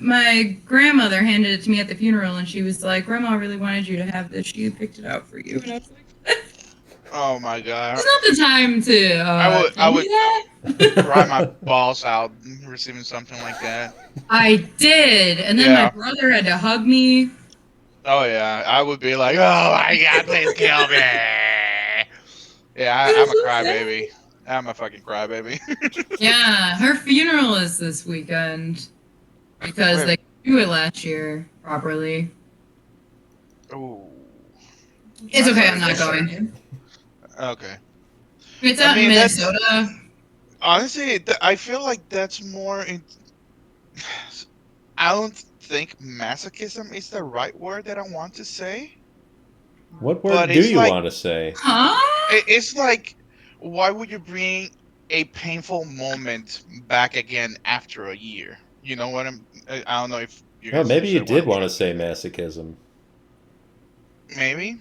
my grandmother handed it to me at the funeral, and she was like, "Grandma really wanted you to have this. She picked it out for you." And I was like, Oh my god. "It's not the time to I tell me would that." cry my balls out receiving something like that. I did, and then my Yeah. brother had to hug me. Oh yeah. I would be like, oh my god, please kill me. Yeah, It I'm was a so sad. crybaby. I'm a fucking crybaby. Yeah, her funeral is this weekend because Wait. they didn't do it last year properly. Ooh. It's I'm okay, sorry I'm to not hear. going. Okay. It's I out in mean, that's Minnesota. honestly. I feel like that's more. I don't think masochism is the right word that I want to say, What but word do you want to say? Huh? it's like, why would you bring a painful moment back again after a year? You know what I don't know if you Oh, guys maybe you understand what did I'm want trying to to say. say masochism. Maybe.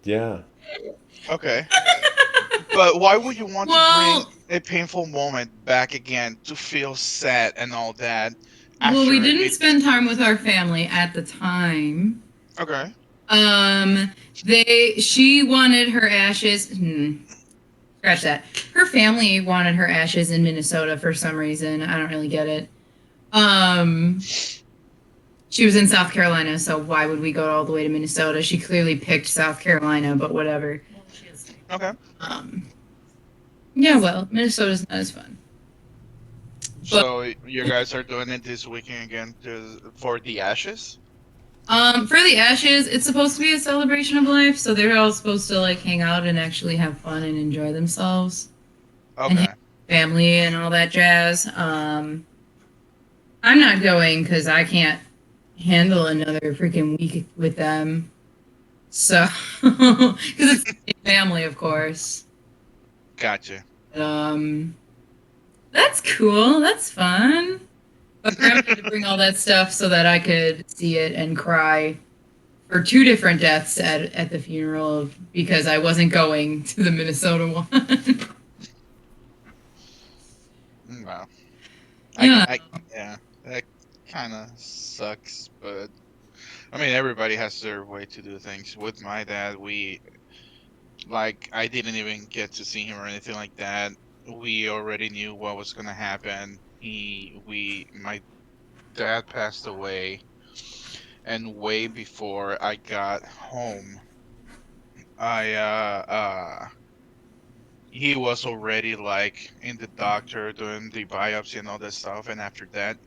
Yeah. Okay. But why would you want to bring Well, a painful moment back again to feel sad and all that we after didn't it's spend time with our family at the time. okay? Um, she wanted her ashes. Scratch that. Her family wanted her ashes in Minnesota for some reason. I don't really get it. Um, she was in South Carolina, so why would we go all the way to Minnesota? She clearly picked South Carolina, but whatever. Okay. Um, yeah, well, Minnesota's not as fun. But So you guys are doing it this weekend again for the ashes? for the ashes, it's supposed to be a celebration of life, so they're all supposed to like hang out and actually have fun and enjoy themselves and hang Okay. out with family and all that jazz. I'm not going because I can't handle another freaking week with them. So, because it's family, of course. Gotcha. Um, that's cool. That's fun. But Grandma had to bring all that stuff so that I could see it and cry for two different deaths at the funeral because I wasn't going to the Minnesota one. Wow. Yeah. I yeah, that kind of sucks, but I mean everybody has their way to do things. With my dad, we like I didn't even get to see him or anything like that. We already knew what was gonna happen. My dad passed away, and way before I got home, I he was already like in the doctor doing the biopsy and all that stuff, and after that,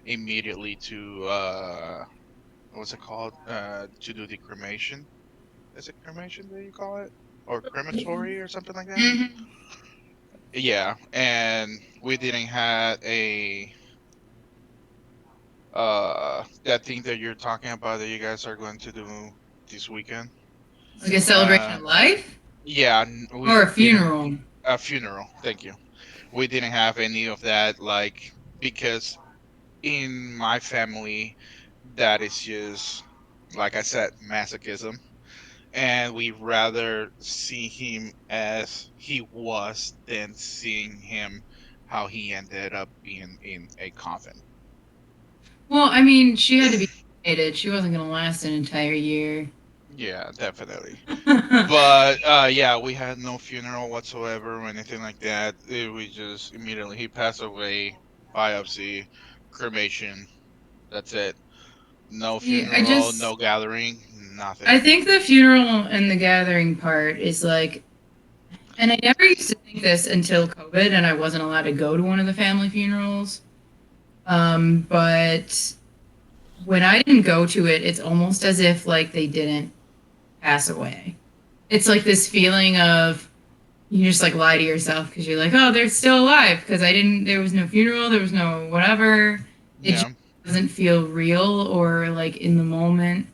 immediately to what's it called? To do the cremation. Is it cremation that you call it, or crematory or something like that? Mhm. Yeah, and we didn't have a that thing that you're talking about that you guys are going to do this weekend. Like a celebration Uh, of life yeah, or we a didn't funeral. a funeral. Thank you. We didn't have any of that, like because in my family, that is just like I said, masochism, and we rather see him as he was than seeing him how he ended up being in a coffin. Well, I mean, she had to be cremated. She wasn't going to last an entire year. Yeah, definitely. But yeah, we had no funeral whatsoever or anything like that. We just immediately he passed away, biopsy, cremation. That's it. No See, funeral, no gathering, I nothing. think the funeral and the gathering part is like, and I never used to think this until COVID, and I wasn't allowed to go to one of the family funerals. But when I didn't go to it, it's almost as if like they didn't pass away. It's like this feeling of you just like lie to yourself because you're like, oh, they're still alive because I didn't. There was no funeral. There was no whatever. It just Yeah. doesn't feel real or like in the moment.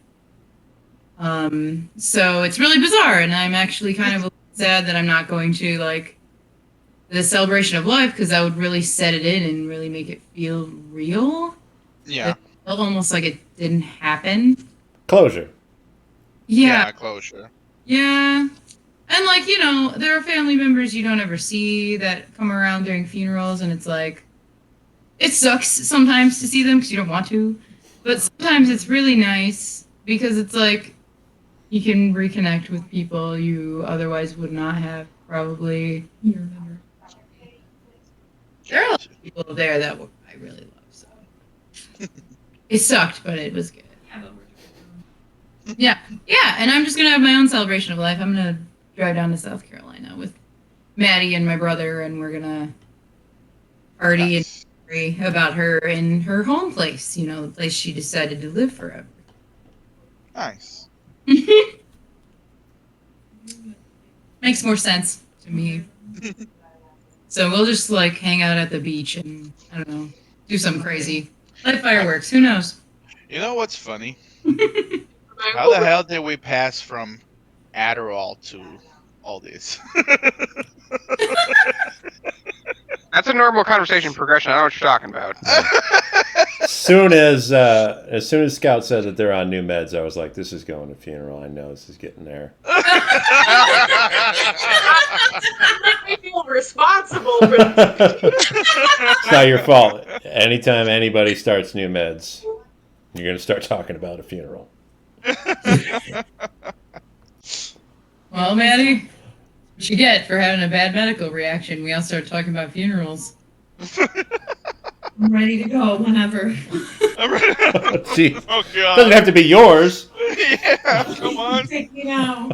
So it's really bizarre, and I'm actually kind of sad that I'm not going to like the celebration of life because that would really set it in and really make it feel real. Yeah. It felt almost like it didn't happen. Closure. Yeah, Yeah, closure. yeah. And like, there are family members you don't ever see that come around during funerals, and it's like it sucks sometimes to see them because you don't want to. But sometimes it's really nice because it's like you can reconnect with people you otherwise would not have probably. You remember. There are a lot of people there that I really love. So it sucked, but it was good. Yeah, yeah. And I'm just gonna have my own celebration of life. I'm gonna drive down to South Carolina with Maddie and my brother, and we're gonna party and Nice. worry about her in her home place. You know, the place she decided to live forever. Nice. Makes more sense to me. So we'll just like hang out at the beach and I don't know, do something crazy. Light fireworks. Who knows? You know what's funny? How the hell did we pass from Adderall to all this? That's a normal conversation progression. I know what you're talking about. As soon as Scout said that they're on new meds, I was like, "This is going to funeral. I know this is getting there." Make me feel responsible for this. It's not your fault. Anytime anybody starts new meds, you're going to start talking about a funeral. Well, Maddie, what you get for having a bad medical reaction? We all start talking about funerals. I'm ready to go whenever. Gee, Oh god. doesn't have to be yours. Yeah, come on. Take me now.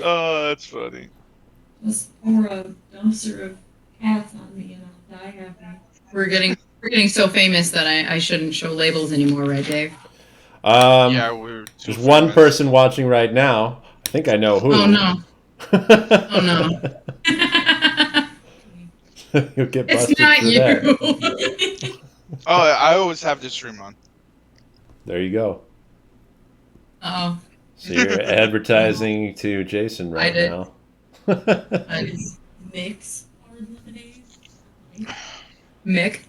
Oh, that's funny. Just pour a dumpster of cats on me and I'll die happy. We're getting so famous that I shouldn't show labels anymore, right, Dave? Yeah, we're too There's one famous. person watching right now. I think I know who. Oh no. Oh no. You'll get It's busted not for you. that. Oh, I always have this stream on. There you go. Oh. So you're advertising to Jason right did. now. I just mix hard lemonade. Mick.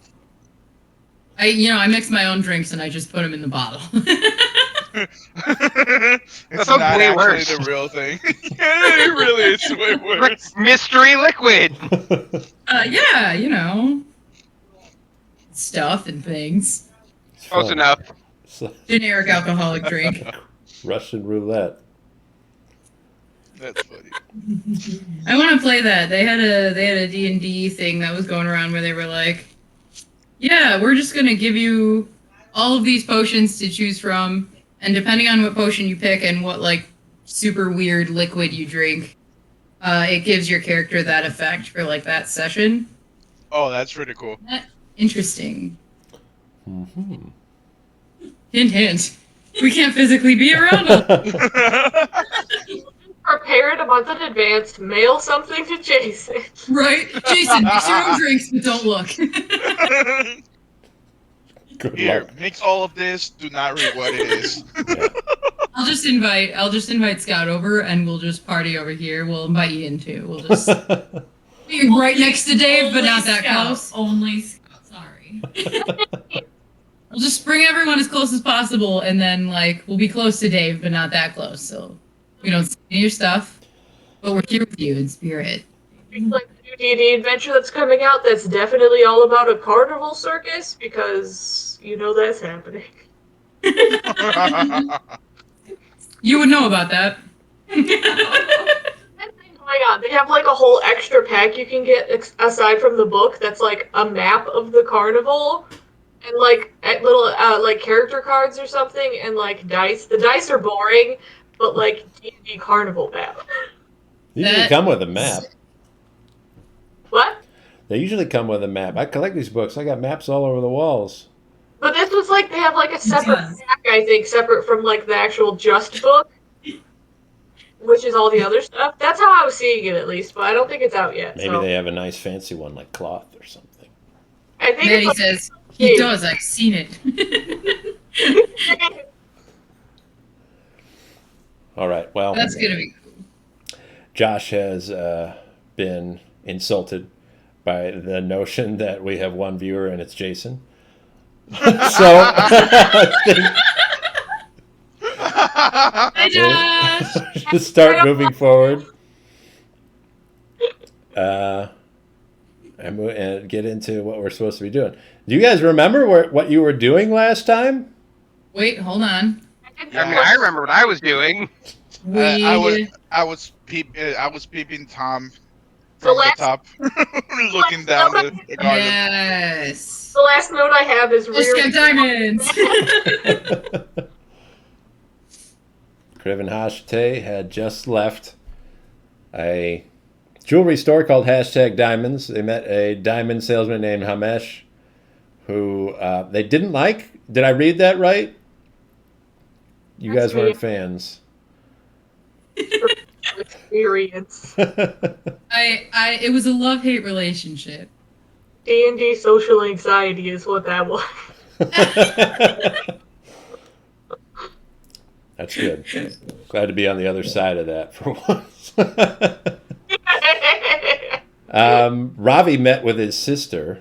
I mix my own drinks and I just put them in the bottle. It's sounds not way actually worse. the real thing. It really is way worse. Mystery liquid. Yeah, stuff and things. It's Close fun. enough. It's like Generic alcoholic drink. Russian roulette. That's funny. I want to play that. They had a D&D thing that was going around where they were like, yeah, we're just going to give you all of these potions to choose from, and depending on what potion you pick and what like super weird liquid you drink, it gives your character that effect for like that session. Oh, that's really cool. Interesting. Mm-hmm. Hint, hint. We can't physically be around them. Prepare it a month in advance, mail something to Jason. Right? Jason, mix your own drinks, but don't look. Good Here, luck. mix all of this. Do not read what it is. Yeah. I'll just invite Scout over and we'll just party over here. We'll invite you in too. We'll just be right next to Dave, but not that close. Only Scout, sorry. We'll just bring everyone as close as possible and then like we'll be close to Dave, but not that close. So we don't see your stuff. But we're here with you in spirit. It's like the new D&D adventure that's coming out that's definitely all about a carnival circus, because you know that's happening. You would know about that. Going on. They have like a whole extra pack you can get aside from the book that's like a map of the carnival and like little like character cards or something and like dice. The dice are boring, but like D&D carnival map. They usually come with a map. What? They usually come with a map. I collect these books. I got maps all over the walls. But this was like they have like a separate pack, I think, separate from like the actual Just book, which is all the other stuff. That's how I was seeing it, at least. But I don't think it's out yet. Maybe so. they have a nice fancy one like cloth or something. I think Maddie it's says, he does, I've seen it. All right. Well, That's gonna be cool. Josh has been insulted by the notion that we have one viewer and it's Jason. So I Hi, Josh! think just start moving forward. and get into what we're supposed to be doing. Do you guys remember what you were doing last time? Wait, hold on. I mean, I remember what I was doing. I was peeping Tom The from the last, top, looking down the garden. Yes. the last note I have is Let's get diamonds. Kriv and Ha̶sotei had just left a jewelry store called #Diamonds. They met a diamond salesman named Hamesh, who they didn't like. Did I read that right? You That's guys weren't me. fans. Experience. It was a love-hate relationship. D&D social anxiety is what that was. That's good. Glad to be on the other side of that for once. Ravi met with his sister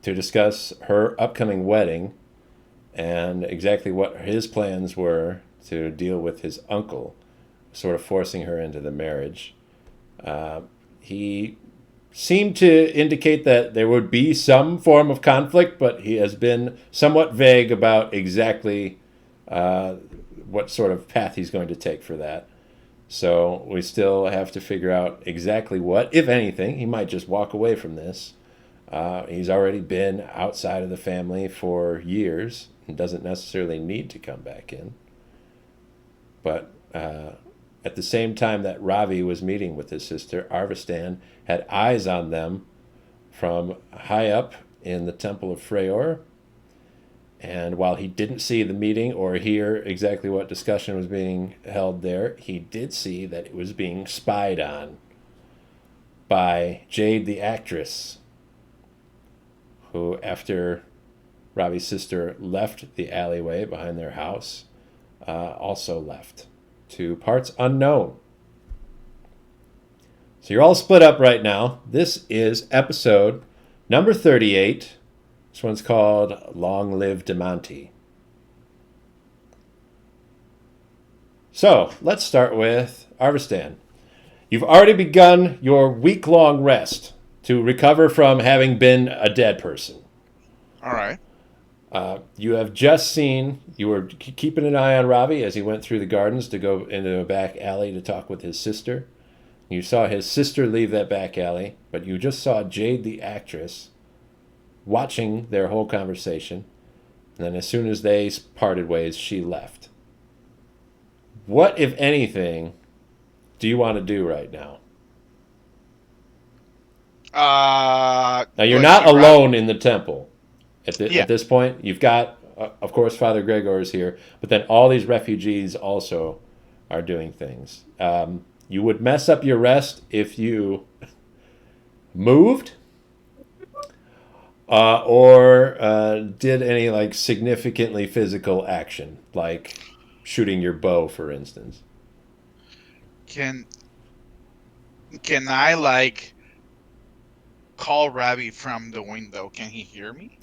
to discuss her upcoming wedding and exactly what his plans were to deal with his uncle, sort of forcing her into the marriage. He seemed to indicate that there would be some form of conflict, but he has been somewhat vague about exactly what sort of path he's going to take for that. So we still have to figure out exactly what, if anything. He might just walk away from this. He's already been outside of the family for years and doesn't necessarily need to come back in. But at the same time that Ravi was meeting with his sister, Arvistan had eyes on them from high up in the Temple of Freyr. And while he didn't see the meeting or hear exactly what discussion was being held there, he did see that it was being spied on by Jade the actress, who, after Ravi's sister left the alleyway behind their house, also left to parts unknown. So you're all split up right now. This is episode number 38. This one's called Long Live Demonte. So let's start with Arvistan. You've already begun your week-long rest to recover from having been a dead person. All right. You have just seen, you were keeping an eye on Ravi as he went through the gardens to go into a back alley to talk with his sister. You saw his sister leave that back alley, but you just saw Jade the actress watching their whole conversation. And then as soon as they parted ways, she left. What, if anything, do you want to do right now? Now, you're not alone in the temple. At this point, you've got, of course, Father Gregor is here, but then all these refugees also are doing things. You would mess up your rest if you moved or did any like significantly physical action, like shooting your bow, for instance. Can I like call Ravi from the window? Can he hear me?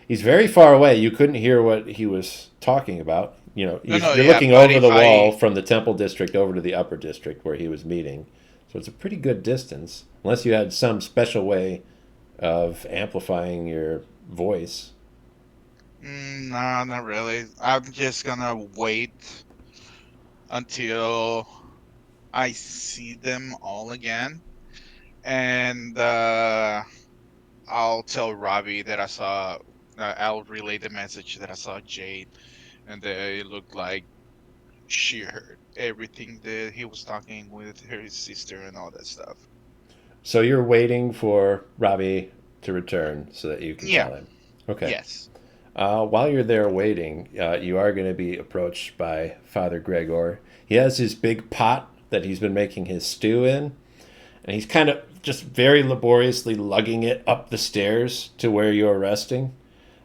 He's very far away. You couldn't hear what he was talking about. You know, you're yeah, looking over the wall from the temple district over to the upper district where he was meeting. So it's a pretty good distance, unless you had some special way of amplifying your voice. No, not really. I'm just gonna wait until I see them all again, and I'll tell Ravi that I saw. I'll relay the message that I saw Jade, and that it looked like she heard everything that he was talking with her sister and all that stuff. So you're waiting for Ravi to return so that you can tell him. Okay. Yes. While you're there waiting, you are going to be approached by Father Gregor. He has his big pot that he's been making his stew in, and he's kind of just very laboriously lugging it up the stairs to where you're resting.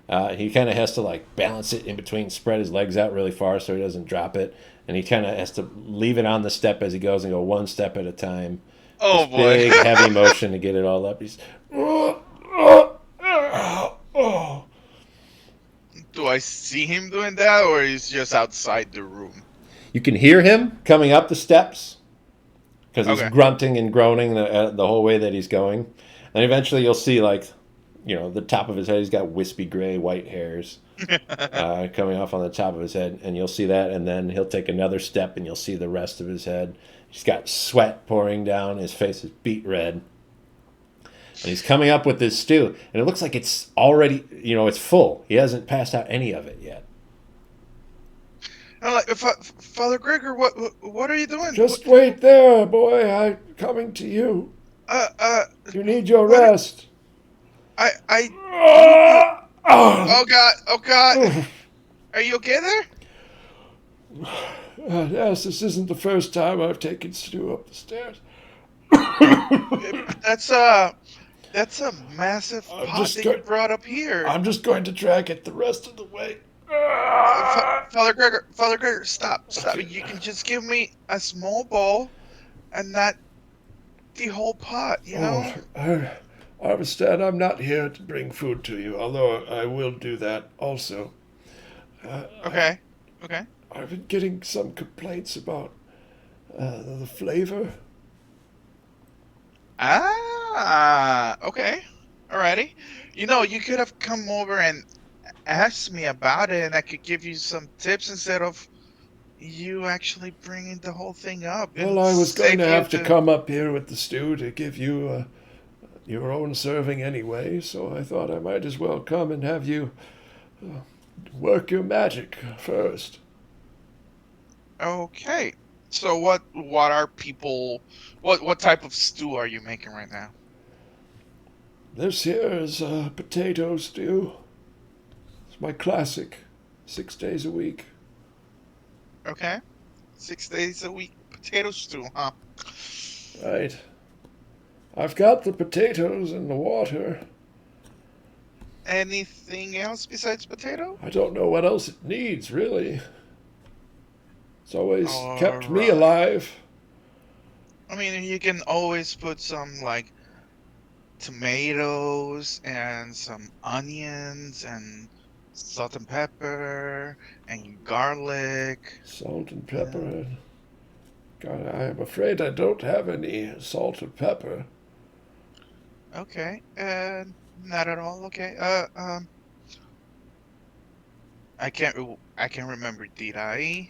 He kind of has to like balance it in between, spread his legs out really far so he doesn't drop it, and he kind of has to leave it on the step as he goes and go one step at a time. Oh this boy! Big heavy motion to get it all up. He's. Do I see him doing that, or he's just outside the room? You can hear him coming up the steps because he's Okay. grunting and groaning the whole way that he's going. And eventually you'll see, like, the top of his head. He's got wispy gray, white hairs coming off on the top of his head. And you'll see that. And then he'll take another step and you'll see the rest of his head. He's got sweat pouring down. His face is beet red. And he's coming up with this stew. And it looks like it's already, it's full. He hasn't passed out any of it yet. I'm like, Father Gregor, what are you doing? Just wait there, boy. I'm coming to you. You need your rest. Oh God. Are you okay there? Yes, this isn't the first time I've taken Stu up the stairs. That's a massive pot that you brought up here. I'm just going to drag it the rest of the way. Father Gregor, stop. Okay. You can just give me a small bowl and not the whole pot, I understand I'm not here to bring food to you, although I will do that also. Okay. I've been getting some complaints about the flavor. Okay. Alrighty. You could have come over and asked me about it, and I could give you some tips instead of you actually bringing the whole thing up. Well, I was going to have to come up here with the stew to give you your own serving anyway, so I thought I might as well come and have you work your magic first. Okay. So what are people... What type of stew are you making right now? This here is potato stew. It's my classic, 6 days a week. Okay. 6 days a week potato stew, huh? Right. I've got the potatoes in the water. Anything else besides potato? I don't know what else it needs, really. It's always kept me alive. I mean, you can always put some, like, tomatoes and some onions and salt and pepper and garlic. Salt and pepper. God, I'm afraid I don't have any salt and pepper. Okay, not at all. Okay. I can't remember. Did I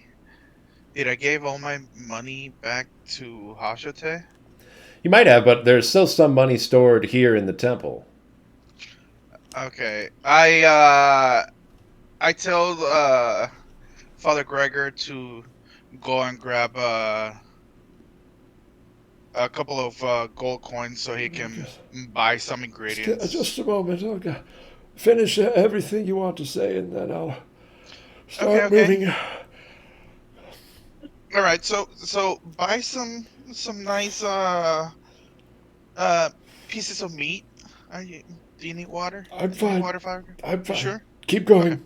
give all my money back to Ha̶sotei? You might have, but there's still some money stored here in the temple. Okay. I told Father Gregor to go and grab a couple of gold coins so he can buy some ingredients. Just a moment. I'll finish everything you want to say, and then I'll start moving. All right. So buy some nice pieces of meat. Do you need water? I'm fine. Water, Father? I'm fine. Sure. Keep going.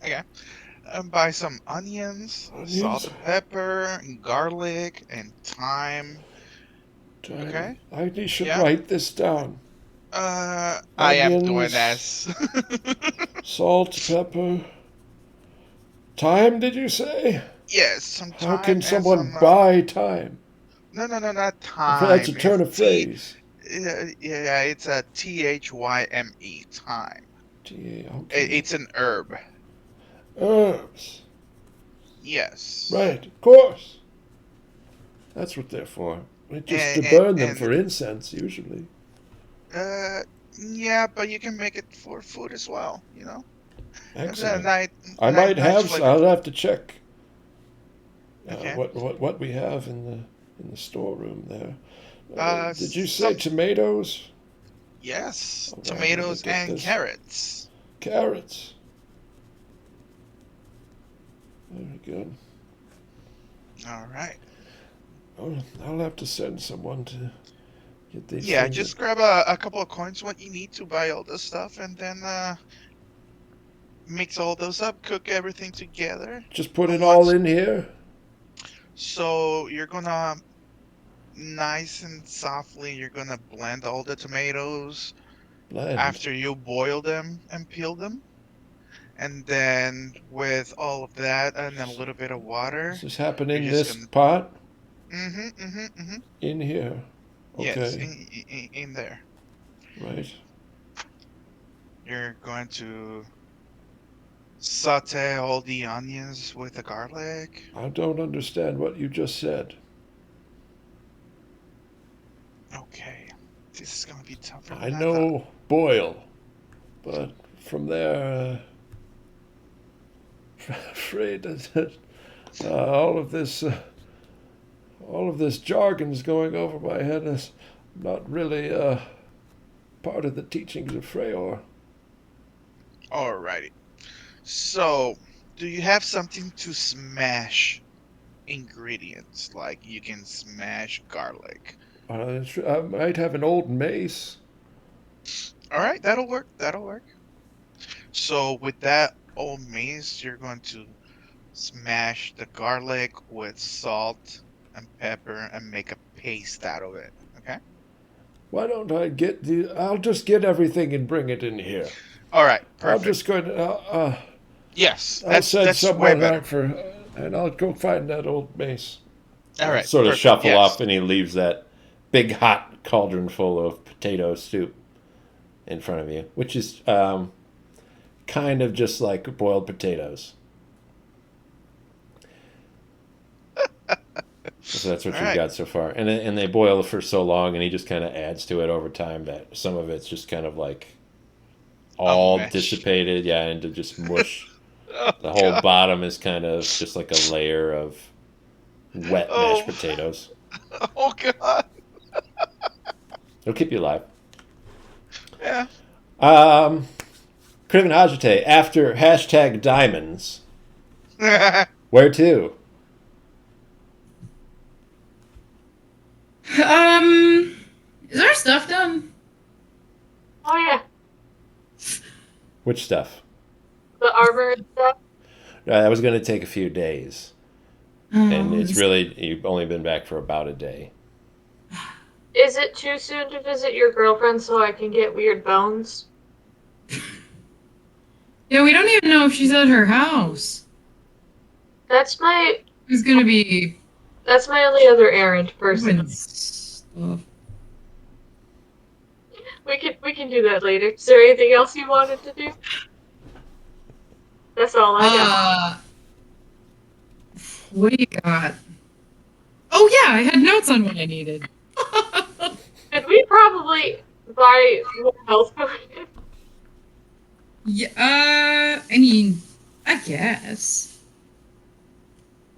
Okay. Buy some onions, salt and pepper, and garlic, and thyme. Okay. I should write this down. I am doing this. Salt, pepper, thyme. Did you say? Yes, some thyme. How can someone buy thyme? No, not thyme. That's a turn of phrase. Yeah, it's a thyme, thyme. Okay. It's an herb. Herbs. Yes. Right, of course. That's what they're for. Just to burn them for incense, usually. Yeah, but you can make it for food as well, Excellent. I might have. I'll have to check what we have in the storeroom there. Did you say tomatoes? Yes, right, tomatoes and carrots. Carrots. Very good. All right. I'll have to send someone to get these. Yeah, just grab a couple of coins, what you need to buy all this stuff, and then mix all those up, cook everything together. Just put it all in here? So you're gonna, nice and softly, you're gonna blend all the tomatoes. Blend. After you boil them and peel them. And then with all of that and then a little bit of water. Does this happen in this pot? Mm-hmm. In here. Okay. Yes, in there. Right. You're going to saute all the onions with the garlic. I don't understand what you just said. Okay. This is gonna be tougher I than I thought. know boil, but from there, afraid that all of this jargon's going over my head is not really part of the teachings of Freyr. Alrighty. So, do you have something to smash ingredients? Like you can smash garlic. I might have an old mace. Alright, that'll work. That'll work. So, with that old mace, you're going to smash the garlic with salt and pepper and make a paste out of it. Okay? Why don't I get the? I'll just get everything and bring it in here. Alright, I'm perfect. just going to. Yes, I'll send that's way someone better. out for, and I'll go find that old mace. Alright, Sort of perfect, shuffle yes. off, and he leaves that big hot cauldron full of potato soup in front of you, which is kind of just like boiled potatoes. So that's what All you've right. got so far, and they boil for so long, and he just kind of adds to it over time that some of it's just kind of like all mesh. dissipated, yeah, into just mush. Oh, The whole God. bottom is kind of just like a layer of wet Oh. mashed potatoes. Oh God. It'll keep you alive. Yeah. Kriv and Ha̶sotei, after #diamonds, where to? Is our stuff done? Oh yeah, Which stuff? the armor and stuff. That was going to take a few days, and it's this- really you've only been back for about a day. Is it too soon to visit your girlfriend so I can get weird bones? Yeah, we don't even know if she's at her house. That's my Who's gonna be only other errand person. doing stuff? We can do that later. Is there anything else you wanted to do? That's all I got. What do you got? Oh yeah, I had notes on what I needed. Could we probably buy more health potions? Yeah, I mean, I guess.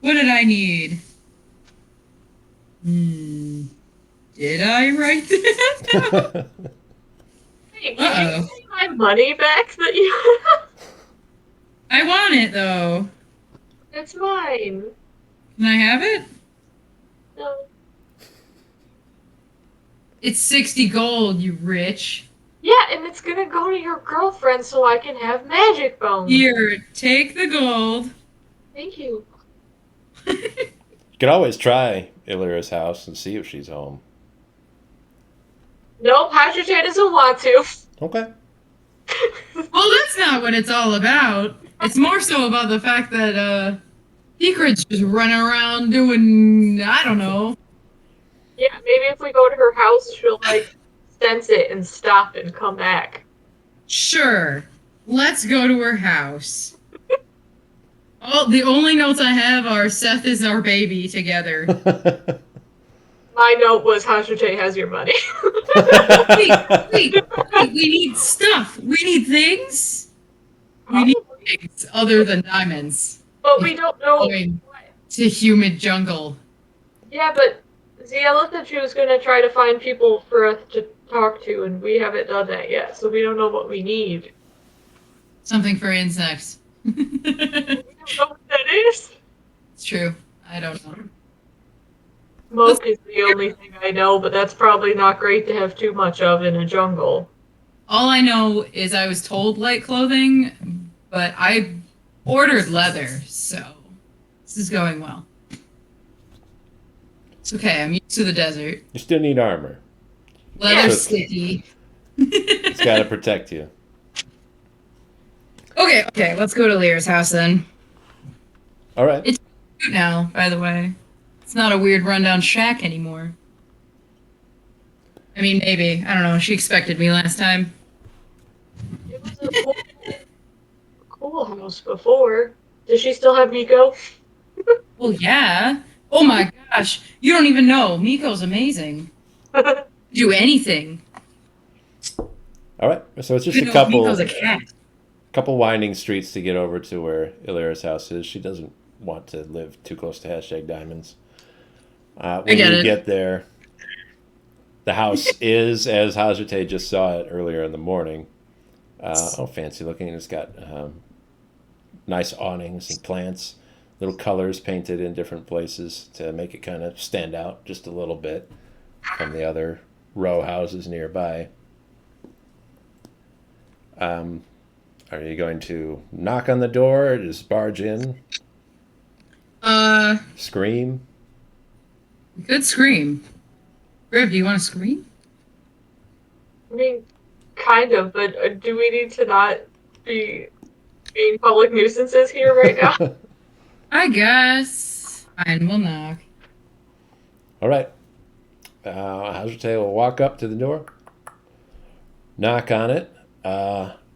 What did I need? Did I write that? Hey, can you Uh-oh. pay my money back that you have? I want it though. It's mine. Can I have it? No. It's 60 gold, you rich. Yeah, and it's gonna go to your girlfriend so I can have magic bones. Here, take the gold. Thank you. You could always try Ilyra's house and see if she's home. Nope, Ha̶sotei doesn't want to. Okay. Well, that's not what it's all about. It's more so about the fact that, secrets just running around doing, I don't know. Yeah, maybe if we go to her house, she'll, like, sense it and stop and come back. Sure, let's go to her house. Oh, the only notes I have are Seth is our baby together. My note was Ha̶sotei has your money. Wait, we need stuff. We need things. We need things other than diamonds. But we don't know. Going to humid jungle. Yeah, but Ziella said she was gonna try to find people for us to talk to, and we haven't done that yet, so we don't know what we need. Something for insects. We don't know what that is. It's true. I don't know. Smoke is the only thing I know, but that's probably not great to have too much of in a jungle. All I know is I was told light clothing, but I ordered leather, so this is going well. It's okay. I'm used to the desert. You still need armor. Leather's Yeah. sticky. It's got to protect you. Okay, let's go to Lear's house then. All right. It's cute now, by the way. It's not a weird rundown shack anymore. I mean, maybe. I don't know. She expected me last time. It was a cool house before. Does she still have Miko? Well, yeah. Oh my gosh. You don't even know. Miko's amazing. Do anything. All right, so it's just Even a though Miko's couple a cat. couple winding streets to get over to where Ilyra's house is. She doesn't want to live too close to #diamonds. When get you it. get there, the house is as Ha̶sotei just saw it earlier in the morning. Fancy looking. It's got nice awnings and plants, little colors painted in different places to make it kind of stand out just a little bit from the other row houses nearby. Are you going to knock on the door or just barge in? Scream? Good scream. Kriv, do you want to scream? I mean, kind of, but do we need to not be being public nuisances here right now? I guess. Fine, we'll knock. All right. Ha̶sotei will walk up to the door, knock on it.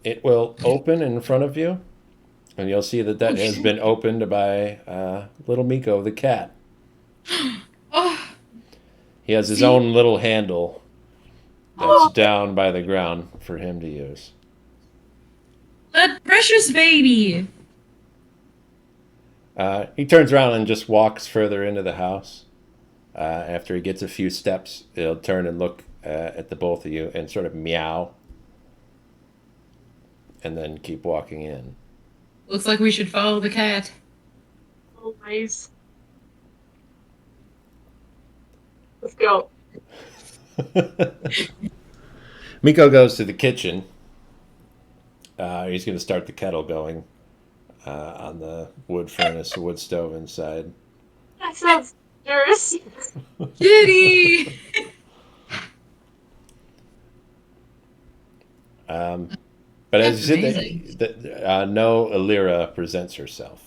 It will open in front of you, and you'll see that has shit. been opened by little Miko the cat. Oh, He has his own little handle that's down by the ground for him to use. that precious baby. He turns around and just walks further into the house. After he gets a few steps, he'll turn and look at the both of you and sort of meow, and then keep walking in. Looks like we should follow the cat. Always. Let's go. Miko goes to the kitchen. He's going to start the kettle going on the wood furnace, wood stove inside. That sounds dangerous. Kitty! But That's as you amazing. sit there, no Ilyra presents herself.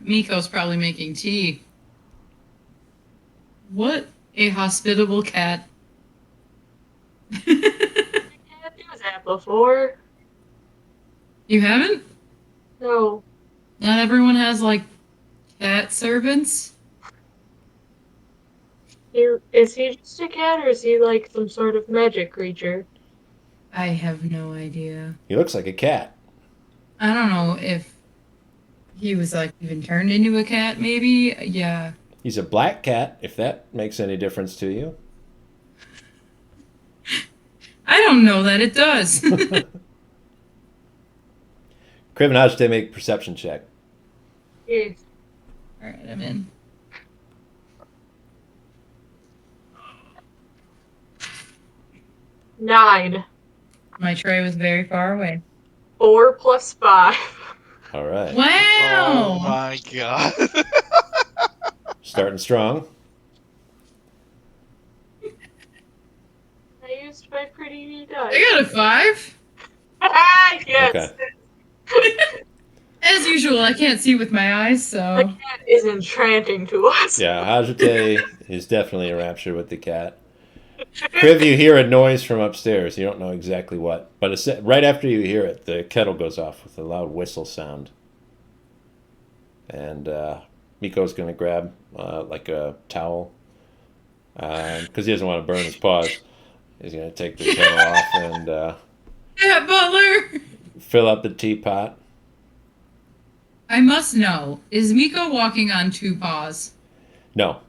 Miko's probably making tea. What a hospitable cat. I can't do that before. You haven't? No. Not everyone has, like, cat servants? Is he just a cat, or is he like some sort of magic creature? I have no idea. He looks like a cat. I don't know if he was, like, even turned into a cat, maybe? Yeah. He's a black cat, if that makes any difference to you. I don't know that it does. Kriv and Ha̶sotei make a perception check. Yes. Alright, I'm in. Nine. My tray was very far away. 4 plus 5. All right. Wow! Oh my god. Starting strong. I used my pretty new dice. I got a 5. Yes. Okay. As usual, I can't see with my eyes, The so... cat is enchanting to us. Yeah, Ha̶sotei is definitely enraptured with the cat. Kriv, you hear a noise from upstairs. You don't know exactly what. But right after you hear it, the kettle goes off with a loud whistle sound. And Miko's going to grab like a towel because he doesn't want to burn his paws. He's going to take the kettle off and Cat butler! fill up the teapot. I must know, is Miko walking on 2 paws? No,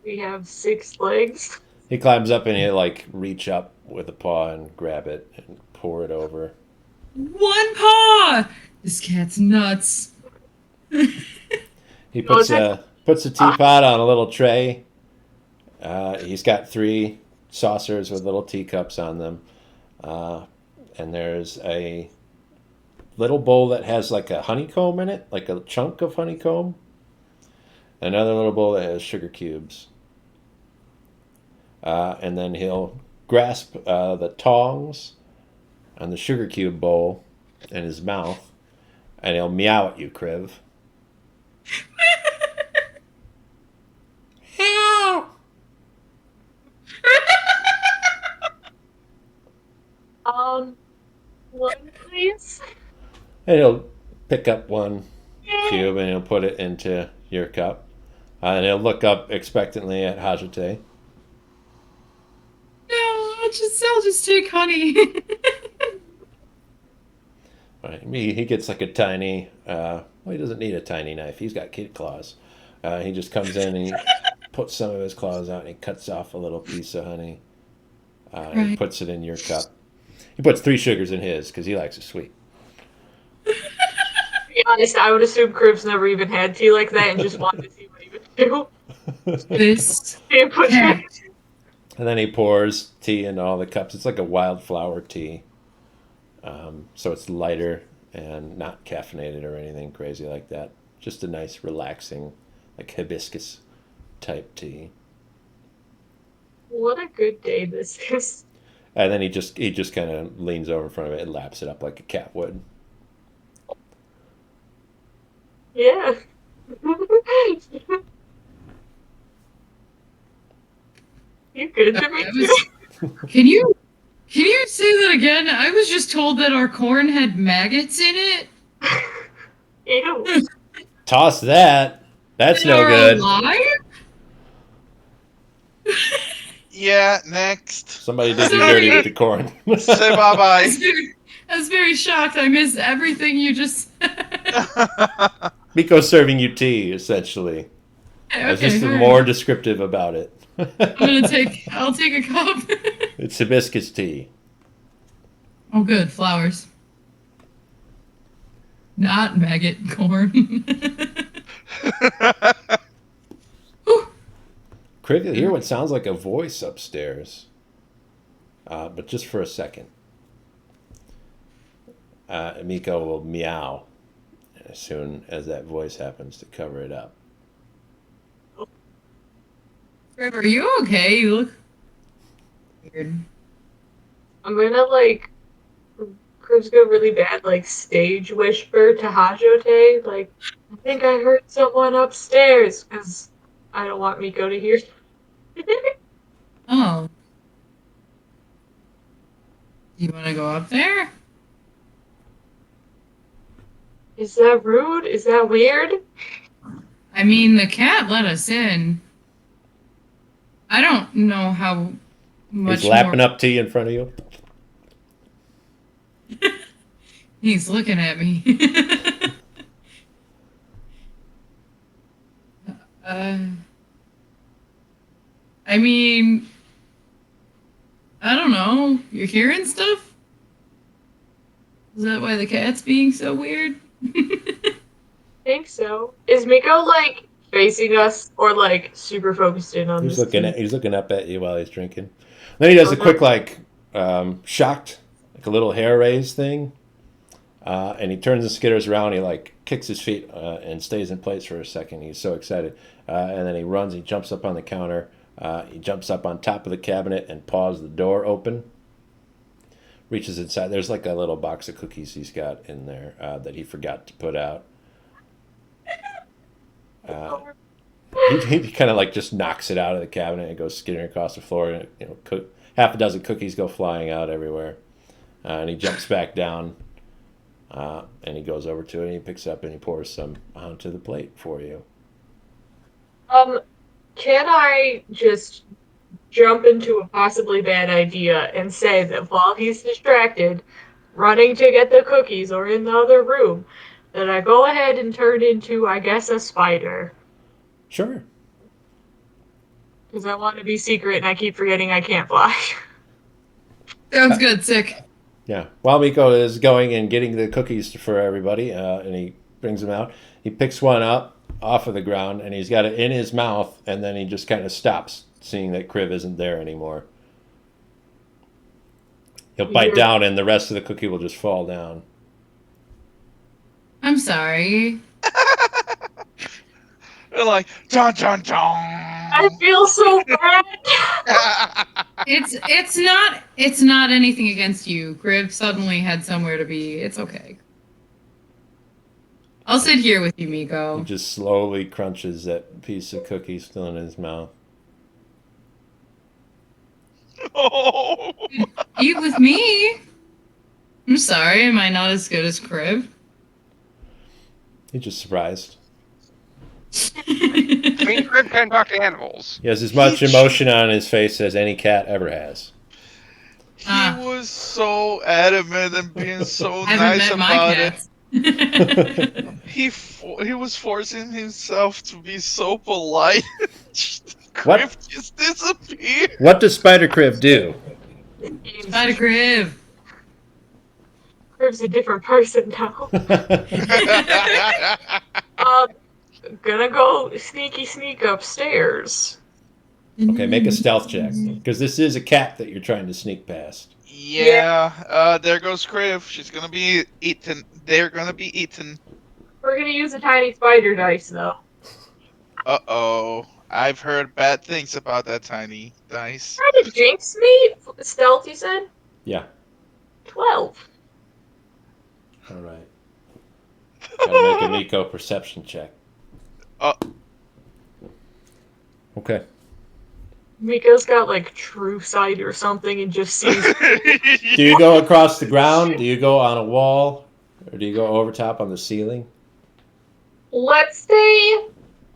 We have 6 legs. he climbs up and he'll like reach up with a paw and grab it and pour it over. 1 paw! This cat's nuts. He puts Okay. puts the teapot on a little tray. He's got 3 saucers with little teacups on them, and there's a little bowl that has like a honeycomb in it, like a chunk of honeycomb. Another little bowl that has sugar cubes. And then he'll grasp the tongs on the sugar cube bowl in his mouth, and he'll meow at you, Kriv. One, please. And he'll pick up one cube and he'll put it into your cup. And he'll look up expectantly at Haҗsotei. No, I'll just take honey. Right. He gets like a tiny, well, he doesn't need a tiny knife. He's got kid claws. He just comes in and he puts some of his claws out and he cuts off a little piece of honey. And he Right. puts it in your cup. He puts 3 sugars in his because he likes it sweet. To be honest, I would assume Kriv's never even had tea like that and just wanted to see what he would do. This And put cat. And then he pours tea into all the cups. It's like a wildflower tea. So it's lighter and not caffeinated or anything crazy like that. Just a nice, relaxing, like hibiscus type tea. What a good day this is. And then he just kind of leans over in front of it and laps it up like a cat would. Yeah. You good to me I too? was- Can you say that again? I was just told that our corn had maggots in it. Ew. Toss that. That's no You're good. alive? Yeah, next. Somebody did you dirty with the corn. Say bye I was very shocked. I missed everything you just said. bye. Miko's serving you tea, essentially. I was just all right. more descriptive about it. I'll take a cup. It's hibiscus tea. Oh, good. Flowers. Not maggot corn. Kriv, you hear what sounds like a voice upstairs. But just for a second. Miko will meow as soon as that voice happens to cover it up. Kriv, are you okay? You look weird. I'm gonna Kriv's go really bad, stage whisper to Haҗsotei, I think I heard someone upstairs, because I don't want Miko to hear. Oh. Do you want to go up there? Is that rude? Is that weird? I mean, the cat let us in. I don't know how much He's lapping more... up tea in front of you. He's looking at me. I mean, I don't know. You're hearing stuff? Is that why the cat's being so weird? I think so. Is Miko, facing us, or, super focused in on He's this looking tea? at. He's looking up at you while he's drinking. Then he does a quick shocked, like a little hair raise thing, and he turns and skitters around. He kicks his feet and stays in place for a second. He's so excited, and then he runs. He jumps up on the counter. He jumps up on top of the cabinet and paws the door open. Reaches inside. There's a little box of cookies he's got in there that he forgot to put out. He kind of just knocks it out of the cabinet and goes skittering across the floor, and half a dozen cookies go flying out everywhere. And he jumps back down, and he goes over to it and he picks up and he pours some onto the plate for you. Can I just jump into a possibly bad idea and say that while he's distracted, running to get the cookies or in the other room, that I go ahead and turn into, I guess, a spider? Sure. Because I want to be secret and I keep forgetting I can't fly. Sounds good, sick. Yeah. While Miko is going and getting the cookies for everybody, and he brings them out, he picks one up off of the ground and he's got it in his mouth, and then he just kind of stops, seeing that Kriv isn't there anymore. He'll bite down and the rest of the cookie will just fall down. I'm sorry. They're like, John, John, John. I feel so bad. It's not anything against you. Kriv suddenly had somewhere to be. It's okay. I'll sit here with you, He Miko. just slowly crunches that piece of cookie still in his mouth. Oh. Eat with me. sorry. Am I not as good as Kriv? He's just surprised. I mean, Kriv can talk to animals. He has as much emotion on his face as any cat ever has. He was so adamant and being so I haven't nice met my about it. cats. He was forcing himself to be so polite. What? Kriv just disappeared. What does Spider Kriv do? Spider Kriv. Kriv's a different person now. Gonna go sneak upstairs. Okay, make a stealth check. Because this is a cat that you're trying to sneak past. Yeah, there goes Kriv. She's gonna be eaten. They're gonna be eaten. We're gonna use a tiny spider dice, though. Uh-oh. I've heard bad things about that tiny dice. How did Jinx me? Stealth, you said? Yeah. 12. All right. Gotta make a Nico perception check. Oh. Okay. Miko's got, like, true sight or something and just sees... Do you go across the ground? Do you go on a wall? Or do you go over top on the ceiling? Let's say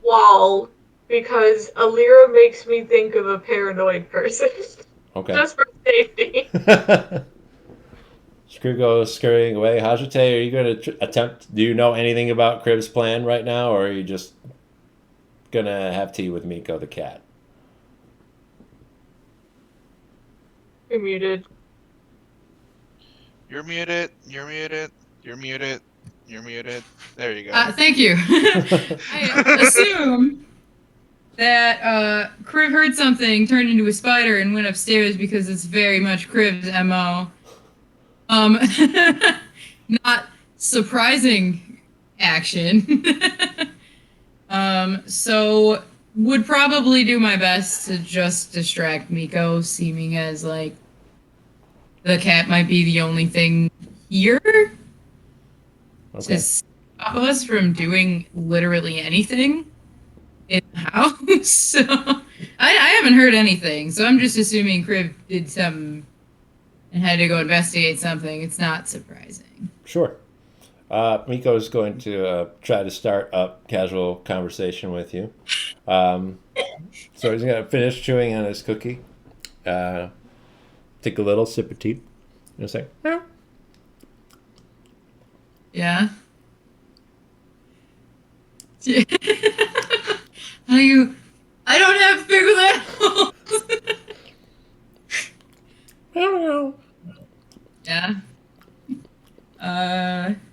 wall, because Ilyra makes me think of a paranoid person. Okay. Just for safety. Screw goes scurrying away. Ha̶sotei, are you going to attempt... Do you know anything about Kriv's plan right now, or are you just going to have tea with Miko the cat? You're muted. You're muted. You're muted. You're muted. You're muted. There you go. Thank you. I assume that Kriv heard something, turned into a spider, and went upstairs because it's very much Kriv's MO. Not surprising action. So would probably do my best to just distract Miko, seeming as like the cat might be the only thing here Okay. to stop us from doing literally anything in the house. So I haven't heard anything, so I'm just assuming Kriv did some and had to go investigate something. It's not surprising. Sure. Miko is going to try to start up casual conversation with you. So he's going to finish chewing on his cookie. Take a little sip of tea. And say, meow. Yeah. How do you? I don't have big animals. Meow. Yeah.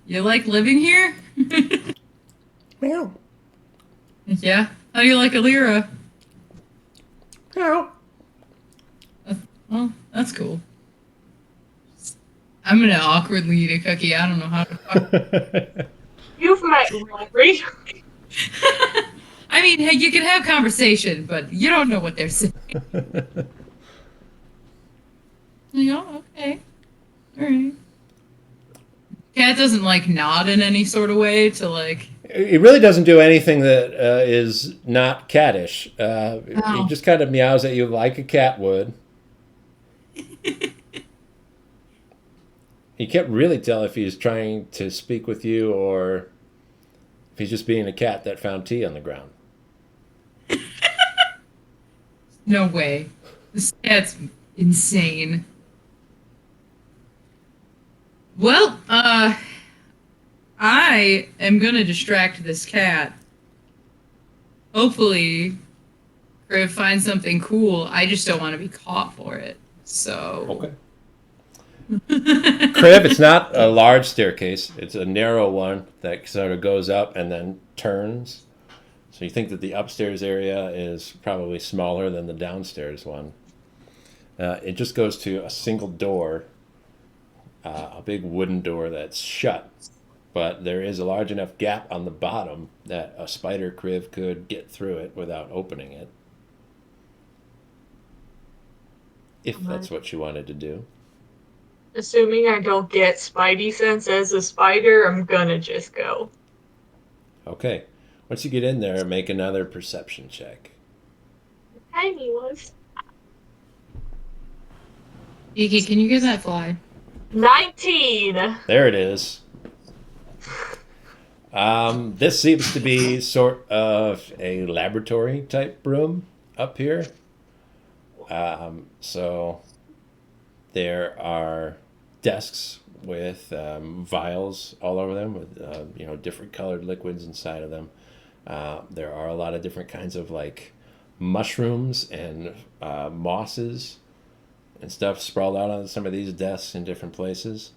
You like living here? Meow. Yeah. How do you like Ilyra? Meow. Well, that's cool. I'm gonna awkwardly eat a cookie. I don't know how to talk. You've met Ravi. I mean, hey, you can have conversation, but you don't know what they're saying. Oh, okay. Alright. Cat doesn't, like, nod in any sort of way to, like... It really doesn't do anything that is not cattish. Oh. He just kind of meows at you like a cat would. You can't really tell if he's trying to speak with you or if he's just being a cat that found tea on the ground. No way. This cat's insane. Well, I am gonna distract this cat. Hopefully, Kriv finds something cool. I just don't want to be caught for it. So. Okay. Kriv, it's not a large staircase. It's a narrow one that sort of goes up and then turns. So you think that the upstairs area is probably smaller than the downstairs one. It just goes to a single door, a big wooden door that's shut. But there is a large enough gap on the bottom that a spider Kriv could get through it without opening it. If that's what you wanted to do. Assuming I don't get spidey sense as a spider, I'm gonna just go. Okay. Once you get in there, make another perception check. Tiny was. Iki, can you get that fly? 19. There it is. This seems to be sort of a laboratory type room up here. So there are desks with vials all over them with different colored liquids inside of them. There are a lot of different kinds of like mushrooms and mosses and stuff sprawled out on some of these desks in different places.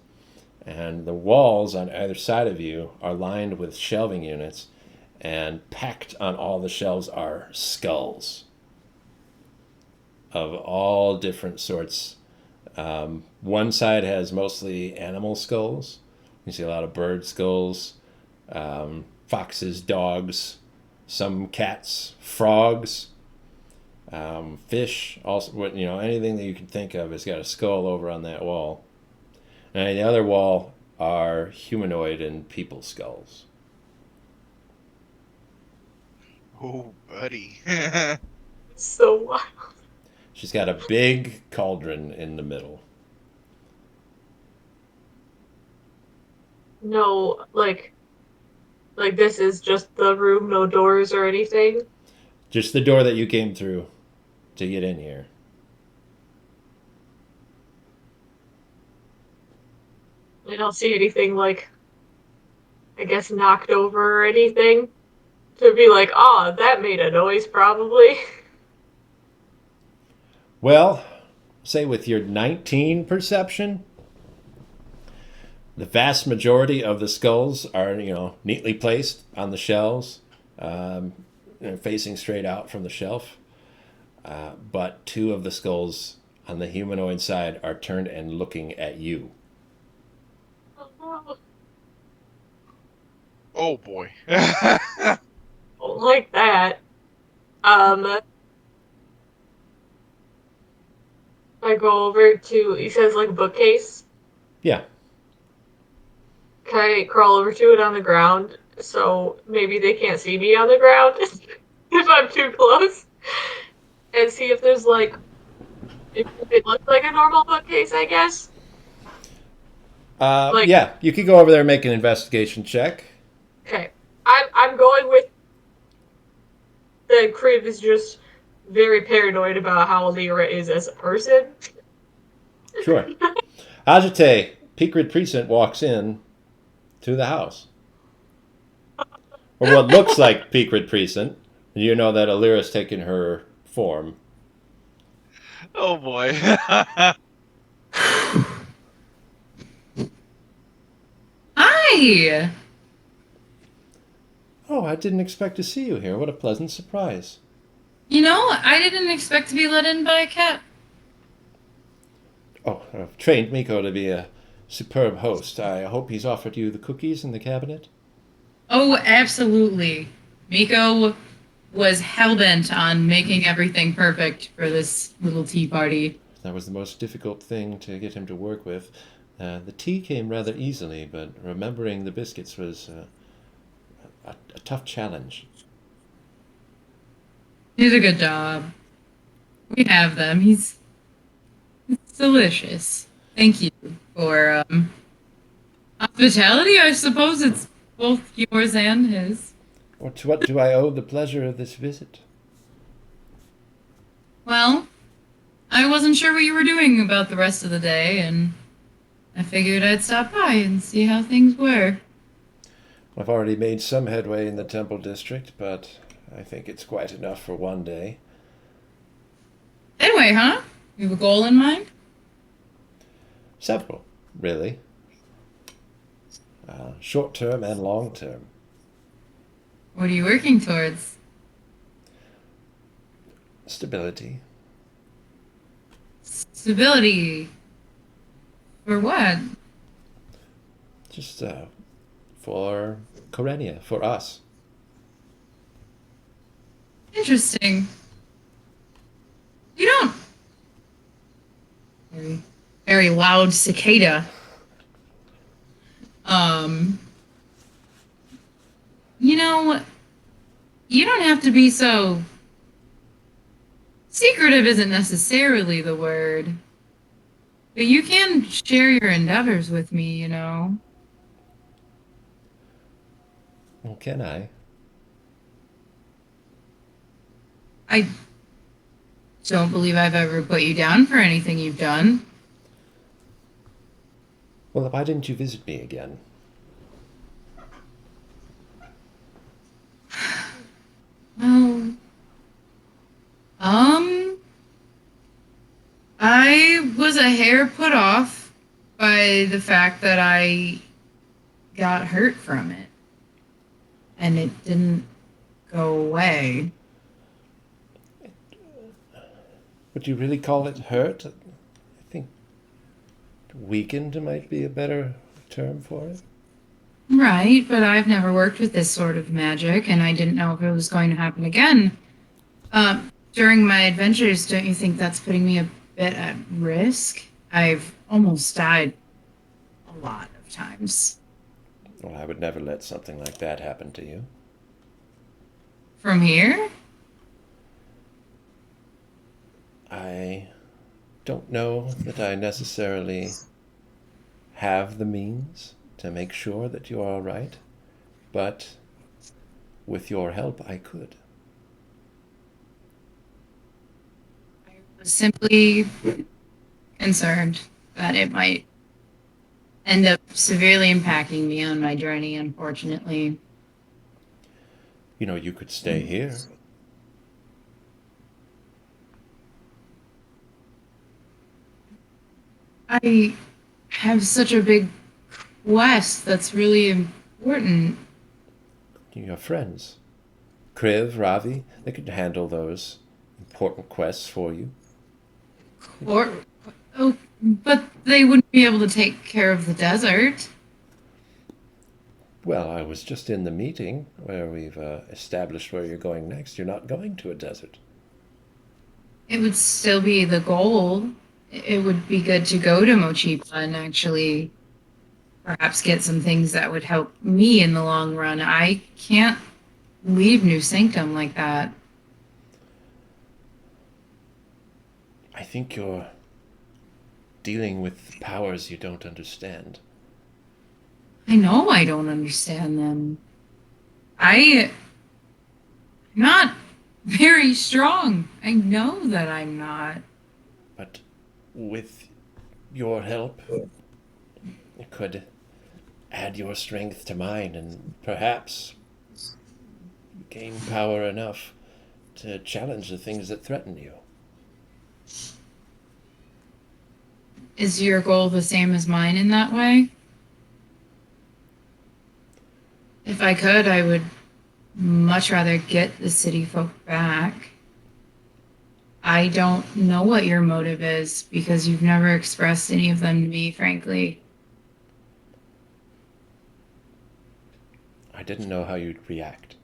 And the walls on either side of you are lined with shelving units, and packed on all the shelves are skulls of all different sorts. One side has mostly animal skulls. You see a lot of bird skulls, foxes, dogs, some cats, frogs, fish. Also, anything that you can think of has got a skull over on that wall. And on the other wall are humanoid and people skulls. Oh, buddy. So wild. She's got a big cauldron in the middle. No, like this is just the room, no doors or anything. Just the door that you came through to get in here. I don't see anything like, I guess, knocked over or anything to be like, oh, that made a noise probably. Well, say with your 19 perception, the vast majority of the skulls are, neatly placed on the shelves, facing straight out from the shelf. But two of the skulls on the humanoid side are turned and looking at you. Oh boy. Don't like that. I go over to, he says like bookcase. Yeah. Can I crawl over to it on the ground so maybe they can't see me on the ground if I'm too close? And see if there's like, if it looks like a normal bookcase, I guess. Yeah, you could go over there and make an investigation check. Okay. I'm going with that Kriv is just very paranoid about how Ilyra is as a person. Sure. Ha̶sotei, Peakrid Precinct, walks in to the house. Or what looks like Peakrid Precinct. You know that Ilyra's taken her form. Oh boy. Hi! Oh, I didn't expect to see you here. What a pleasant surprise. I didn't expect to be let in by a cat. Oh, I've trained Miko to be a superb host. I hope he's offered you the cookies in the cabinet. Oh, absolutely. Miko was hellbent on making everything perfect for this little tea party. That was the most difficult thing to get him to work with. The tea came rather easily, but remembering the biscuits was a tough challenge. He did a good job. We have them. It's delicious. Thank you for hospitality. I suppose it's both yours and his. To what do I owe the pleasure of this visit? Well, I wasn't sure what you were doing about the rest of the day, and I figured I'd stop by and see how things were. I've already made some headway in the Temple District, but I think it's quite enough for one day. Anyway, huh? You have a goal in mind? Several, really. Short term and long term. What are you working towards? Stability. Stability. For what? Just for Korenia, for us. Interesting. You don't. Very, very loud cicada. You don't have to be so. Secretive isn't necessarily the word. But you can share your endeavors with me, you know. Well, can I? I don't believe I've ever put you down for anything you've done. Well, why didn't you visit me again? Well, I was a hair put off by the fact that I got hurt from it. And it didn't go away. Would you really call it hurt? I think weakened might be a better term for it. Right, but I've never worked with this sort of magic, and I didn't know if it was going to happen again. During my adventures, don't you think that's putting me a bit at risk? I've almost died a lot of times. Well, I would never let something like that happen to you. From here? I don't know that I necessarily have the means to make sure that you're all right, but with your help, I could. I was simply concerned that it might end up severely impacting me on my journey, unfortunately. You know, you could stay here. I have such a big quest that's really important. Your friends, Kriv, Ravi, they could handle those important quests for you. Or, oh, but they wouldn't be able to take care of the desert. Well, I was just in the meeting where we've established where you're going next. You're not going to a desert. It would still be the goal. It would be good to go to Mochipa and actually perhaps get some things that would help me in the long run. I can't leave New Sanctum like that. I think you're dealing with powers you don't understand. I know I don't understand them. I'm not very strong. I know that I'm not. But with your help, you could add your strength to mine and perhaps gain power enough to challenge the things that threaten you. Is your goal the same as mine in that way? If I could, I would much rather get the city folk back. I don't know what your motive is because you've never expressed any of them to me, frankly. I didn't know how you'd react.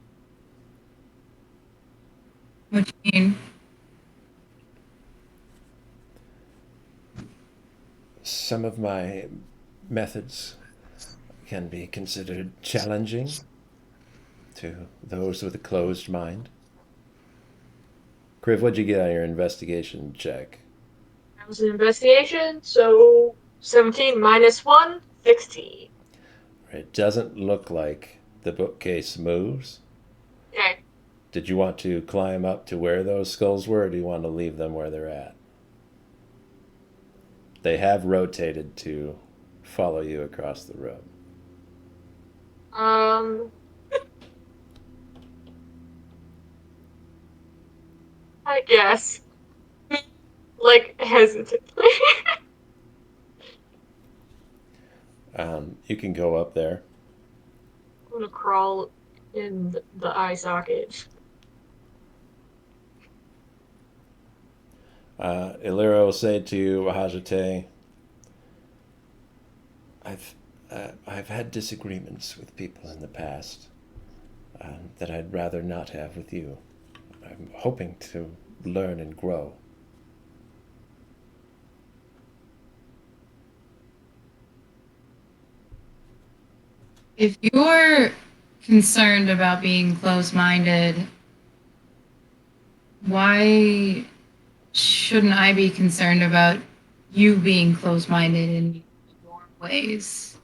What do you mean? Some of my methods can be considered challenging to those with a closed mind. Kriv, what'd you get on your investigation check? That was an investigation, so 17 minus 1, 16. It doesn't look like the bookcase moves. Okay. Did you want to climb up to where those skulls were, or do you want to leave them where they're at? They have rotated to follow you across the room. I guess. Like, hesitantly. You can go up there. I'm gonna crawl in the eye socket. Ilyra will say to you, Ha̶sotei, I've had disagreements with people in the past that I'd rather not have with you. I'm hoping to learn and grow. If you're concerned about being closed-minded, why shouldn't I be concerned about you being closed-minded in your ways.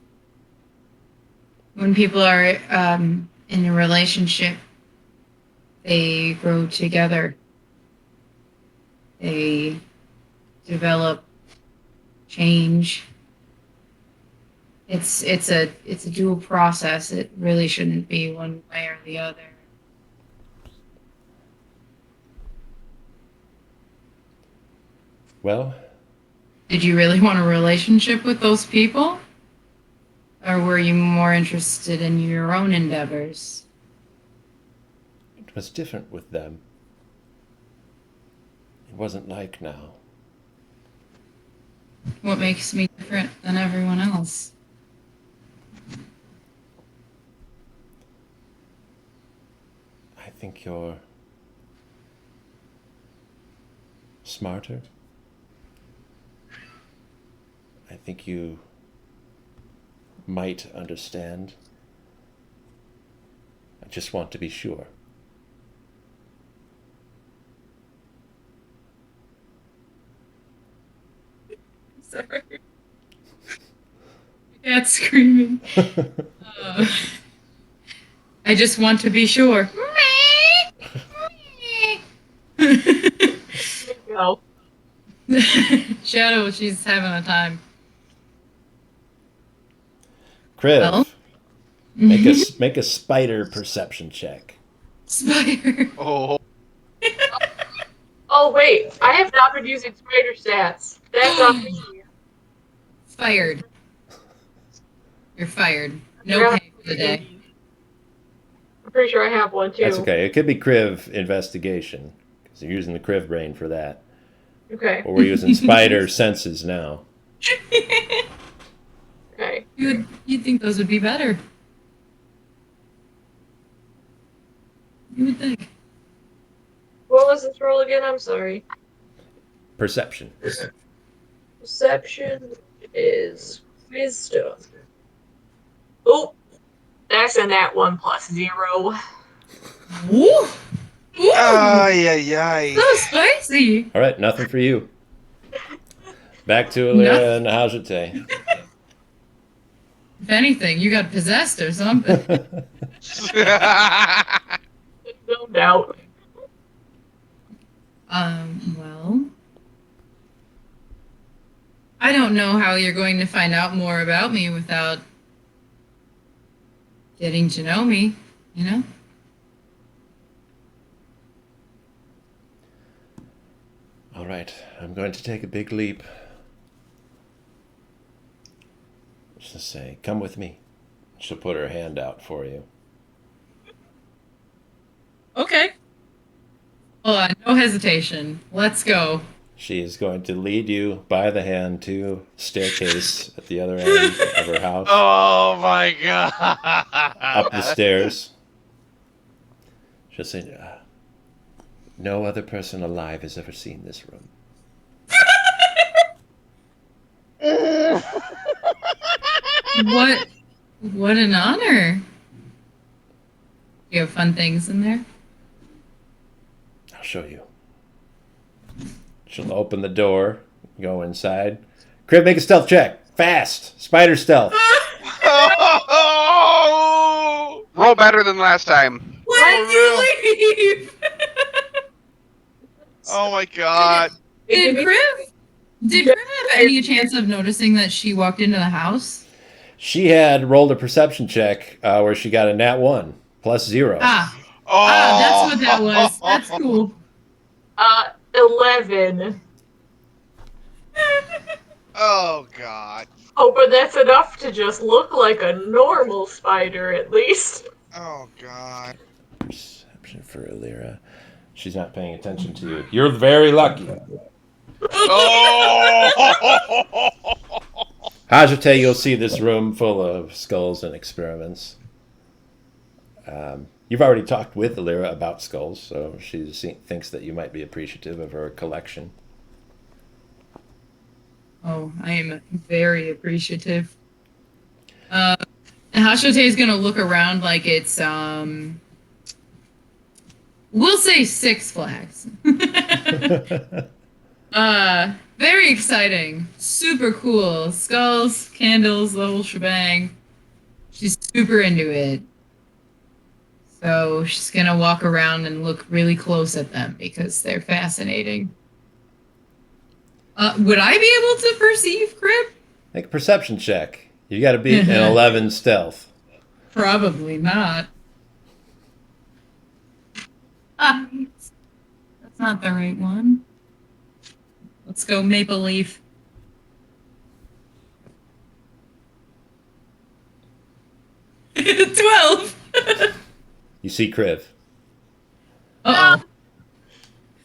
When people are in a relationship, they grow together. They develop, change. It's a dual process. It really shouldn't be one way or the other. Well, Did you really want a relationship with those people? Or were you more interested in your own endeavors? it was different with them. It wasn't like now. What makes me different than everyone else? I think you're smarter. I think you might understand. I just want to be sure. Sorry. Cat's screaming. I just want to be sure. Go. Shadow, she's having a time. Kriv, Well? make a spider perception check. Spider. Oh, Oh wait, I have not been using spider stats. That's on me. Fired. You're fired. No Yeah. pay for the day. I'm pretty sure I have one too. That's okay. It could be Kriv investigation, because you're using the Kriv brain for that. Okay. But we're using spider senses now. Okay. You'd think those would be better. You would think. What was this roll again? I'm sorry. Perception. Perception is wisdom. Oh, that's a nat 1 plus 0. Ooh! Ooh! ay, ay, ay. So spicy! All right, nothing for you. Back to Ilyra and Ha̶sotei. If anything, you got possessed or something. No doubt. Well, I don't know how you're going to find out more about me without getting to know me, you know? All right, I'm going to take a big leap. Let's just say, come with me. She'll put her hand out for you. Okay. Hold on, no hesitation. Let's go. She is going to lead you by the hand to staircase at the other end of her house. Oh my god. Up the stairs. She'll say, no other person alive has ever seen this room. What an honor. You have fun things in there? I'll show you. She'll open the door, go inside. Kriv, make a stealth check. Fast. Spider stealth. Oh! Roll better than last time. Why did you leave? Oh my god. Did Kriv have any chance of noticing that she walked into the house? She had rolled a perception check where she got a nat 1 plus 0. Ah, Oh, that's what that was. That's cool. 11. Oh god. Oh, but that's enough to just look like a normal spider, at least. Oh god. Perception for Ilyra. She's not paying attention to you. You're very lucky. Oh! Ha̶sotei, you'll see this room full of skulls and experiments. You've already talked with Ilyra about skulls, so she thinks that you might be appreciative of her collection. Oh, I am very appreciative. Ha̶sotei is gonna look around like it's we'll say Six Flags. Very exciting. Super cool. Skulls, candles, the whole shebang. She's super into it. So she's gonna walk around and look really close at them because they're fascinating. Would I be able to perceive Crib? Make a perception check. You got to beat an 11 stealth. Probably not. That's not the right one. Let's go Maple Leaf. $12. You see Kriv. Uh-oh.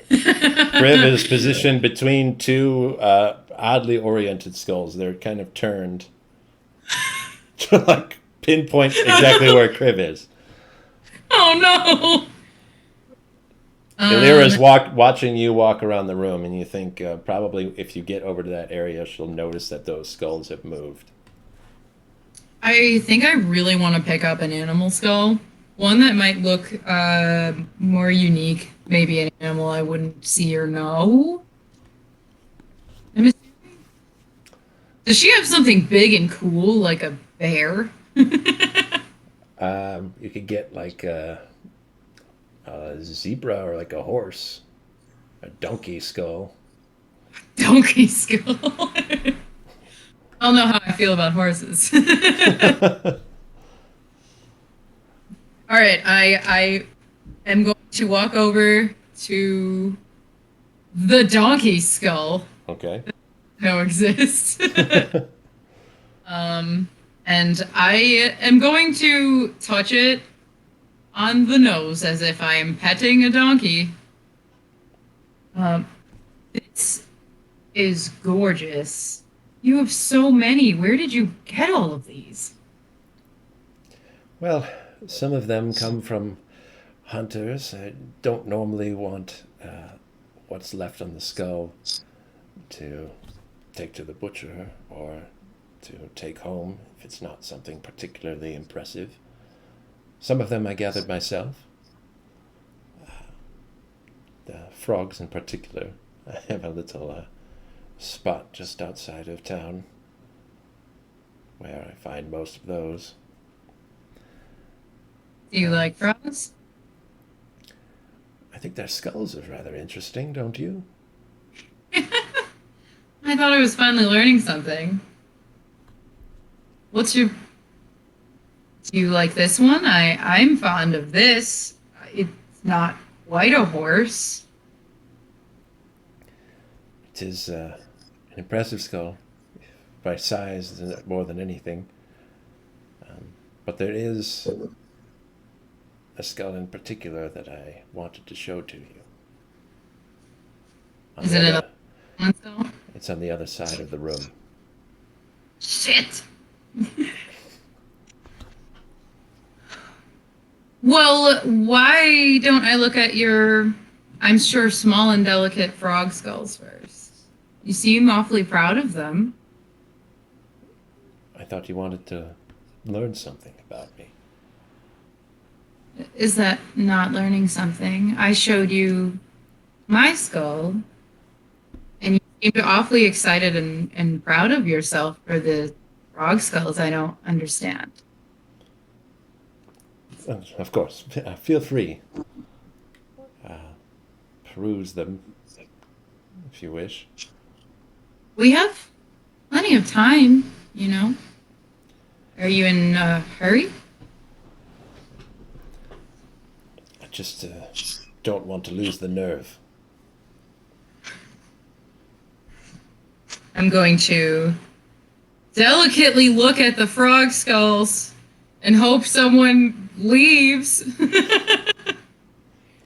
Kriv is positioned between two oddly oriented skulls. They're kind of turned to like pinpoint exactly where Kriv is. Oh no! Ilyra's watching you walk around the room, and you think probably if you get over to that area, she'll notice that those skulls have moved. I think I really want to pick up an animal skull. One that might look more unique. Maybe an animal I wouldn't see or know. I'm assuming. Does she have something big and cool, like a bear? You could get like a zebra or like a horse, a donkey skull. Donkey skull. I don't know how I feel about horses. All right, I am going to walk over to the donkey skull. Okay. No exists. And I am going to touch it on the nose as if I am petting a donkey. This is gorgeous. You have so many. Where did you get all of these? Well, some of them come from hunters. I don't normally want what's left on the skull to take to the butcher or to take home if it's not something particularly impressive. Some of them I gathered myself. The frogs in particular. I have a little spot just outside of town where I find most of those. Do you like frogs? I think their skulls are rather interesting, don't you? I thought I was finally learning something. What's your... Do you like this one? I'm fond of this. It's not quite a horse. It is an impressive skull, by size more than anything. But there is a skull in particular that I wanted to show to you. Is it another one skull? It's on the other side of the room. Shit! Well, why don't I look at your, I'm sure, small and delicate frog skulls first? You seem awfully proud of them. I thought you wanted to learn something about me. Is that not learning something? I showed you my skull, and you seemed awfully excited and proud of yourself for the frog skulls I don't understand. Of course, feel free. Peruse them if you wish. We have plenty of time, you know. Are you in a hurry? I just don't want to lose the nerve. I'm going to delicately look at the frog skulls and hope someone leaves.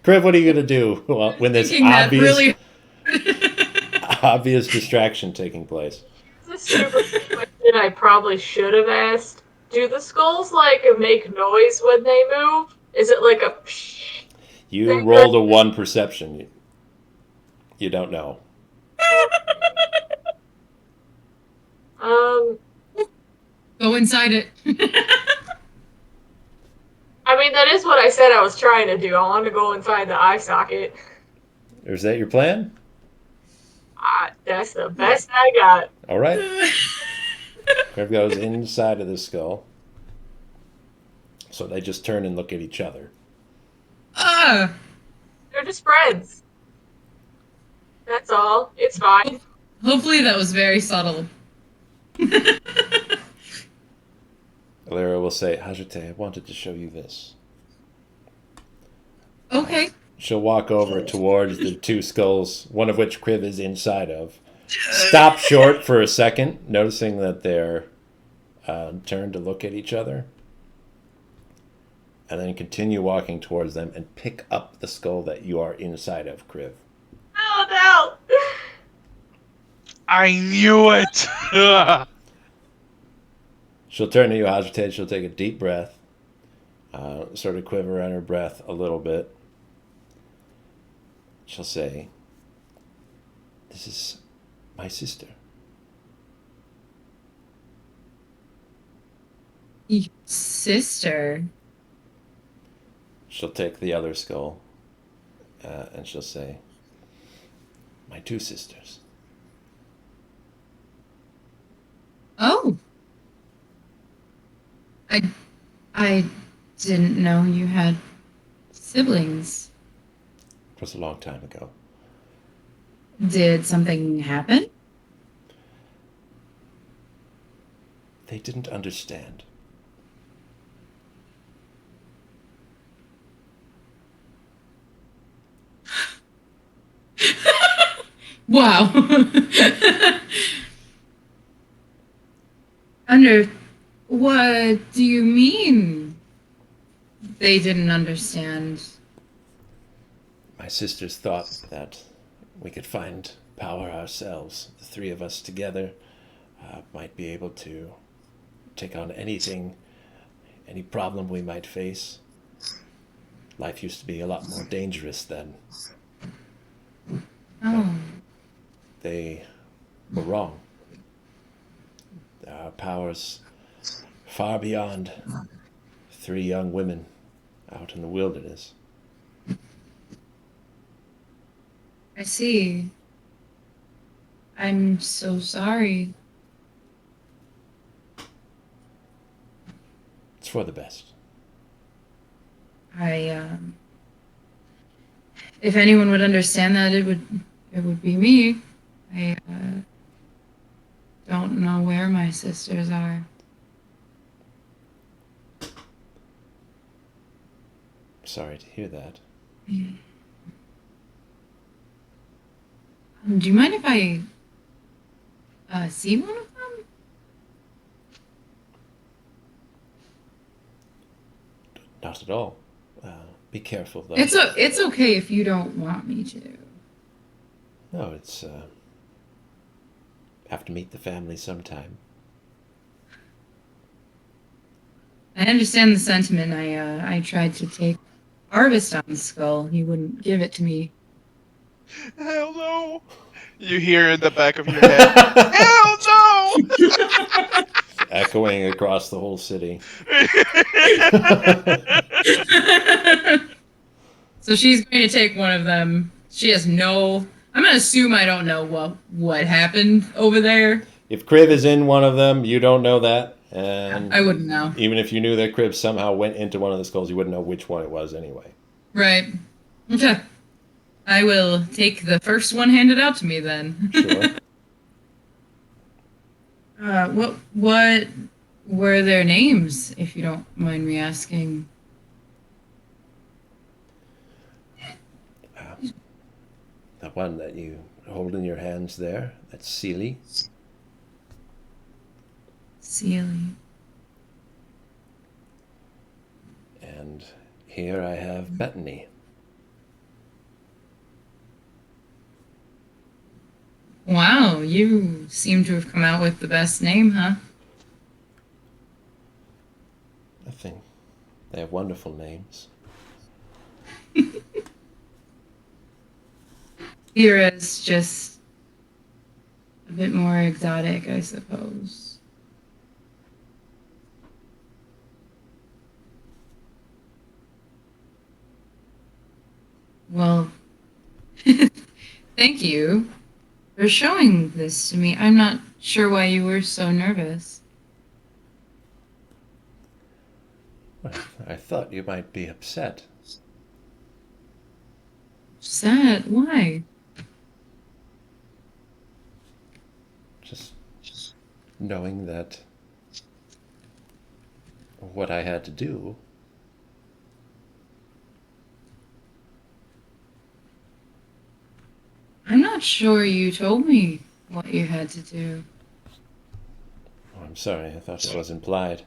Kriv, what are you going to do when there's Thinking that obvious, really- obvious distraction taking place? This is a super question I probably should have asked. Do the skulls, like, make noise when they move? Is it like a psh? You rolled a 1 perception. You don't know. Go inside it. I mean, that is what I said I was trying to do. I want to go inside the eye socket. Is that your plan? That's the best I got. All right. Kriv goes inside of the skull. So they just turn and look at each other. Ah, They're just friends. That's all. It's fine. hopefully that was very subtle. Ilyra will say, Ha̶sotei, I wanted to show you this. Okay. She'll walk over towards the two skulls, one of which Kriv is inside of. Stop short for a second, noticing that they're turned to look at each other. And then continue walking towards them and pick up the skull that you are inside of, Kriv. Oh no! I knew it. She'll turn to you, Ha̶sotei. She'll take a deep breath, sort of quiver on her breath a little bit. She'll say, this is my sister. Your sister. She'll take the other skull and she'll say, my two sisters. Oh. I didn't know you had siblings. It was a long time ago. Did something happen? They didn't understand. Wow. What do you mean they didn't understand? My sisters thought that we could find power ourselves. The three of us together might be able to take on anything, any problem we might face. Life used to be a lot more dangerous then. Oh. They were wrong. Our powers far beyond three young women out in the wilderness. I see. I'm so sorry. It's for the best. If anyone would understand that, it would be me. I don't know where my sisters are. Sorry to hear that. Do you mind if I see one of them? Not at all. Be careful, though. It's okay if you don't want me to. No, it's have to meet the family sometime. I understand the sentiment. I tried to take harvest on the skull. He wouldn't give it to me. Hell no. You hear in the back of your head, hell no. Echoing across the whole city. So she's going to take one of them. She has no. I'm gonna assume I don't know what happened over there. If Kriv is in one of them, you don't know that. And I wouldn't know. even if you knew that Kriv somehow went into one of the skulls, you wouldn't know which one it was anyway. Right. Okay. I will take the first one handed out to me then. Sure. What were their names, if you don't mind me asking? The one that you hold in your hands there, that's Seely. Seely. And here I have Bethany. Wow, you seem to have come out with the best name, huh? I think they have wonderful names. Ilyra's just a bit more exotic, I suppose. Well, thank you. for showing this to me. I'm not sure why you were so nervous. Well, I thought you might be upset. Sad? Why? Just knowing that what I had to do. I'm not sure you told me what you had to do. Oh, I'm sorry, I thought it was implied.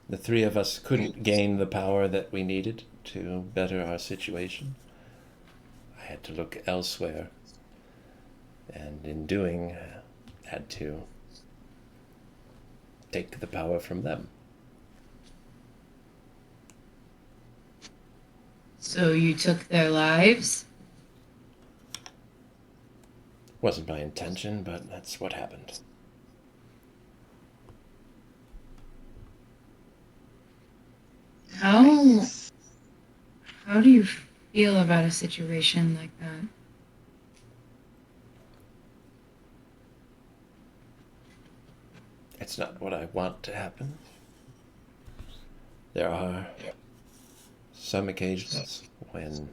The three of us couldn't gain the power that we needed to better our situation. I had to look elsewhere, and in doing, had to take the power from them. So you took their lives? Wasn't my intention, but that's what happened. How do you feel about a situation like that? It's not what I want to happen. There are some occasions when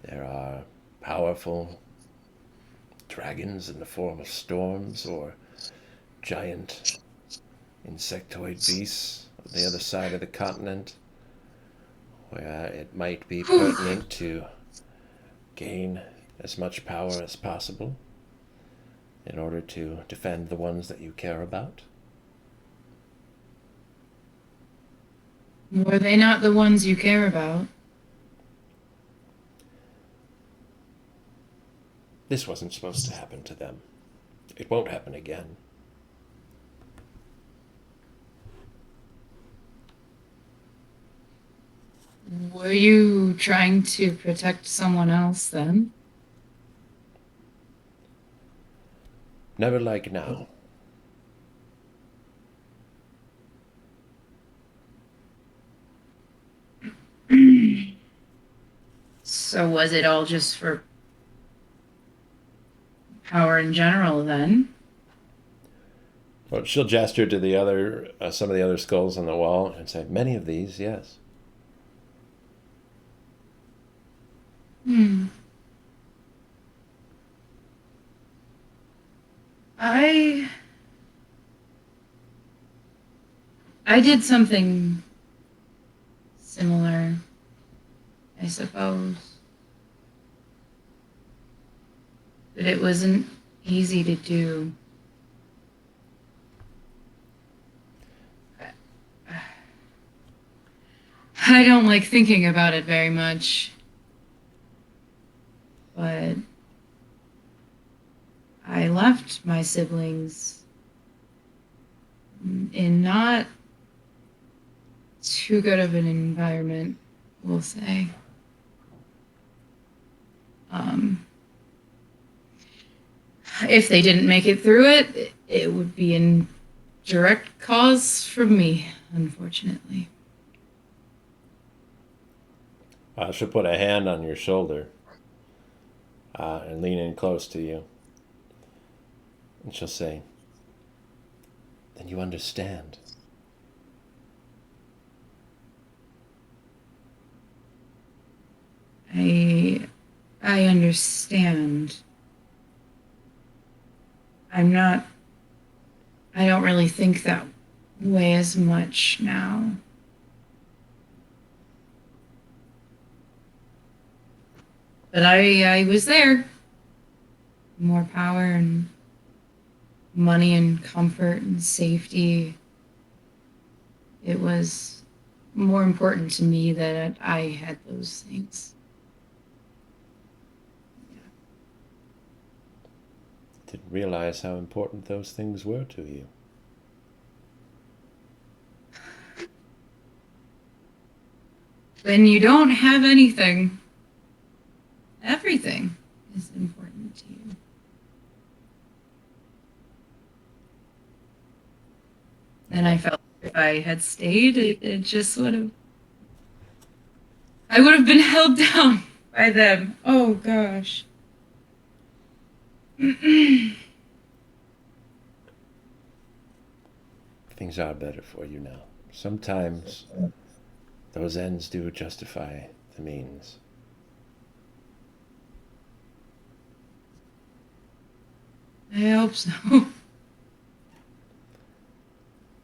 there are powerful dragons in the form of storms or giant insectoid beasts on the other side of the continent where it might be pertinent to gain as much power as possible in order to defend the ones that you care about. Were they not the ones you care about? This wasn't supposed to happen to them. It won't happen again. Were you trying to protect someone else then? Never like now. So was it all just for power in general then? Well, she'll gesture to the other, some of the other skulls on the wall and say, many of these, yes. I did something similar, I suppose. But it wasn't easy to do. I don't like thinking about it very much. But I left my siblings in not too good of an environment, we'll say. If they didn't make it through it, it would be in direct cause from me, unfortunately. She'll put a hand on your shoulder and lean in close to you. And she'll say, then you understand. I understand. I don't really think that way as much now. But I was there. More power and money and comfort and safety. It was more important to me that I had those things. Didn't realize how important those things were to you. When you don't have anything, everything is important to you. And I felt if I had stayed, it just would have... I would have been held down By them. Oh gosh. Things are better for you now. Sometimes those ends do justify the means. I hope so.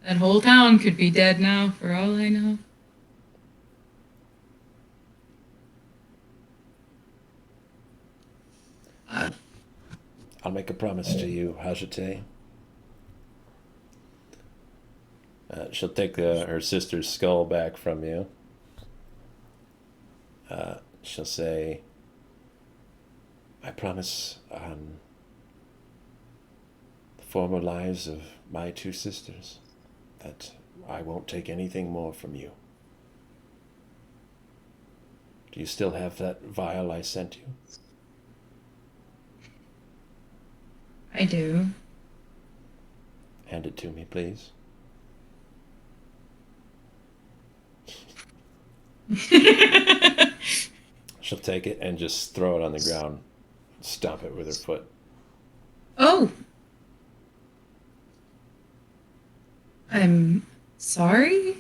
That whole town could be dead now, for all I know. I'll make a promise to you, Haǧsotei. She'll take her sister's skull back from you. She'll say, I promise on the former lives of my two sisters that I won't take anything more from you. Do you still have that vial I sent you? I do. Hand it to me, please. She'll take it and just throw it on the ground, stomp it with her foot. Oh! I'm sorry?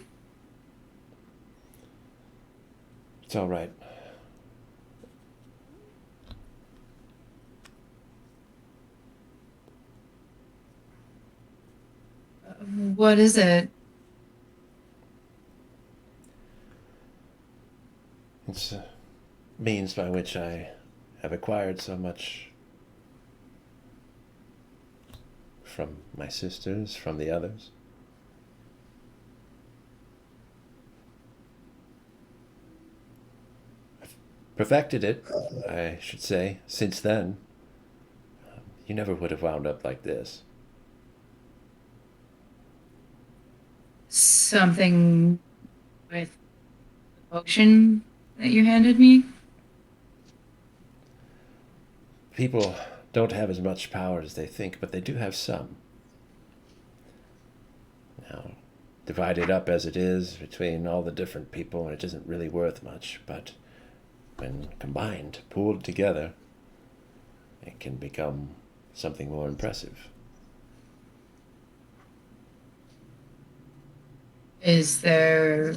It's all right. What is it? It's a means by which I have acquired so much from my sisters, from the others. I've perfected it, I should say, since then. You never would have wound up like this. Something with the potion that you handed me? People don't have as much power as they think, but they do have some. Now, divided up as it is between all the different people, it isn't really worth much, but when combined, pooled together, it can become something more impressive. Is there...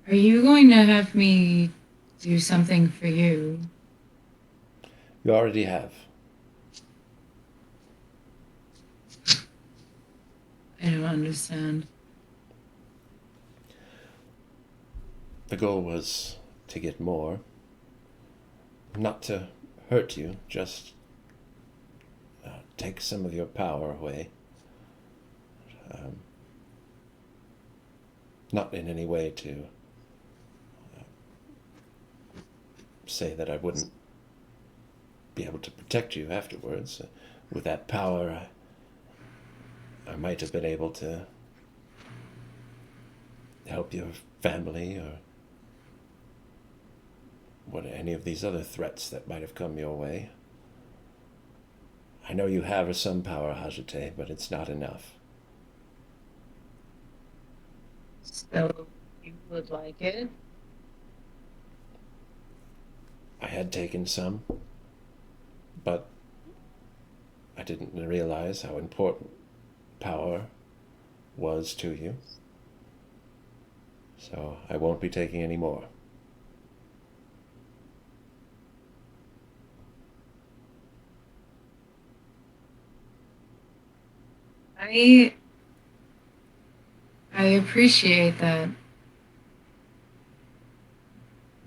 Are you going to have me do something for you? You already have. I don't understand. The goal was to get more. Not to hurt you, just take some of your power away. Not in any way to say that I wouldn't be able to protect you afterwards. With that power, I might have been able to help your family or any of these other threats that might have come your way. I know you have some power, Haǧsotei, but it's not enough. So, you would like it? I had taken some, but I didn't realize how important power was to you. So I won't be taking any more. I appreciate that.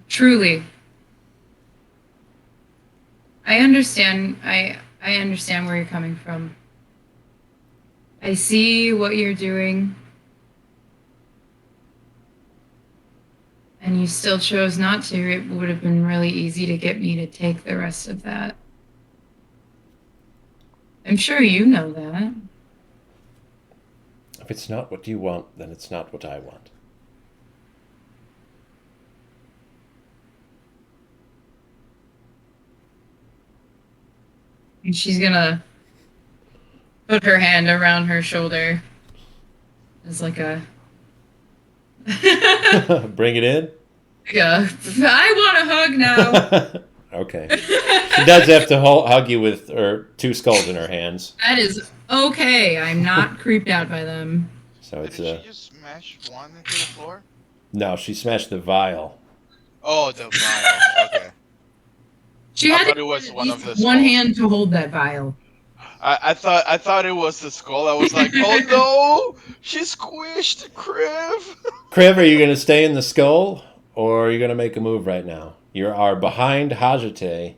Truly. I understand where you're coming from. I see what you're doing. And you still chose not to. It would have been really easy to get me to take the rest of that. I'm sure you know that. If it's not what you want, then it's not what I want. And she's gonna put her hand around her shoulder. as like a. Bring it in. Yeah, I want a hug now. Okay. She does have to hug you with her 2 skulls in her hands. That is okay. I'm not creeped out by them. So it's Did she just smash one into the floor? no, she smashed the vial. Oh, the vial. Okay. She I had thought to it was use one of the one skulls. hand to hold that vial. I thought it was the skull. I was like, oh no, she squished Kriv. Kriv, are you going to stay in the skull, or are you going to make a move right now? You are behind Haǧsotei,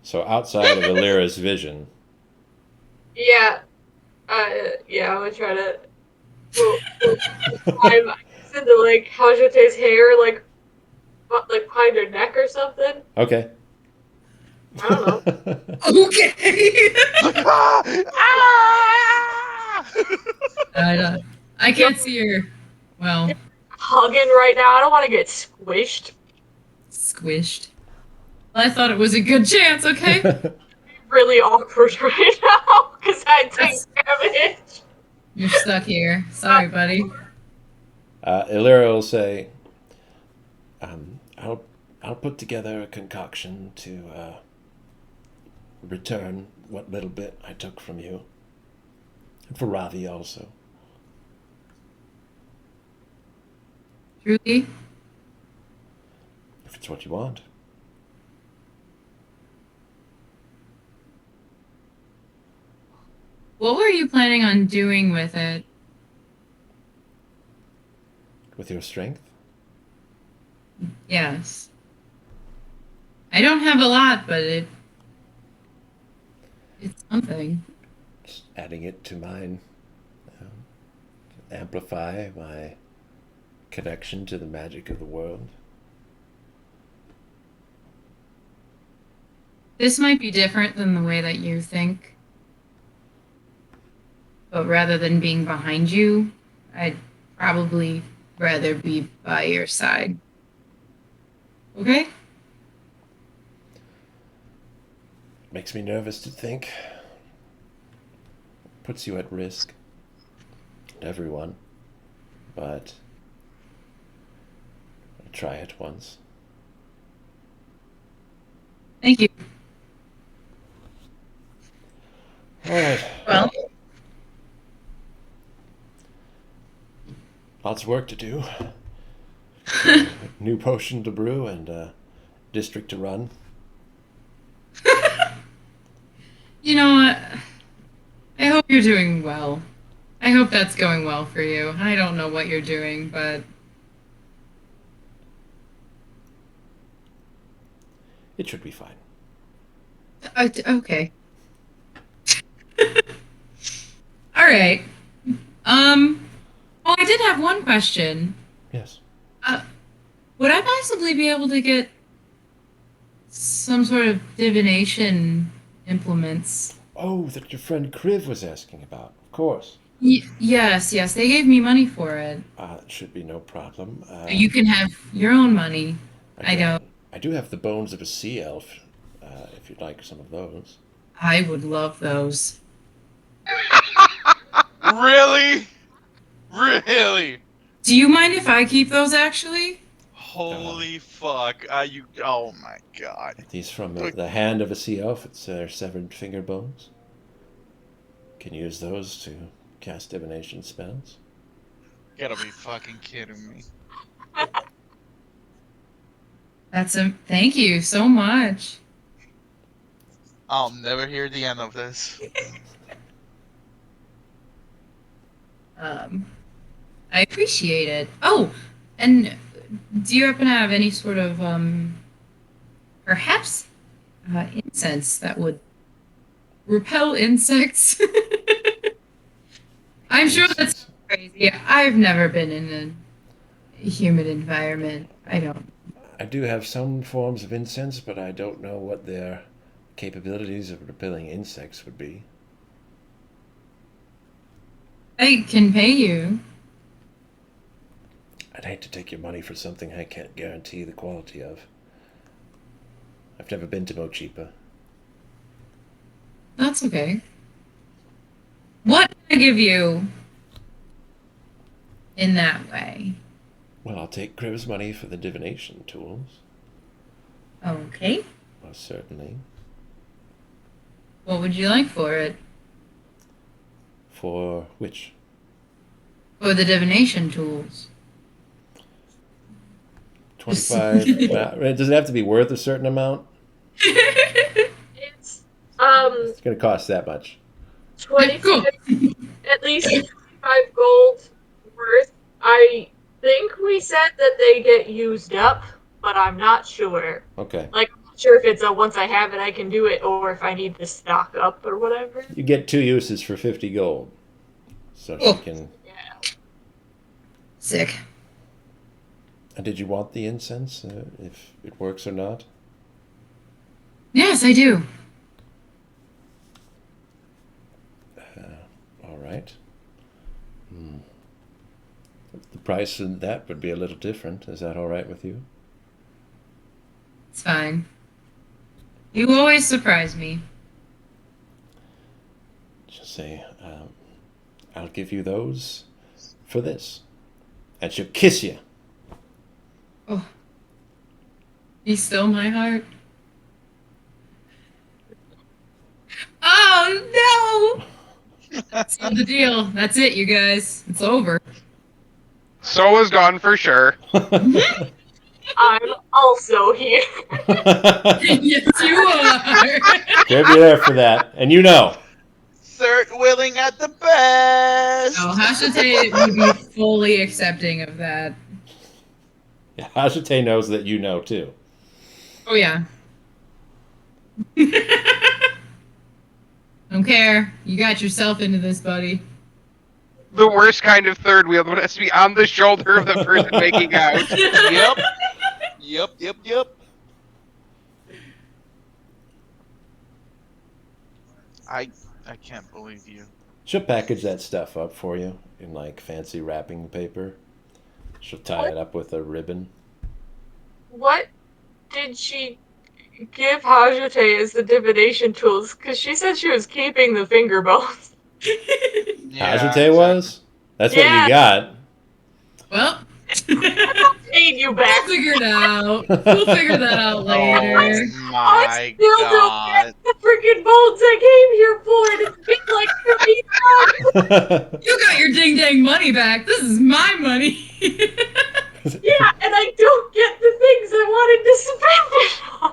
so outside of Ilyra's vision. Yeah. Yeah, I'm gonna try to. I'm into like Haҗsotei's hair, like behind her neck or something. Okay. I don't know. Okay. Ah! I can't see her. Well, Hugging right now. I don't want to get squished. squished. Well, I thought it was a good chance. Okay. Really awkward right now because I take That's- damage. You're stuck here. Sorry, buddy. Ilyra will say, I'll put together a concoction to return what little bit I took from you. And for Ravi also. Truly. If it's what you want. What were you planning on doing with it? With your strength? Yes. I don't have a lot, but it's something. Just adding it to mine. To amplify my connection to the magic of the world. This might be different than the way that you think. But rather than being behind you, I'd probably rather be by your side. Okay? Makes me nervous to think. Puts you at risk. Everyone. But I'll try it once. Thank you. All right. Well, Lots of work to do. New potion to brew and district to run. you know what? I hope you're doing well. I hope that's going well for you. I don't know what you're doing, but It should be fine. okay. All right. Oh, I did have one question. Yes. Would I possibly be able to get some sort of divination implements? Oh, that your friend Kriv was asking about. Of course. Yes. They gave me money for it. It should be no problem. You can have your own money. I don't. I do have the bones of a sea elf, if you'd like some of those. I would love those. Really? Really? Do you mind if I keep those, actually? Holy fuck! Oh my god! These from the hand of a sea elf. It's their severed finger bones. Can use those to cast divination spells. You gotta be fucking kidding me! Thank you so much. I'll never hear the end of this. I appreciate it. Oh, and do you happen to have any sort of perhaps incense that would repel insects? I'm sure that's crazy. I've never been in a humid environment. I do have some forms of incense, but I don't know what their capabilities of repelling insects would be. I can pay you. I'd hate to take your money for something I can't guarantee the quality of. I've never been to Mochipa. That's okay. What can I give you? in that way. Well, I'll take Kriv's money for the divination tools. Okay. Most certainly. What would you like for it? For which? For the divination tools. 25. Does it have to be worth a certain amount? It's It's going to cost that much. 25, Cool. at least 25 gold worth. I think we said that they get used up, but I'm not sure. Okay. Like, I'm not sure if it's a once I have it, I can do it, or if I need to stock up or whatever. You get 2 uses for 50 gold. So Oh. she can... Yeah. Sick. And did you want the incense, if it works or not? Yes, I do. All right. The price of that would be a little different. Is that all right with you? It's fine. You always surprise me. She'll say, I'll give you those for this. And she'll kiss you. Oh. You stole my heart. Oh, no! Seal the deal. That's it, you guys. It's over. Soul is gone for sure. I'm also here. Yes, you are. Grab you there for that. And you know. Third willing at the best. No, Haษ์would be fully accepting of that. Yeah, Haษ์knows that you know, too. Oh, yeah. Don't care. You got yourself into this, buddy. The worst kind of third wheel, the one that has to be on the shoulder of the person making out. Yep. I can't believe you. She'll package that stuff up for you in, like, fancy wrapping paper. She'll tie it up with a ribbon. What did she give Haษ์as the divination tools? Because she said she was keeping the finger bones. Haษ์was? That's what you got. Well, I paid you we'll back. figure it out. We'll figure that out later. Oh my I still don't god. get the freaking bones I came here for, and it's been like 3 months. You got your ding-dang money back. This is my money. Yeah, and I don't get the things I wanted to spend it on.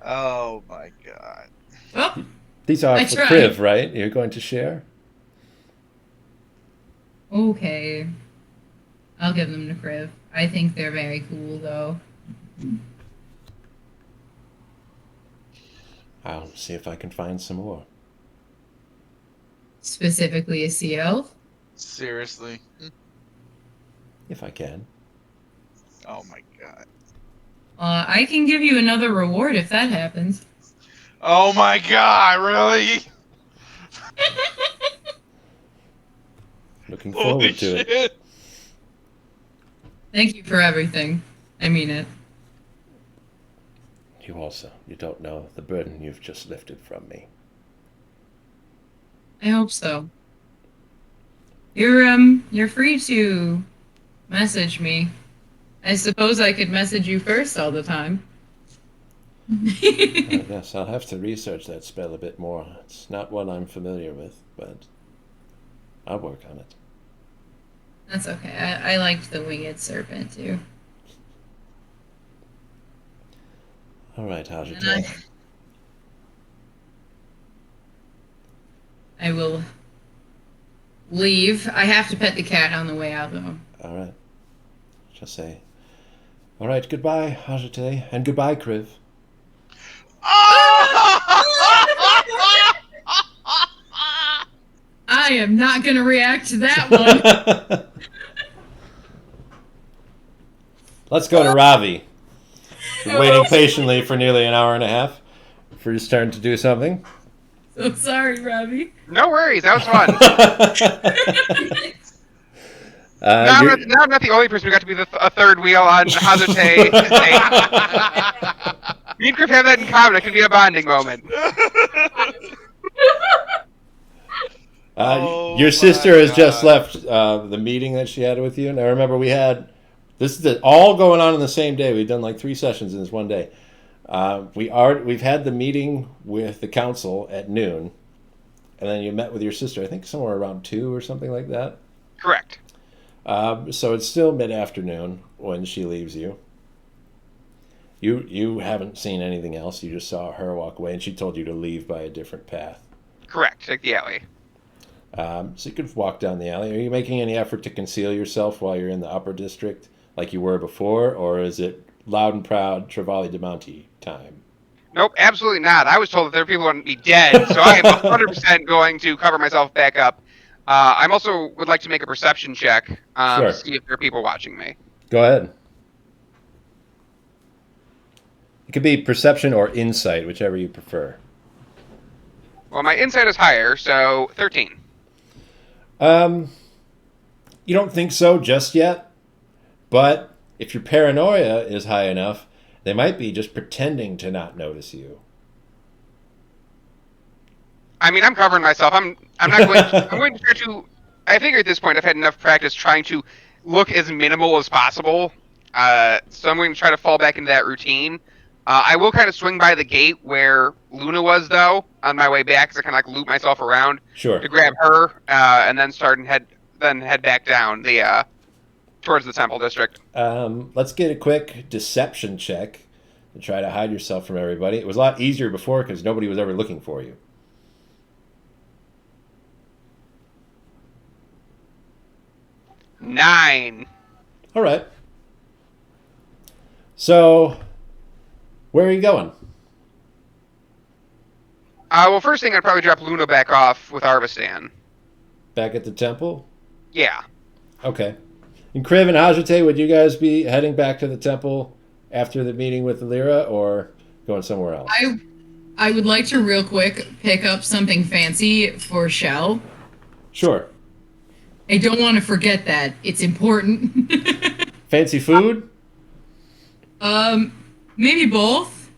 Oh my god. Well, These are I for tried. Kriv, right? You're going to share? okay. I'll give them to Kriv. I think they're very cool, though. I'll see if I can find some more. Specifically a sea elf. Seriously. If I can. Oh my god. I can give you another reward if that happens. Oh my god, really? Looking Holy forward to shit. it. Thank you for everything. I mean it. You also. You don't know the burden you've just lifted from me. I hope so. You're free to message me. I suppose I could message you first all the time. Yes, I'll have to research that spell a bit more. It's not one I'm familiar with, but I'll work on it. That's okay. I liked the winged serpent too. All right, And Haษ์. I will leave. I have to pet the cat on the way out, though. All right. Just say, all right, goodbye, Haษ์, and goodbye, Kriv. I am not going to react to that one. Let's go to Ravi. Been waiting patiently for nearly an hour and a half for his turn to do something. So sorry, Ravi. No worries, that was fun. Now I'm not the only person who got to be a third wheel on Haษ์. Me and Kriv have that in common. It can be a bonding moment. Your sister my has just God. left the meeting that she had with you. And I remember we had all going on in the same day. We've done like 3 sessions in this one day. We've had the meeting with the council at noon, and then you met with your sister. I think somewhere around 2 or something like that. Correct. So it's still mid-afternoon when she leaves you. You haven't seen anything else. You just saw her walk away, and she told you to leave by a different path. Correct. Take the alley. So you could walk down the alley. Are you making any effort to conceal yourself while you're in the upper district like you were before, or is it loud and proud Trevally de Monte time? Nope, absolutely not. I was told that there are people who would be dead, so I am 100% going to cover myself back up. I'm also would like to make a perception check Sure. to see if there are people watching me. Go ahead. It could be perception or insight, whichever you prefer. Well, my insight is higher, so 13. You don't think so just yet, but if your paranoia is high enough, they might be just pretending to not notice you. I mean, I'm covering myself. I'm not going. I'm going to try to. I figure at this point I've had enough practice trying to look as minimal as possible. So I'm going to try to fall back into that routine. I will kind of swing by the gate where Luna was, though, on my way back, so I kind of like loop myself around Sure. to grab her, and then head back down the towards the temple district. Let's get a quick deception check to try to hide yourself from everybody. It was a lot easier before because nobody was ever looking for you. 9. All right. So, where are you going? Well, first thing I'd probably drop Luna back off with Arvistan. Back at the temple? Yeah. Okay. And Kriv and Ha̶sotei, would you guys be heading back to the temple after the meeting with Ilyra or going somewhere else? I would like to real quick pick up something fancy for Shell. Sure. I don't want to forget that. It's important. Fancy food? Maybe both.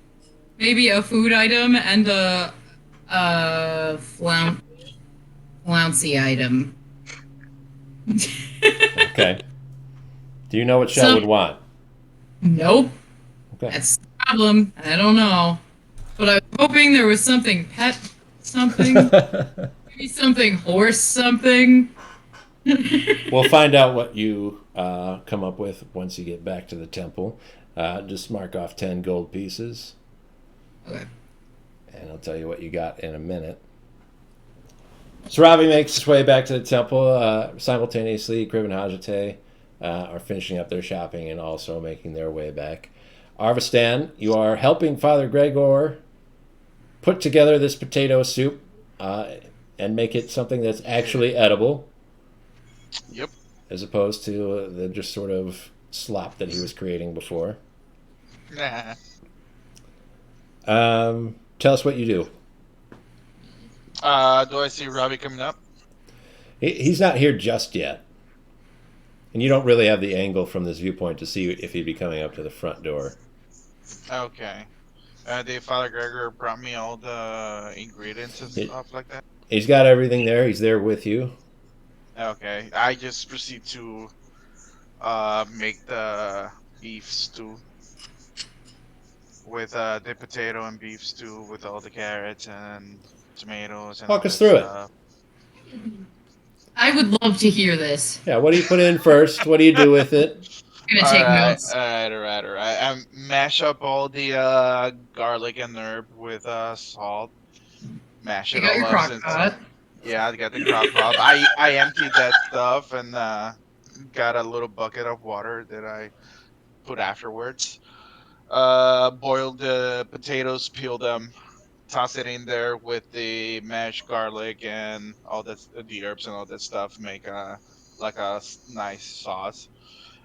Maybe a food item and a flouncy item. Okay. Do you know what Shell would want? Nope. Okay. That's the problem. I don't know. But I was hoping there was something pet something. Maybe something horse something. We'll find out what you come up with once you get back to the temple. Just mark off 10 gold pieces. Okay. And I'll tell you what you got in a minute. So Ravi makes his way back to the temple. Simultaneously, Kriv and Ha̶sotei are finishing up their shopping and also making their way back. Arvistan, you are helping Father Gregor put together this potato soup and make it something that's actually edible. Yep. As opposed to the just sort of slop that he was creating before. Nah. Tell us what you do. Do I see Ravi coming up? He's not here just yet. And you don't really have the angle from this viewpoint to see if he'd be coming up to the front door. Okay. Did Father Gregor brought me all the ingredients and stuff like that? He's got everything there. He's there with you. Okay. I just proceed to make the beef stew. With the potato and beef stew with all the carrots and tomatoes and Walk all us that through stuff. I would love to hear this. Yeah, what do you put in first? What do you do with it? I'm gonna take notes. Alright. I mash up all the garlic and herb with salt. Mash You it got all your up. crock pot. Yeah, I got the crock pot. I emptied that stuff and got a little bucket of water that I put afterwards. Boiled the potatoes, peel them, toss it in there with the mashed garlic and all that, the herbs and all that stuff. Make a nice sauce.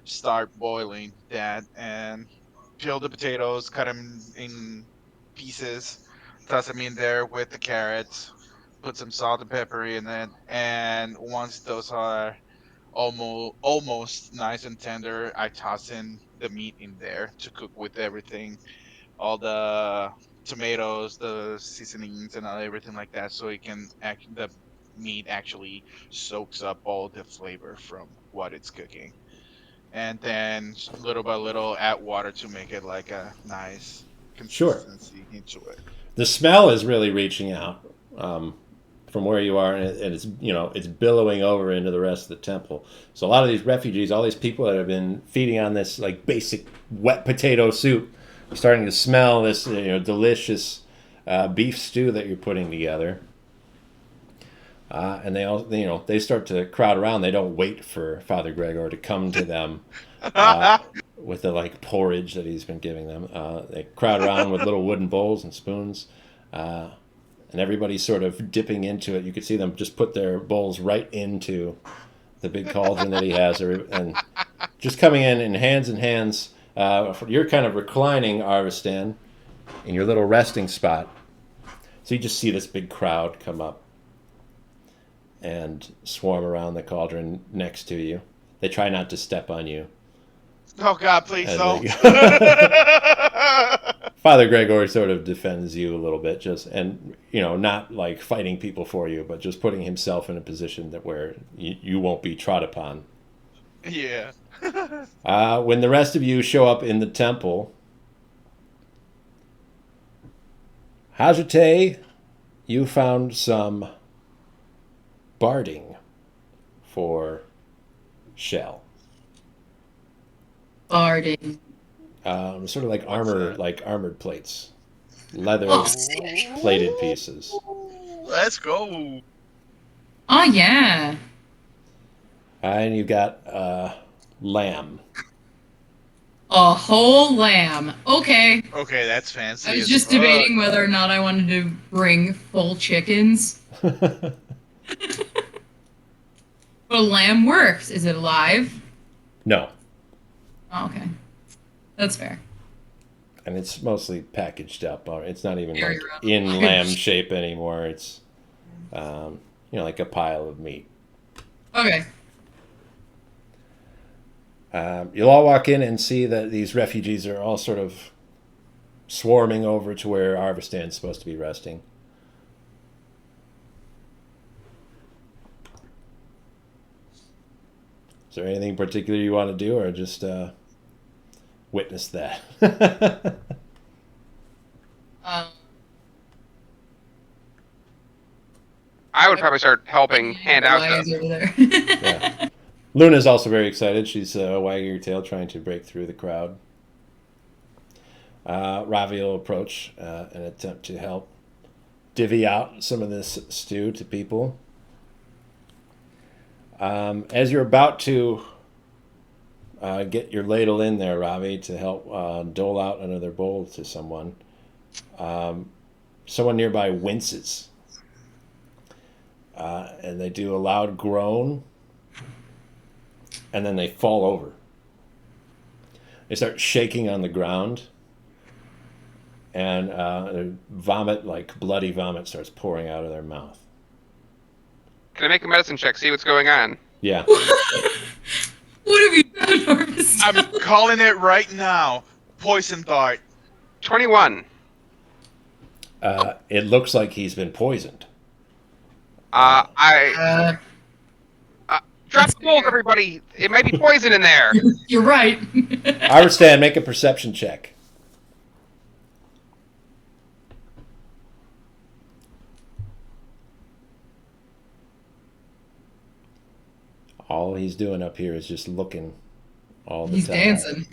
Start boiling that and peel the potatoes, cut them in pieces, toss them in there with the carrots. Put some salt and pepper in it, and once those are almost nice and tender, I toss in the meat in there to cook with everything, all the tomatoes, the seasonings, and everything like that, so it can the meat actually soaks up all the flavor from what it's cooking. And then little by little add water to make it like a nice Sure. consistency into it. The smell is really reaching out from where you are, and it's it's billowing over into the rest of the temple. So a lot of these refugees, all these people that have been feeding on this like basic wet potato soup, are starting to smell this delicious beef stew that you're putting together. And they all they start to crowd around. They don't wait for Father Gregor to come to them with the like porridge that he's been giving them. They crowd around with little wooden bowls and spoons, and everybody's sort of dipping into it. You could see them just put their bowls right into the big cauldron that he has, and just coming in hands. You're kind of reclining, Arvistan, in your little resting spot. So you just see this big crowd come up and swarm around the cauldron next to you. They try not to step on you. Oh God, please And don't. Father Gregor sort of defends you a little bit, and not like fighting people for you, but just putting himself in a position that where you won't be trod upon. Yeah. When the rest of you show up in the temple, Ha̶sotei, you found some barding for Shell. Barding. Sort of like armored plates, leather Oh, sick. plated pieces. Let's go. Oh, yeah. And you got lamb. A whole lamb. Okay. Okay, that's fancy. I was as just fuck. debating whether or not I wanted to bring full chickens. But a lamb works. Is it alive? No. Oh, okay. That's fair. And it's mostly packaged up. It's not even Very like rough. in lamb shape anymore. It's, like a pile of meat. Okay. You'll all walk in and see that these refugees are all sort of swarming over to where Arvistan's supposed to be resting. Is there anything particular you want to do, or just witness that? I would probably start helping hand out stuff. Lions over there. Yeah. Luna's also very excited. She's wagging her tail, trying to break through the crowd. Ravi will approach and attempt to help divvy out some of this stew to people. As you're about to get your ladle in there, Ravi, to help dole out another bowl to someone, someone nearby winces. And they do a loud groan, and then they fall over. They start shaking on the ground, and vomit, like bloody vomit, starts pouring out of their mouth. Can I make a medicine check, see what's going on? Yeah. What have you done, Harvest? I'm calling it right now. Poison dart. 21. It looks like he's been poisoned. I drop the bowl, everybody. It might be poison in there. You're right. Arvistan, make a perception check. All he's doing up here is just looking all the He's time. dancing.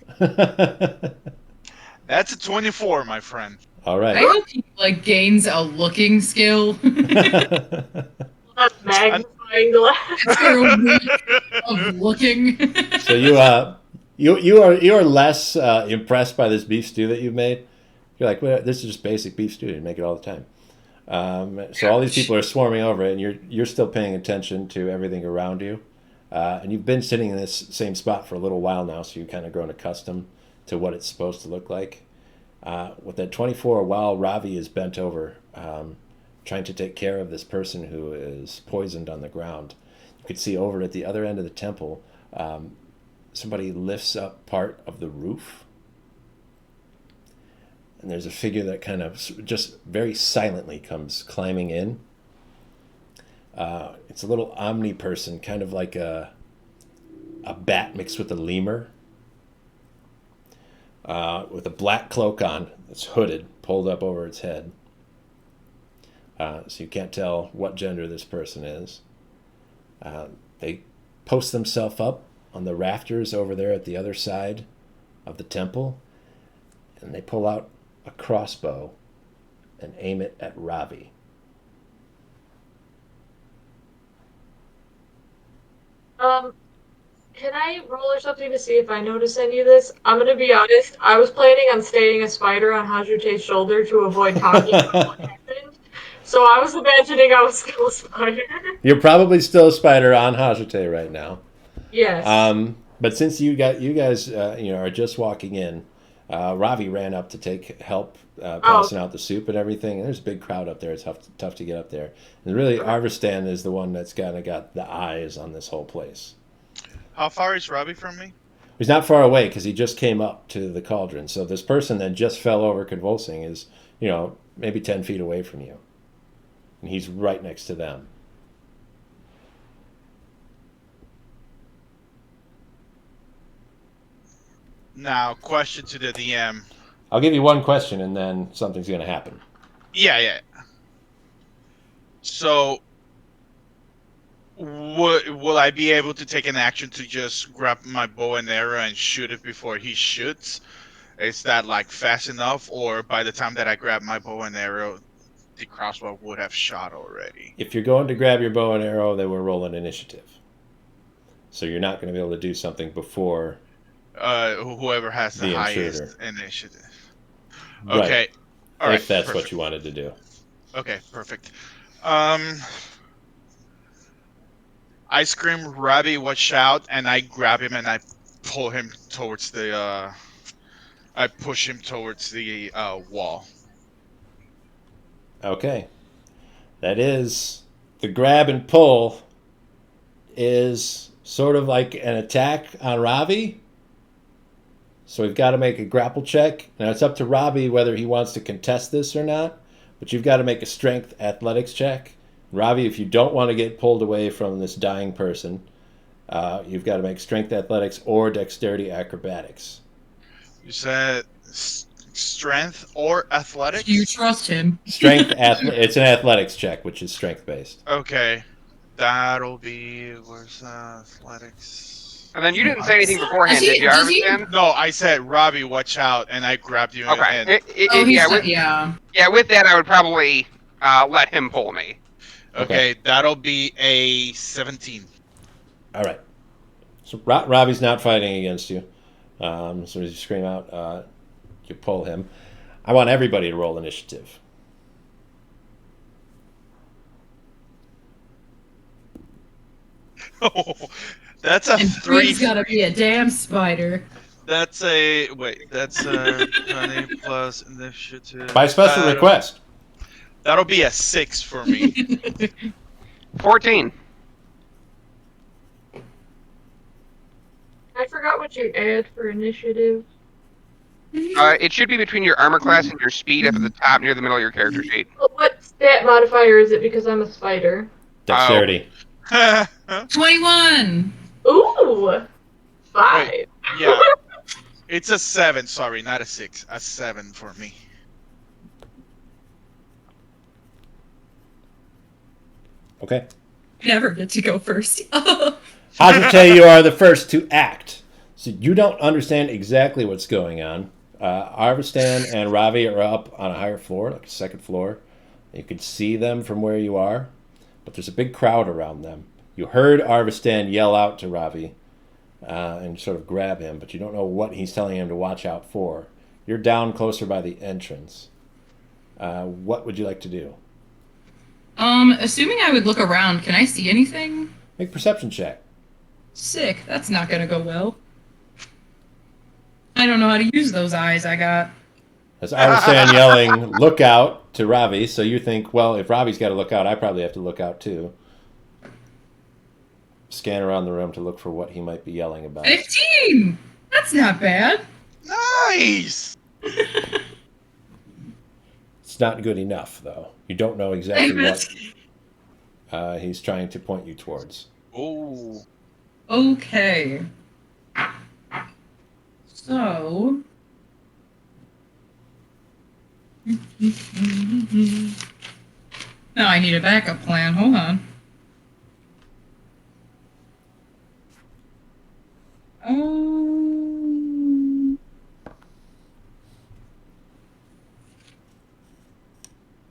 That's a 24, my friend. All I right. hope he gains a looking skill. That's magnifying glass. Of looking. So you are less impressed by this beef stew that you've made. You're like, well, this is just basic beef stew. You make it all the time. So all these people are swarming over it, and you're still paying attention to everything around you. And you've been sitting in this same spot for a little while now, so you've kind of grown accustomed to what it's supposed to look like. With that 24, while Ravi is bent over, trying to take care of this person who is poisoned on the ground, you could see over at the other end of the temple, somebody lifts up part of the roof. And there's a figure that kind of just very silently comes climbing in. It's a little omni person, kind of like a bat mixed with a lemur, with a black cloak on. It's hooded, pulled up over its head. So you can't tell what gender this person is. They post themselves up on the rafters over there at the other side of the temple, and they pull out a crossbow and aim it at Ravi. Can I roll or something to see if I notice any of this? I'm gonna be honest. I was planning on staying a spider on Ha̶sotei's shoulder to avoid talking about what happened. So I was imagining I was still a spider. You're probably still a spider on Ha̶sotei right now. Yes. But since you guys are just walking in, Ravi ran up to take help passing out the soup and everything. And there's a big crowd up there. It's tough to get up there. And really, Ha̶sotei is the one that's kind of got the eyes on this whole place. How far is Ravi from me? He's not far away because he just came up to the cauldron. So this person that just fell over convulsing is, maybe 10 feet away from you. And he's right next to them. Now, question to the DM. I'll give you one question and then something's going to happen. Yeah. So, will I be able to take an action to just grab my bow and arrow and shoot it before he shoots? Is that fast enough, or by the time that I grab my bow and arrow, the crossbow would have shot already? If you're going to grab your bow and arrow, then we're rolling initiative. So you're not going to be able to do something before whoever has the highest intruder. initiative. Right. Okay. All right. If that's perfect. what you wanted to do. Okay, perfect. I scream, Ravi, watch out, and I grab him and I pull him towards the, I push him towards the wall. Okay. That is, the grab and pull is sort of like an attack on Ravi. So we've got to make a grapple check. Now it's up to Ravi whether he wants to contest this or not, but you've got to make a strength athletics check. Ravi, if you don't want to get pulled away from this dying person, you've got to make strength athletics or dexterity acrobatics. You said strength or athletics? Do you trust him? It's an athletics check, which is strength based. Okay. That'll be, where's athletics? And then you didn't say anything beforehand, did you, does he- Arvidsson? No, I said, Ravi, watch out, and I grabbed you. Okay. And, Yeah, with that, I would probably let him pull me. okay, that'll be a 17. All right. So Ravi's not fighting against you. So as you scream out, you pull him. I want everybody to roll initiative. Oh, that's a And 3. Kriev's gotta be a damn spider. That's a 20 plus initiative. By special request. That'll be a 6 for me. 14. I forgot what you add for initiative. It should be between your armor class and your speed up at the top near the middle of your character sheet. What stat modifier is it because I'm a spider? Dexterity. 21! Ooh! 5. Wait, yeah. It's a 7, sorry, not a 6. A 7 for me. Okay. Never get to go first. Ha̶sotei, you are the first to act. So you don't understand exactly what's going on. Arvistan and Ravi are up on a higher floor, like a second floor. You can see them from where you are, but there's a big crowd around them. You heard Arvistan yell out to Ravi and sort of grab him, but you don't know what he's telling him to watch out for. You're down closer by the entrance. What would you like to do? Assuming I would look around, can I see anything? Make perception check. Sick. That's not gonna go well. I don't know how to use those eyes I got. As Arvistan yelling, look out, to Ravi, so you think, well, if Ravi's got to look out, I probably have to look out too. Scan around the room to look for what he might be yelling about. 15! That's not bad. Nice! It's not good enough, though. You don't know exactly what he's trying to point you towards. Oh. Okay. So. Now I need a backup plan. Hold on.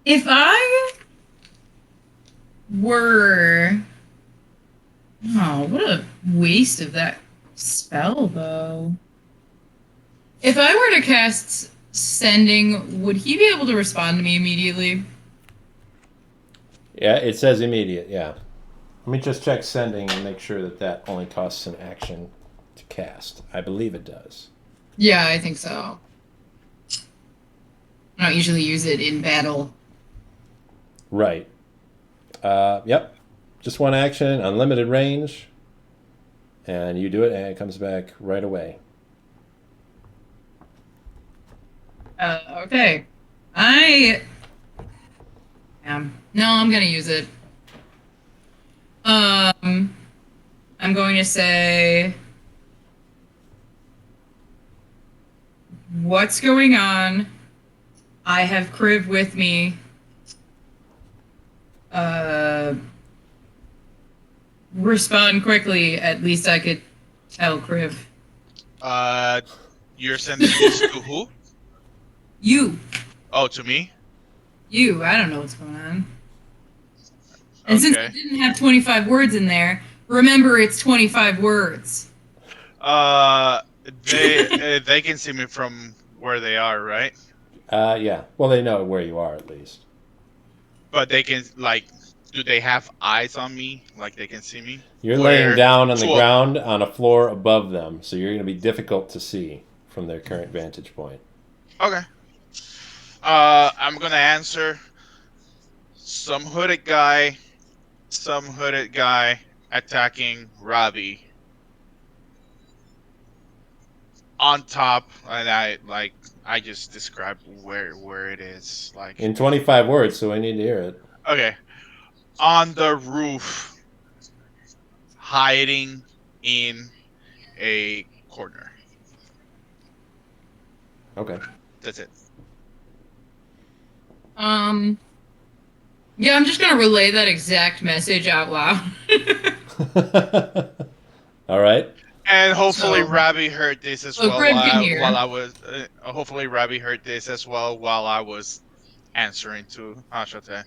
If I were... Oh, what a waste of that spell, though. If I were to cast Sending, would he be able to respond to me immediately? Yeah, it says immediate, yeah. Let me just check sending and make sure that that only costs an action to cast. I believe it does. Yeah, I think so. I don't usually use it in battle. Right. Yep. Just one action, unlimited range. And you do it, and it comes back right away. Okay. No, I'm gonna use it. I'm going to say... What's going on? I have Kriv with me. Respond quickly. At least I could tell Kriv. You're sending this to who? You. Oh, to me? You. I don't know what's going on. And since Okay. it didn't have 25 words in there, remember it's 25 words. They can see me from where they are, right? Yeah. Well, they know where you are, at least. But they can, like, do they have eyes on me? Like, they can see me? You're Where- laying down on the to a- ground on a floor above them, so you're going to be difficult to see from their current vantage point. Okay. I'm gonna answer. Some hooded guy attacking Ravi. On top, and I just described where it is. Like, In 25 words, so I need to hear it. okay, on the roof, hiding in a corner. Okay. That's it. Yeah, I'm just gonna relay that exact message out loud. All right. And hopefully So- Ravi heard this as So well Greg can hear. while I was. Hopefully Ravi heard this as well while I was answering to Ha̶sotei.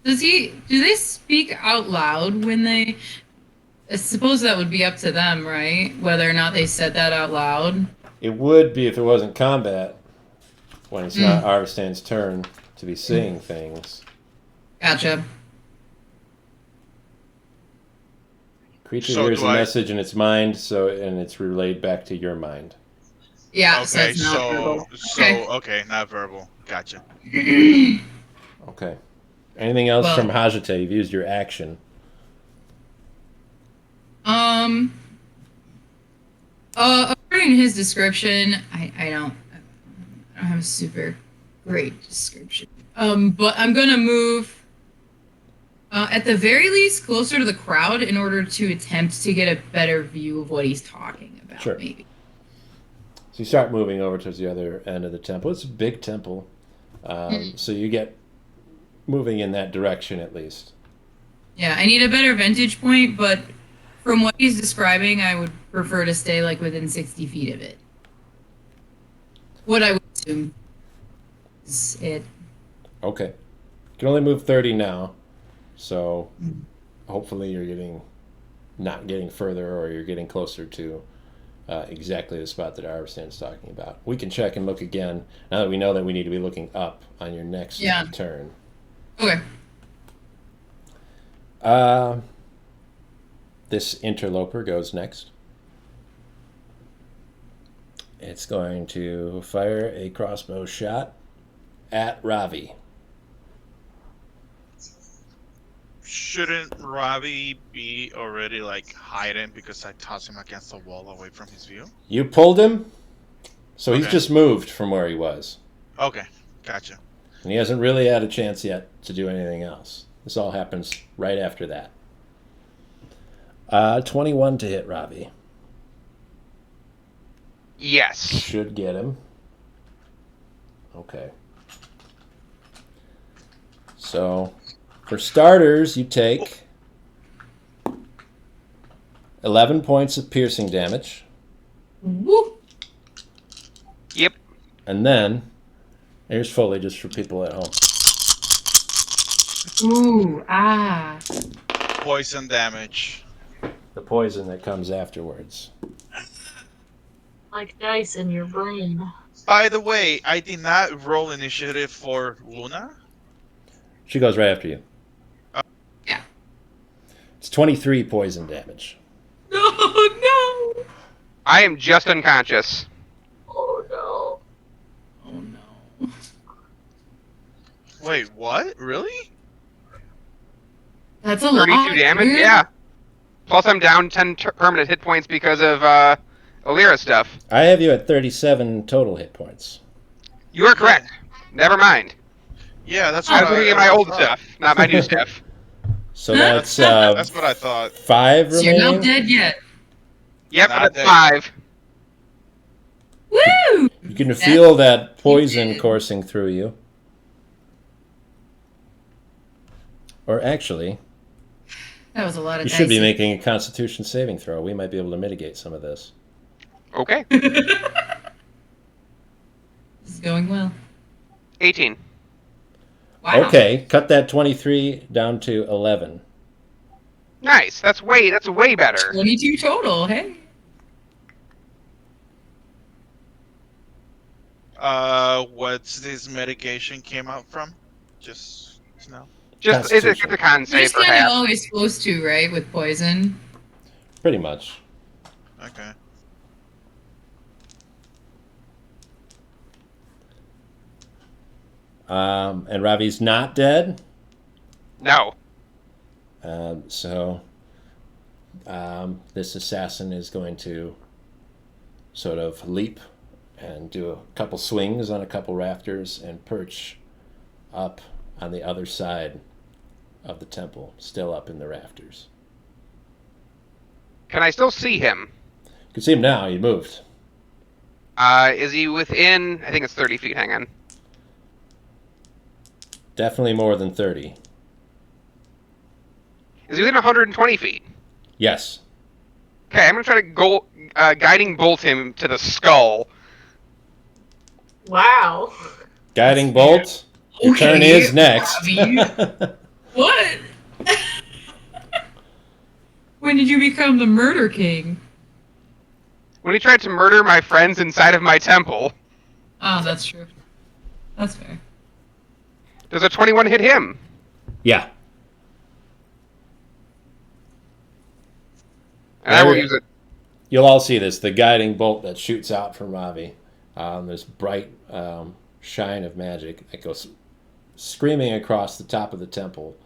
Do they speak out loud when they... I suppose that would be up to them, right? Whether or not they said that out loud. It would be if it wasn't combat, when it's not Arvistan's turn to be saying things. Gotcha. Creature So hears do a I- message in its mind, and it's relayed back to your mind. Yeah, so Okay, it's not verbal. okay, not verbal. Gotcha. Okay. Anything else Well- from Ha̶sotei? You've used your action. According to his description, I don't have a super great description. But I'm gonna move at the very least closer to the crowd in order to attempt to get a better view of what he's talking about. Sure. Maybe. So you start moving over towards the other end of the temple. It's a big temple. So you get moving in that direction at least. Yeah, I need a better vantage point, but from what he's describing, I would prefer to stay like within 60 feet of it. What I would assume is it. Okay. You can only move 30 now. So hopefully you're not getting further, or you're getting closer to exactly the spot that Arvistan's talking about. We can check and look again now that we know that we need to be looking up on your next turn. Okay. This interloper goes next. It's going to fire a crossbow shot at Ravi. Shouldn't Ravi be already like hiding because I tossed him against the wall away from his view? You pulled him, so he's Okay. just moved from where he was. Okay, gotcha. And he hasn't really had a chance yet to do anything else. This all happens right after that. 21 to hit Ravi. Yes. Should get him. Okay. So, for starters, you take 11 points of piercing damage. Woo! Yep. And then, here's Foley just for people at home. Ooh, ah. Poison damage. The poison that comes afterwards. Like dice in your brain. By the way, I did not roll initiative for Luna. She goes right after you. Yeah. It's 23 poison damage. No, no. I am just unconscious. Oh no. Oh, no. Wait, what? Really? That's a lot. 32 damage? dude. Yeah. Plus I'm down 10 permanent hit points because of Ilyra stuff. I have you at 37 total hit points. You are correct. Never mind. Yeah, that's I what was looking at my old stuff, not my new stuff. So that's That's what I thought. 5 So you're not remaining. dead yet. Yep, Not that's dead. 5. Woo! You can feel that You poison did. coursing through you. Or actually, That was a lot of you should be dicey. making a Constitution saving throw. We might be able to mitigate some of this. Okay. This is going well. 18. Wow. Okay, cut that 23 down to 11. Nice. That's way better. 22 total, hey? What's this medication came out from? Just no. Just it's a Constitution. con You're save just kind of perhaps. always supposed to, right? With poison. Pretty much. Okay. And Ravi's not dead. No. So this assassin is going to sort of leap and do a couple swings on a couple rafters and perch up on the other side of the temple, still up in the rafters. Can I still see him? You can see him now. He moved. Is he within? I think it's 30 feet. Hang on. Definitely more than 30. Is he within 120 feet? Yes. Okay, I'm gonna try to guiding bolt him to the skull. Wow. Guiding bolt. Your turn Okay, is next. Ravi. What? When did you become the murder king? When he tried to murder my friends inside of my temple, Oh, that's true. That's fair. does a 21 hit him? Yeah. And I will use it. You'll all see this, the guiding bolt that shoots out from Ravi. This bright shine of magic that goes screaming across the top of the temple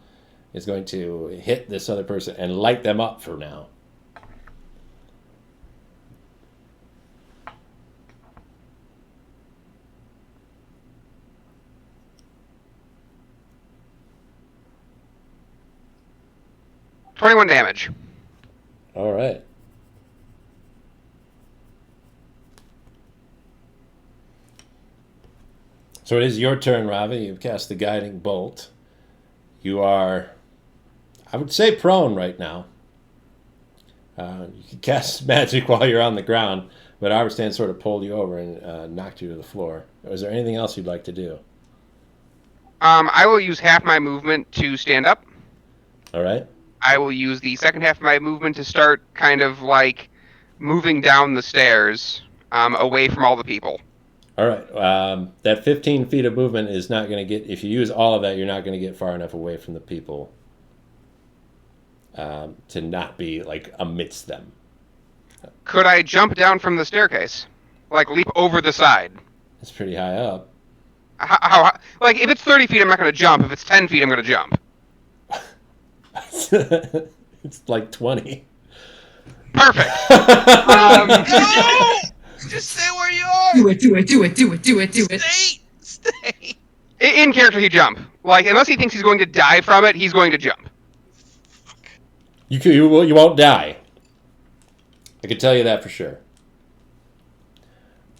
is going to hit this other person and light them up for now. $21 damage. All right. So it is your turn, Ravi. You've cast the guiding bolt. You are, I would say, prone right now. You can cast magic while you're on the ground, but Arvistan sort of pulled you over and knocked you to the floor. Is there anything else you'd like to do? I will use half my movement to stand up. All right. I will use the second half of my movement to start kind of like moving down the stairs away from all the people. All right. That 15 feet of movement is not going to get, if you use all of that, you're not going to get far enough away from the people to not be like amidst them. Could I jump down from the staircase? Like leap over the side? It's pretty high up. How like if it's 30 feet, I'm not going to jump. If it's 10 feet, I'm going to jump. It's like 20. Perfect. No! Just stay where you are. Do it, do it, do it, do it, do it, do it. Stay. In character, he jump. Like, unless he thinks he's going to die from it, he's going to jump. You won't die. I can tell you that for sure.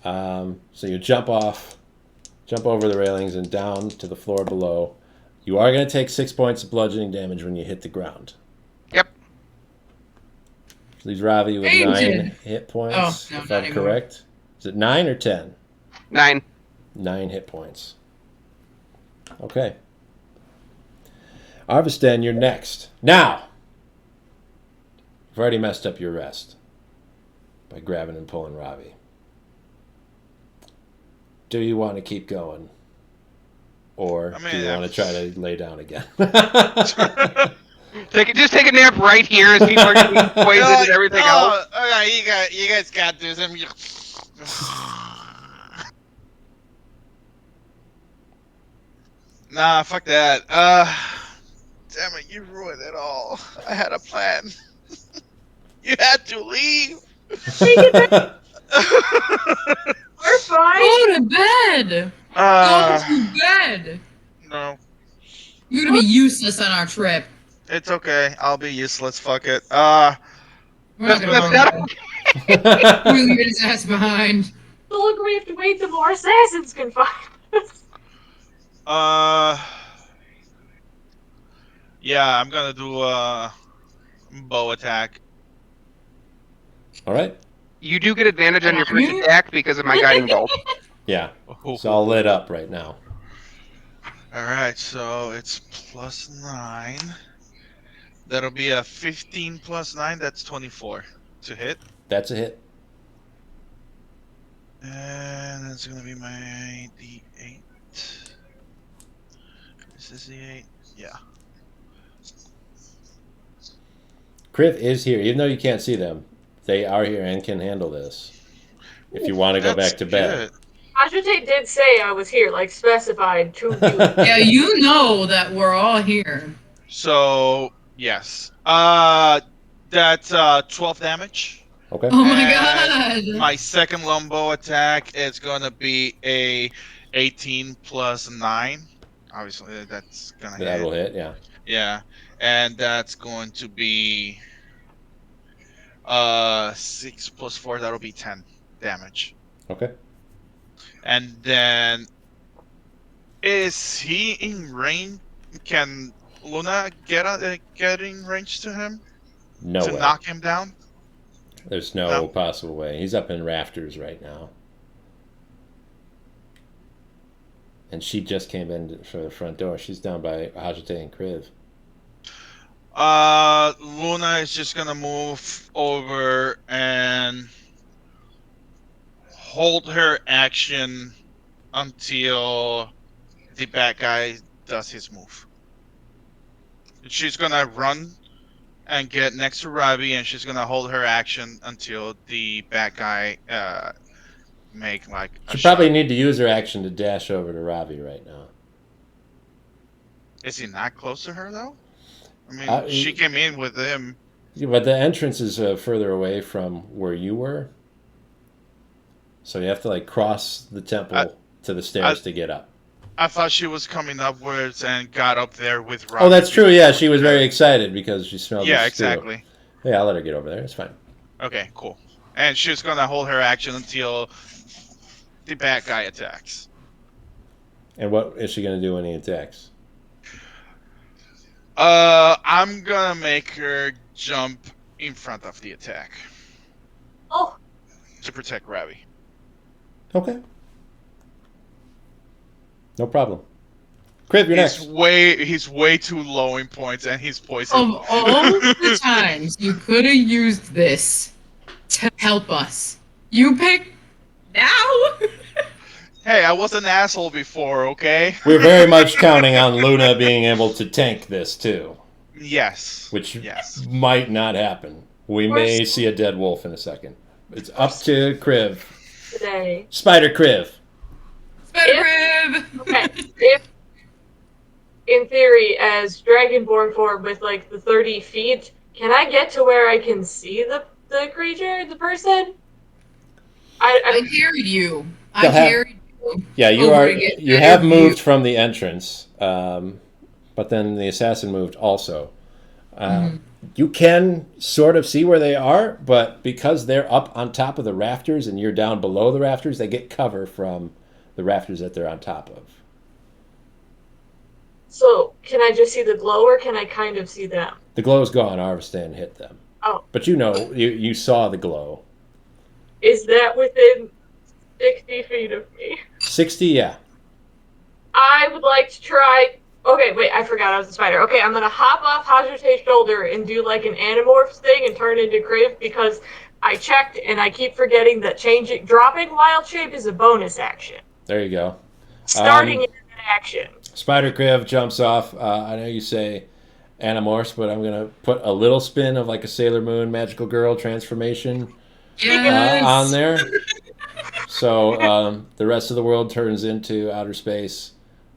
So you jump over the railings and down to the floor below. You are going to take 6 points of bludgeoning damage when you hit the ground. Yep. Leaves Ravi with Painted. 9 hit points, Oh, no, if not I'm anymore. correct. Is it 9 or 10? 9. 9 hit points. Okay. Haษ์, you're next. Now! You've already messed up your rest by grabbing and pulling Ravi. Do you want to keep going? Or do you want to try to lay down again? Just take a nap right here as people are getting poisoned and everything else. Okay, you guys got this. Nah, fuck that. Damn it, you ruined it all. I had a plan. You had to leave. Take it back. We're fine. Go to bed. Go to bed. No, You're gonna be useless on our trip. it's okay. I'll be useless. Fuck it. We're not That's gonna not go. We're leaving his ass behind. So look, we have to wait till more assassins can find us. Yeah, I'm gonna do a bow attack. All right. You do get advantage on your first attack because of my guiding bolt. Yeah. It's all lit up right now. Alright, so it's +9. That'll be a 15 plus 9, that's 24 to hit. That's a hit. And that's gonna be my D8. Is this the 8? Yeah. Kriv is here. Even though you can't see them, they are here and can handle this. If you want to go That's back to bed. good. Haษ์did say I was here, like specified to you. Yeah, you know that we're all here. So, yes. That's 12 damage. Okay. Oh my And god. My second longbow attack is gonna be a 18 plus 9. Obviously, that's gonna That will hit. hit, yeah. Yeah, and that's going to be 6 plus 4. That'll be 10 damage. Okay. And then, is he in range? Can Luna get in range to him No to way. knock him down? There's no possible way. He's up in rafters right now. And she just came in for the front door. She's down by Haษ์and Kriv. Luna is just gonna move over and hold her action until the bad guy does his move. She's gonna run and get next to Ravi, and she's gonna hold her action until the bad guy make like a She probably shot. need to use her action to dash over to Ravi right now. Is he not close to her though? I mean, she came in with him. Yeah, but the entrance is further away from where you were. So you have to like cross the temple to the stairs to get up. I thought she was coming upwards and got up there with Ravi. Oh, that's true. Yeah, she was very excited because she smelled Yeah, the stew. exactly. Yeah, I'll let her get over there. It's fine. Okay, cool. And she's gonna hold her action until the bad guy attacks. And what is she going to do when he attacks? I'm gonna make her jump in front of the attack Oh, to protect Ravi. Okay. No problem. Kriv, you're next. He's way too low in points, and he's poisoned. Of all the times you could have used this to help us, you pick now? Hey, I was an asshole before, okay? We're very much counting on Luna being able to tank this too, Yes. which Yes. might not happen. We may see a dead wolf in a second. It's up to Kriv. today. Spider Kriv. Spider Crib! Okay, if in theory, as Dragonborn form with like the 30 feet, can I get to where I can see the creature, the person? I carried you. I They'll have- carried you. Yeah, you Over are. to get You better have view. moved from the entrance. but then the assassin moved also. You can sort of see where they are, but because they're up on top of the rafters and you're down below the rafters, they get cover from the rafters that they're on top of. So, can I just see the glow, or can I kind of see them? The glow's gone. Arvstan hit them. Oh. But you saw the glow. Is that within 60 feet of me? 60, yeah. I would like to try... Okay, wait, I forgot I was a spider. Okay, I'm gonna hop off Hađsote's shoulder and do like an Animorphs thing and turn into Kriv, because I checked and I keep forgetting that dropping wild shape is a bonus action. There you go. Starting in an action. Spider Kriv jumps off. I know you say Animorphs, but I'm going to put a little spin of like a Sailor Moon magical girl transformation on there. So the rest of the world turns into outer space.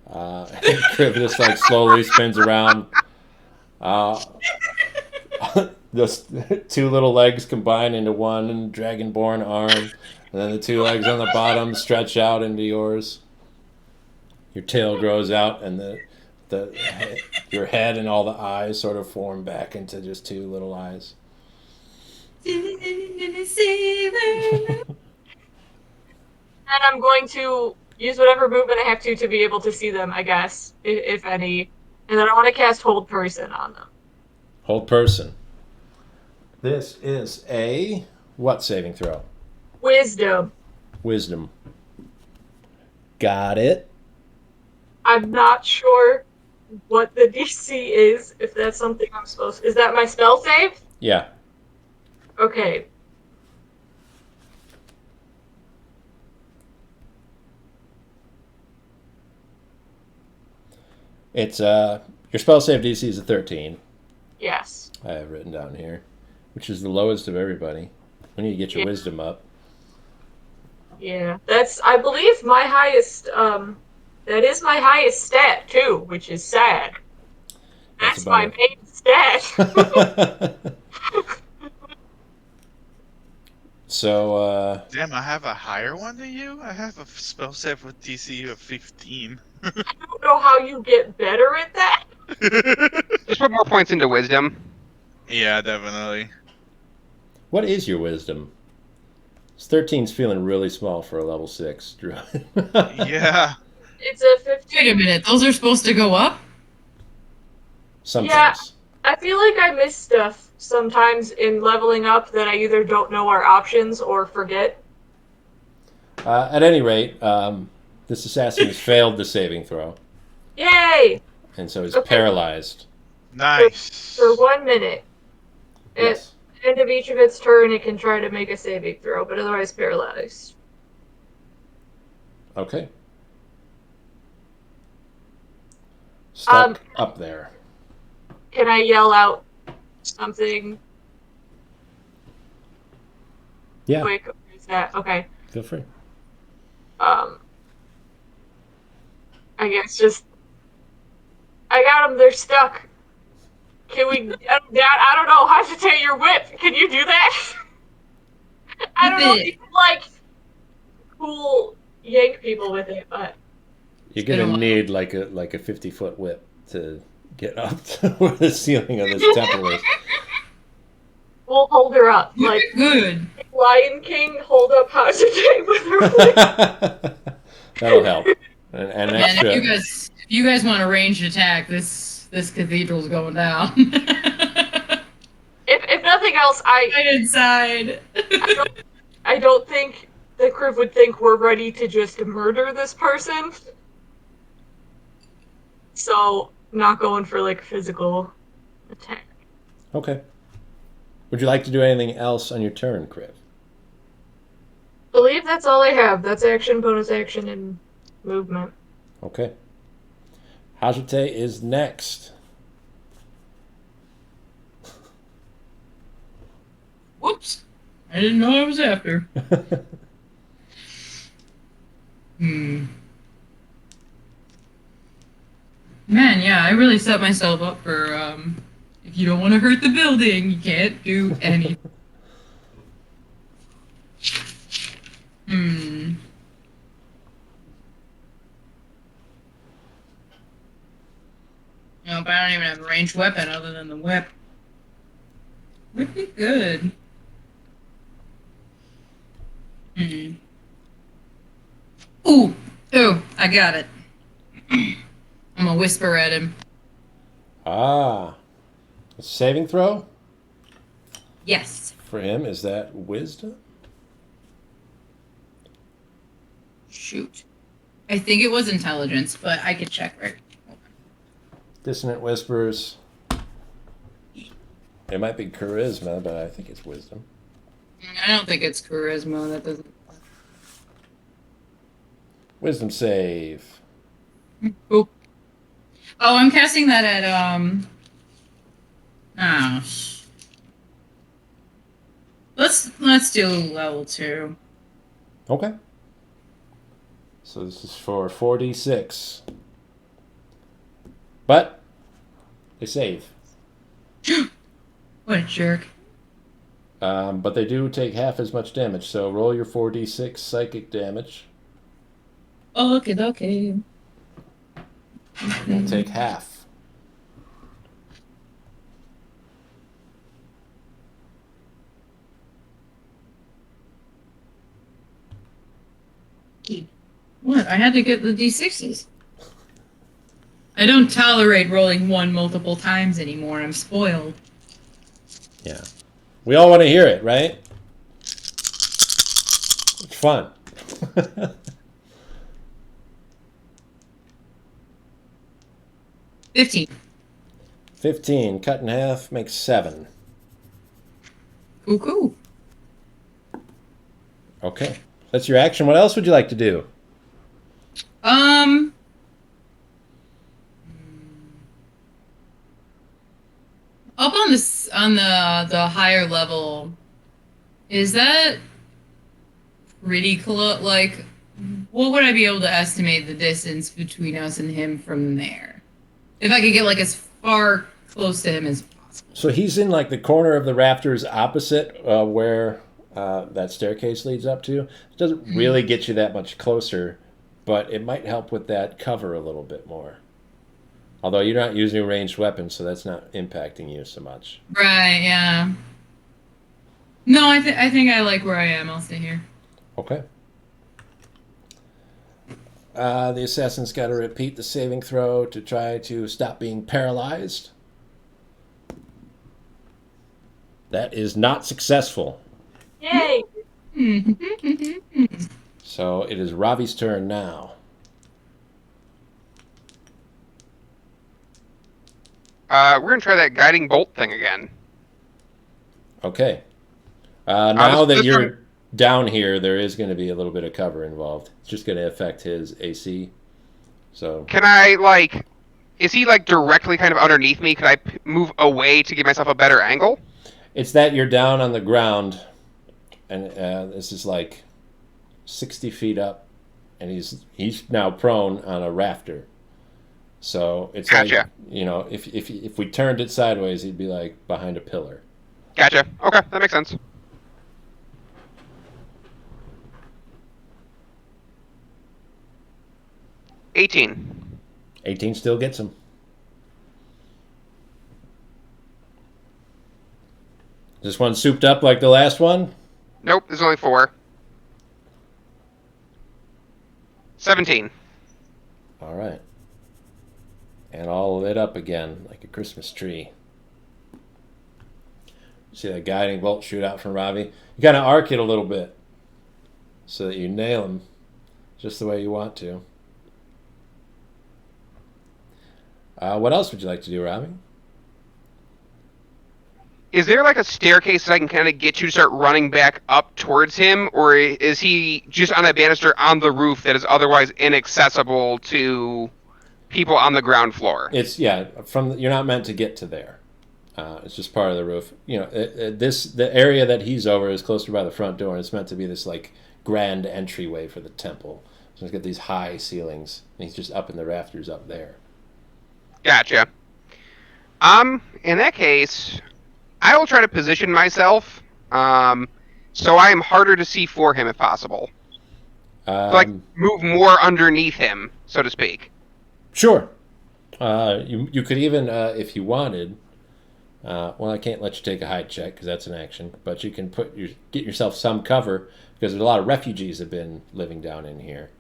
Kriv just like slowly spins around. Those two little legs combine into one dragonborn arm, and then the two legs on the bottom stretch out into yours. Your tail grows out, and your head and all the eyes sort of form back into just two little eyes. And I'm going to use whatever movement I have to be able to see them, I guess, if any. And then I want to cast Hold Person on them. Hold Person. This is a what saving throw? Wisdom. Wisdom. Got it. I'm not sure what the DC is, if that's something I'm supposed to... Is that my spell save? Yeah. Okay. It's your spell save DC is a 13. Yes. I have written down here, which is the lowest of everybody. We need to get your wisdom up. Yeah, that's, I believe, my highest, that is my highest stat, too, which is sad. That's my main stat. So, Damn, I have a higher one than you? I have a spell save with DC of 15. I don't know how you get better at that. Just put more points into wisdom. Yeah, definitely. What is your wisdom? 13's feeling really small for a level 6 druid. Yeah. It's a 15. Wait a minute, those are supposed to go up? Sometimes. Yeah, I feel like I miss stuff sometimes in leveling up that I either don't know our options or forget. At any rate, this assassin has failed the saving throw. Yay! And so he's paralyzed. Nice. For 1 minute. Yes. At the end of each of its turn, it can try to make a saving throw, but otherwise paralyzed. Okay. Stuck up there. Can I yell out something Yeah, quick? Or is that okay? feel free. I guess just I got them. They're stuck. Can we? I don't know. Hađsotei your whip. Can you do that? I don't know if you can, like, cool yank people with it, but You're gonna need like a 50-foot whip to get up to where the ceiling of this temple is. we'll hold her up. Like Good. Lion King, hold up Hađsotei with her whip. That'll help. And And extra. if you guys want a ranged attack, this cathedral's going down. If nothing else, Right inside. I don't think the Kriv would think we're ready to just murder this person. So, not going for, like, physical attack. Okay. Would you like to do anything else on your turn, Kriv? Believe that's all I have. That's action, bonus action, and movement. Okay. Hađsotei is next. Whoops. I didn't know I was after. Man, yeah, I really set myself up for, if you don't want to hurt the building, you can't do anything. Nope, I don't even have a ranged weapon other than the whip. Would be good. Hmm. Ooh! Ooh! I got it. I'm gonna whisper at him. Ah. A saving throw Yes. for him, is that wisdom? Shoot. I think it was intelligence, but I could check right. Dissonant whispers. It might be charisma, but I think it's wisdom. I don't think it's charisma. That doesn't. Wisdom save. Oh. Oh, I'm casting that at Oh. Let's do level 2. Okay. So this is for 4d6. But they save. What a jerk. But they do take half as much damage. So roll your 4d6 psychic damage. Okay. You'll take half. What? I had to get the D6s. I don't tolerate rolling one multiple times anymore. I'm spoiled. Yeah. We all want to hear it, right? It's fun. 15. 15. Cut in half makes 7. Cool. Okay. That's your action. What else would you like to do? Up on the higher level, is that pretty close? Like, what would I be able to estimate the distance between us and him from there? If I could get like as far close to him as possible. So he's in like the corner of the rafters opposite where that staircase leads up to. It doesn't really get you that much closer, but it might help with that cover a little bit more. Although you're not using a ranged weapon, so that's not impacting you so much. Right, yeah. No, I think I like where I am. I'll stay here. Okay. The assassin's got to repeat the saving throw to try to stop being paralyzed. That is not successful. Yay! So it is Ravi's turn now. We're gonna try that guiding bolt thing again. Okay. Now that this you're one- down here, there is going to be a little bit of cover involved. It's just going to affect his AC. So Can I like? Is he like directly kind of underneath me? Could I move away to give myself a better angle? it's that you're down on the ground, and this is like 60 feet up, and he's now prone on a rafter. So it's Gotcha. like, you know, if we turned it sideways, he'd be like behind a pillar. Gotcha. Okay, that makes sense. $18. 18 still gets him. This one souped up like the last one? Nope, there's only 4. 17. All right. And all lit up again like a Christmas tree. See that guiding bolt shoot out from Ravi? You kind of arc it a little bit so that you nail him just the way you want to. What else would you like to do, Ravi? Is there like a staircase that I can kind of get you to start running back up towards him, or is he just on a banister on the roof that is otherwise inaccessible to people on the ground floor? It's you're not meant to get to there. It's just part of the roof. You know, the area that he's over is closer by the front door, and it's meant to be this like grand entryway for the temple. So it's got these high ceilings, and he's just up in the rafters up there. Gotcha. In that case, I will try to position myself, so I am harder to see for him if possible. Like move more underneath him, so to speak. Sure. You could even, if you wanted, well, I can't let you take a hide check because that's an action, but you can get yourself some cover because there's a lot of refugees have been living down in here.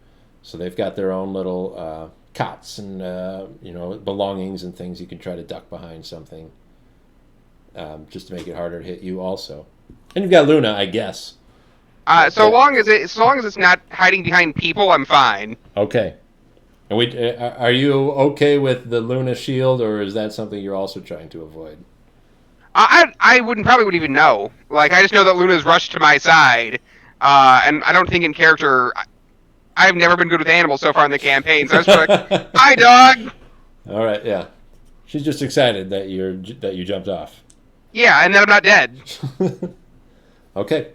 So they've got their own little cots and belongings and things. You can try to duck behind something just to make it harder to hit you also. And you've got Luna, I guess. So long as it's not hiding behind people, I'm fine. Okay. And are you okay with the Luna shield, or is that something you're also trying to avoid? I wouldn't even know. Like, I just know that Luna's rushed to my side, and I don't think in character. I've never been good with animals so far in the campaign, so I was like, "Hi, dog." All right, yeah. She's just excited that you jumped off. Yeah, and that I'm not dead. Okay.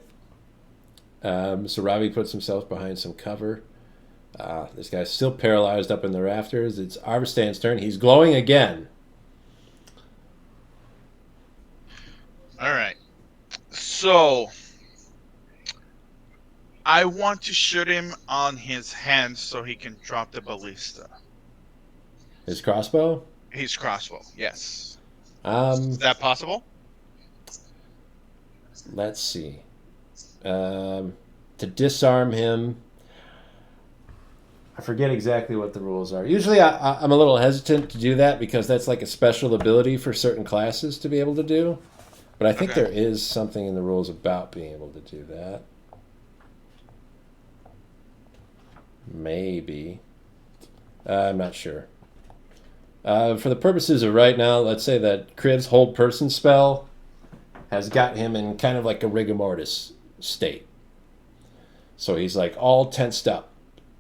So Ravi puts himself behind some cover. This guy's still paralyzed up in the rafters. It's Haษ์turn. He's glowing again. All right. So I want to shoot him on his hand so he can drop the ballista. His crossbow? His crossbow, yes. Is that possible? Let's see. To disarm him, I forget exactly what the rules are. Usually I'm a little hesitant to do that because that's like a special ability for certain classes to be able to do. But I think there is something in the rules about being able to do that. Maybe. I'm not sure. For the purposes of right now, let's say that Kriv's hold person spell has got him in kind of like a rigor mortis state. So he's like all tensed up,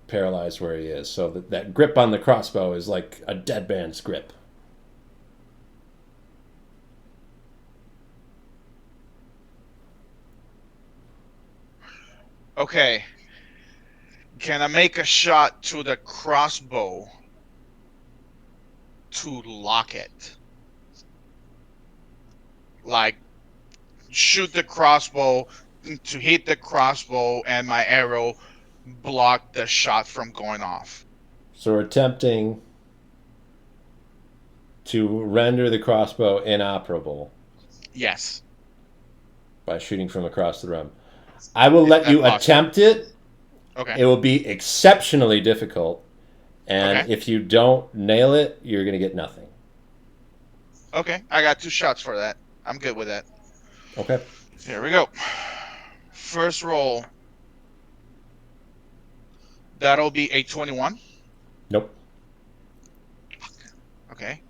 paralyzed where he is. So that grip on the crossbow is like a dead man's grip. Okay. Can I make a shot to the crossbow to lock it? Like, shoot the crossbow to hit the crossbow and my arrow block the shot from going off. So we're attempting to render the crossbow inoperable. Yes. By shooting from across the room. I will let you attempt it. Okay. It will be exceptionally difficult. And if you don't nail it, you're going to get nothing. Okay. I got 2 shots for that. I'm good with that. Okay. Here we go. First roll. That'll be a 21. Nope. Okay.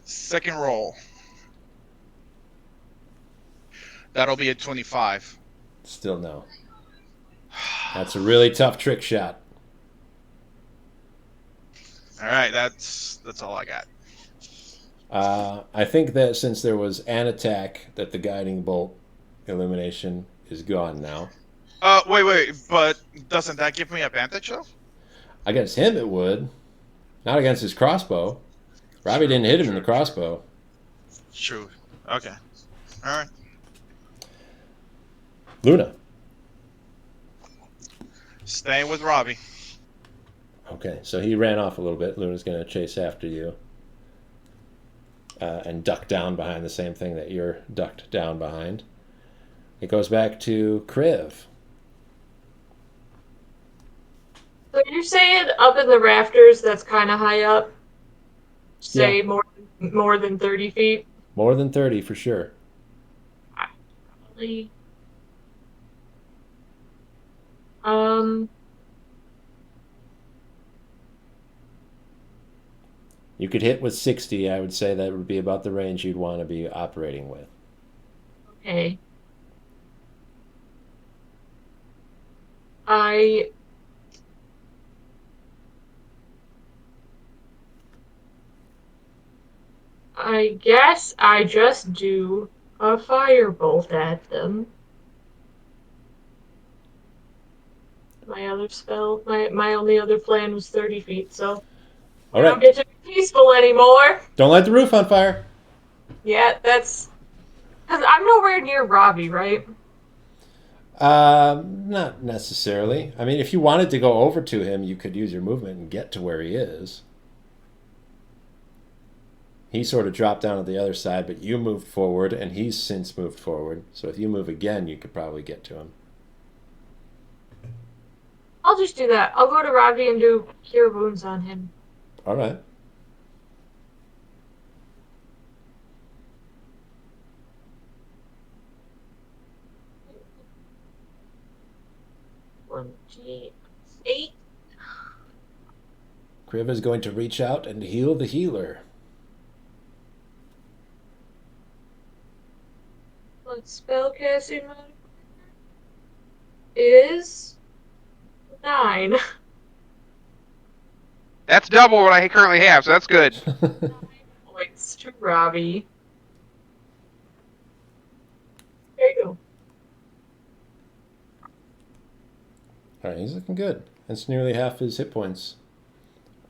Second roll. That'll be a 25. Still no. That's a really tough trick shot. All right, that's all I got. I think that since there was an attack, that the guiding bolt illumination is gone now. Wait, but doesn't that give me advantage though? Against him it would. Not against his crossbow. Ravi didn't hit him in the crossbow. True. Okay. All right. Luna. Staying with Ravi. Okay, so he ran off a little bit. Luna's going to chase after you. And duck down behind the same thing that you're ducked down behind. It goes back to Kriv. So you're saying up in the rafters, that's kind of high up? Say more than 30 feet? More than 30 for sure. Probably. You could hit with 60. I would say that would be about the range you'd want to be operating with. Okay. I guess I just do a firebolt at them. My other spell, my only other plan was 30 feet, so All I right. don't get to be peaceful anymore. Don't light the roof on fire. Yeah, that's... Because I'm nowhere near Ravi, right? Not necessarily. I mean, if you wanted to go over to him, you could use your movement and get to where he is. He sort of dropped down at the other side, but you moved forward, and he's since moved forward. So if you move again, you could probably get to him. I'll just do that. I'll go to Ravi and do Cure Wounds on him. All right. Eight. Kriv is going to reach out and heal the healer. What spellcasting mode is 9. That's double what I currently have, so that's good. Points to Ravi. There you go. All right, he's looking good. It's nearly half his hit points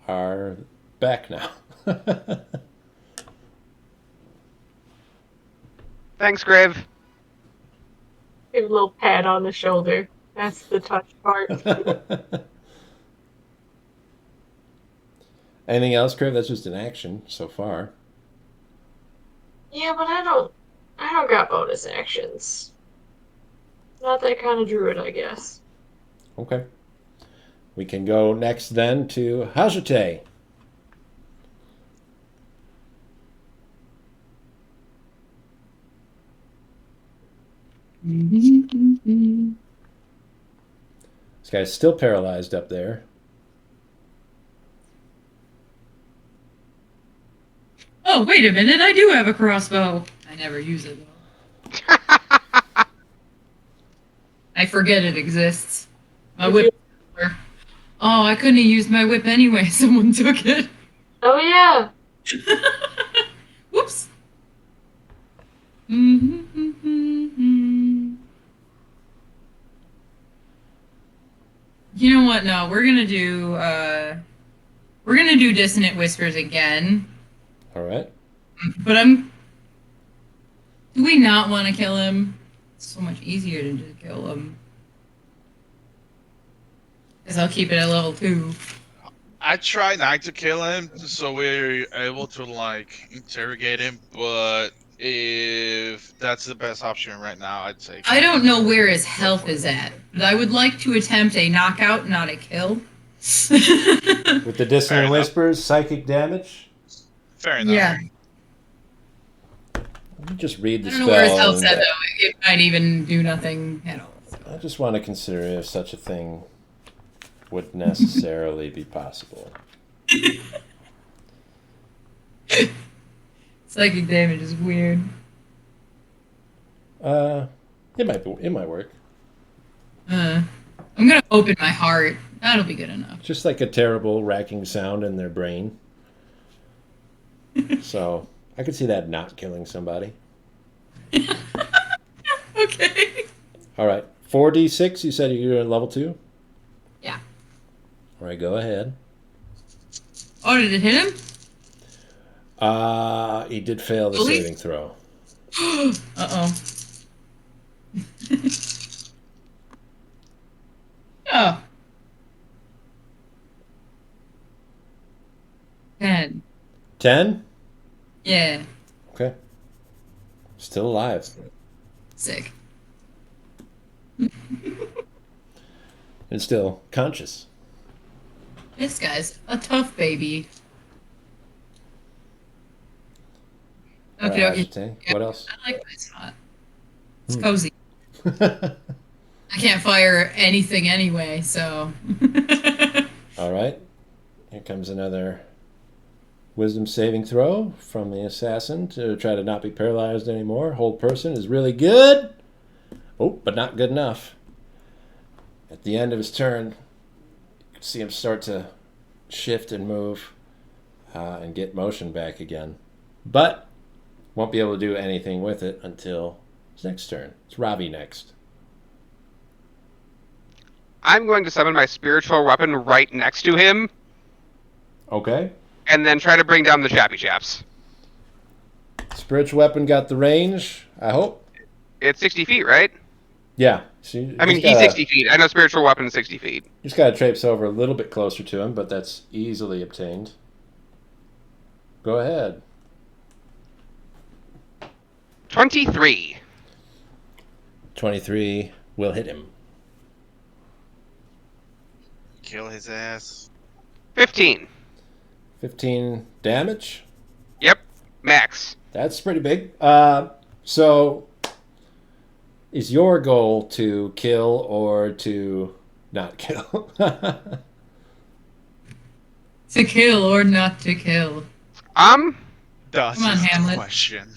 are back now. Thanks, Kriv. Give a little pat on the shoulder. That's the touch part. Anything else, Kriv? That's just an action so far. Yeah, but I don't got bonus actions. Not that kind of druid, I guess. Okay. We can go next then to Ha̶sotei. This guy's still paralyzed up there. Oh, wait a minute, I do have a crossbow. I never use it, though. I forget it exists. My whip. Oh, I couldn't have used my whip anyway. Someone took it. Oh yeah. Whoops. You know what? No, we're gonna do Dissonant Whispers again. All right. But do we not want to kill him? It's so much easier to just kill him. Because I'll keep it at level 2. I try not to kill him, so we're able to like interrogate him. But if that's the best option right now, I'd say. I don't know where his health is at, but I would like to attempt a knockout, not a kill. With the Dissonant enough. Whispers, psychic damage. Fair enough. Yeah. Let me just read the I don't spell. know where his health's and- at, though. It might even do nothing at all. So. I just want to consider if such a thing would necessarily be possible. Psychic damage is weird. It might work. I'm gonna open my heart. That'll be good enough. Just like a terrible racking sound in their brain. So I could see that not killing somebody. Okay. All right, 4d6. You said you're at level 2. Yeah. All right, go ahead. Oh, did it hit him? He did fail the Really? saving throw. Uh-oh. Oh. 10. 10. Yeah. Okay. Still alive. Sick. And still conscious. This guy's a tough baby. Okay, okay. Ha̶sotei. What else? I like my spot. It's cozy. I can't fire anything anyway, so. All right. Here comes another wisdom saving throw from the assassin to try to not be paralyzed anymore. Hold person is really good. Oh, but not good enough. At the end of his turn, you can see him start to shift and move and get motion back again. But won't be able to do anything with it until his next turn. It's Ravi next. I'm going to summon my spiritual weapon right next to him, Okay. and then try to bring down the Chappy Chaps. Spiritual weapon got the range, I hope. It's 60 feet, right? Yeah. So you I mean, just he's gotta- 60 feet. I know spiritual weapon is 60 feet. Just got to traipse over a little bit closer to him, but that's easily obtained. Go ahead. 23. 23 will hit him. Kill his ass. 15. 15 damage. Yep. Max. That's pretty big. So, is your goal to kill or to not kill? To kill or not to kill. That's Come on, the Hamlet. question.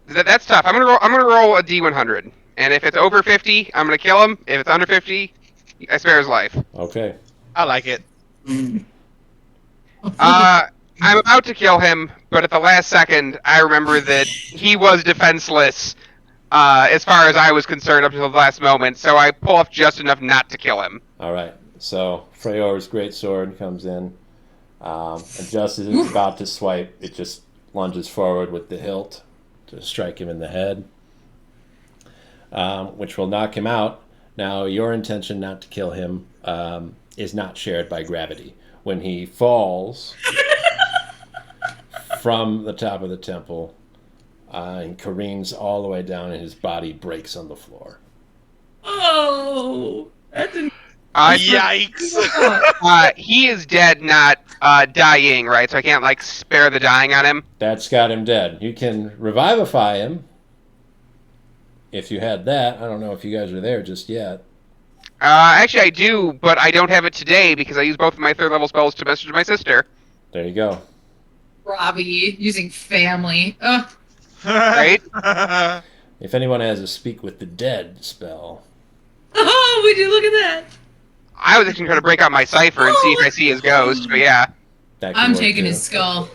That's tough. I'm gonna roll a D100, and if it's over 50, I'm gonna kill him. If it's under 50, I spare his life. Okay. I like it. I'm about to kill him, but at the last second, I remember that he was defenseless, as far as I was concerned up until the last moment. So I pull off just enough not to kill him. All right. So Freyor's great sword comes in, and just as it's about to swipe, it just lunges forward with the hilt to strike him in the head, which will knock him out. Now, your intention not to kill him is not shared by gravity. When he falls from the top of the temple and careens all the way down, and his body breaks on the floor. Oh, that didn't. Yikes! He is dead, not dying, right? So I can't like spare the dying on him. That's got him dead. You can revivify him if you had that. I don't know if you guys are there just yet. Actually, I do, but I don't have it today because I used both of my 3rd level spells to message my sister. There you go. Ravi using family. Ugh. Right? If anyone has a speak with the dead spell, Oh, would you look at that? I was actually trying to break out my cipher and see if I see his ghost, but yeah. that can I'm work taking too. his skull.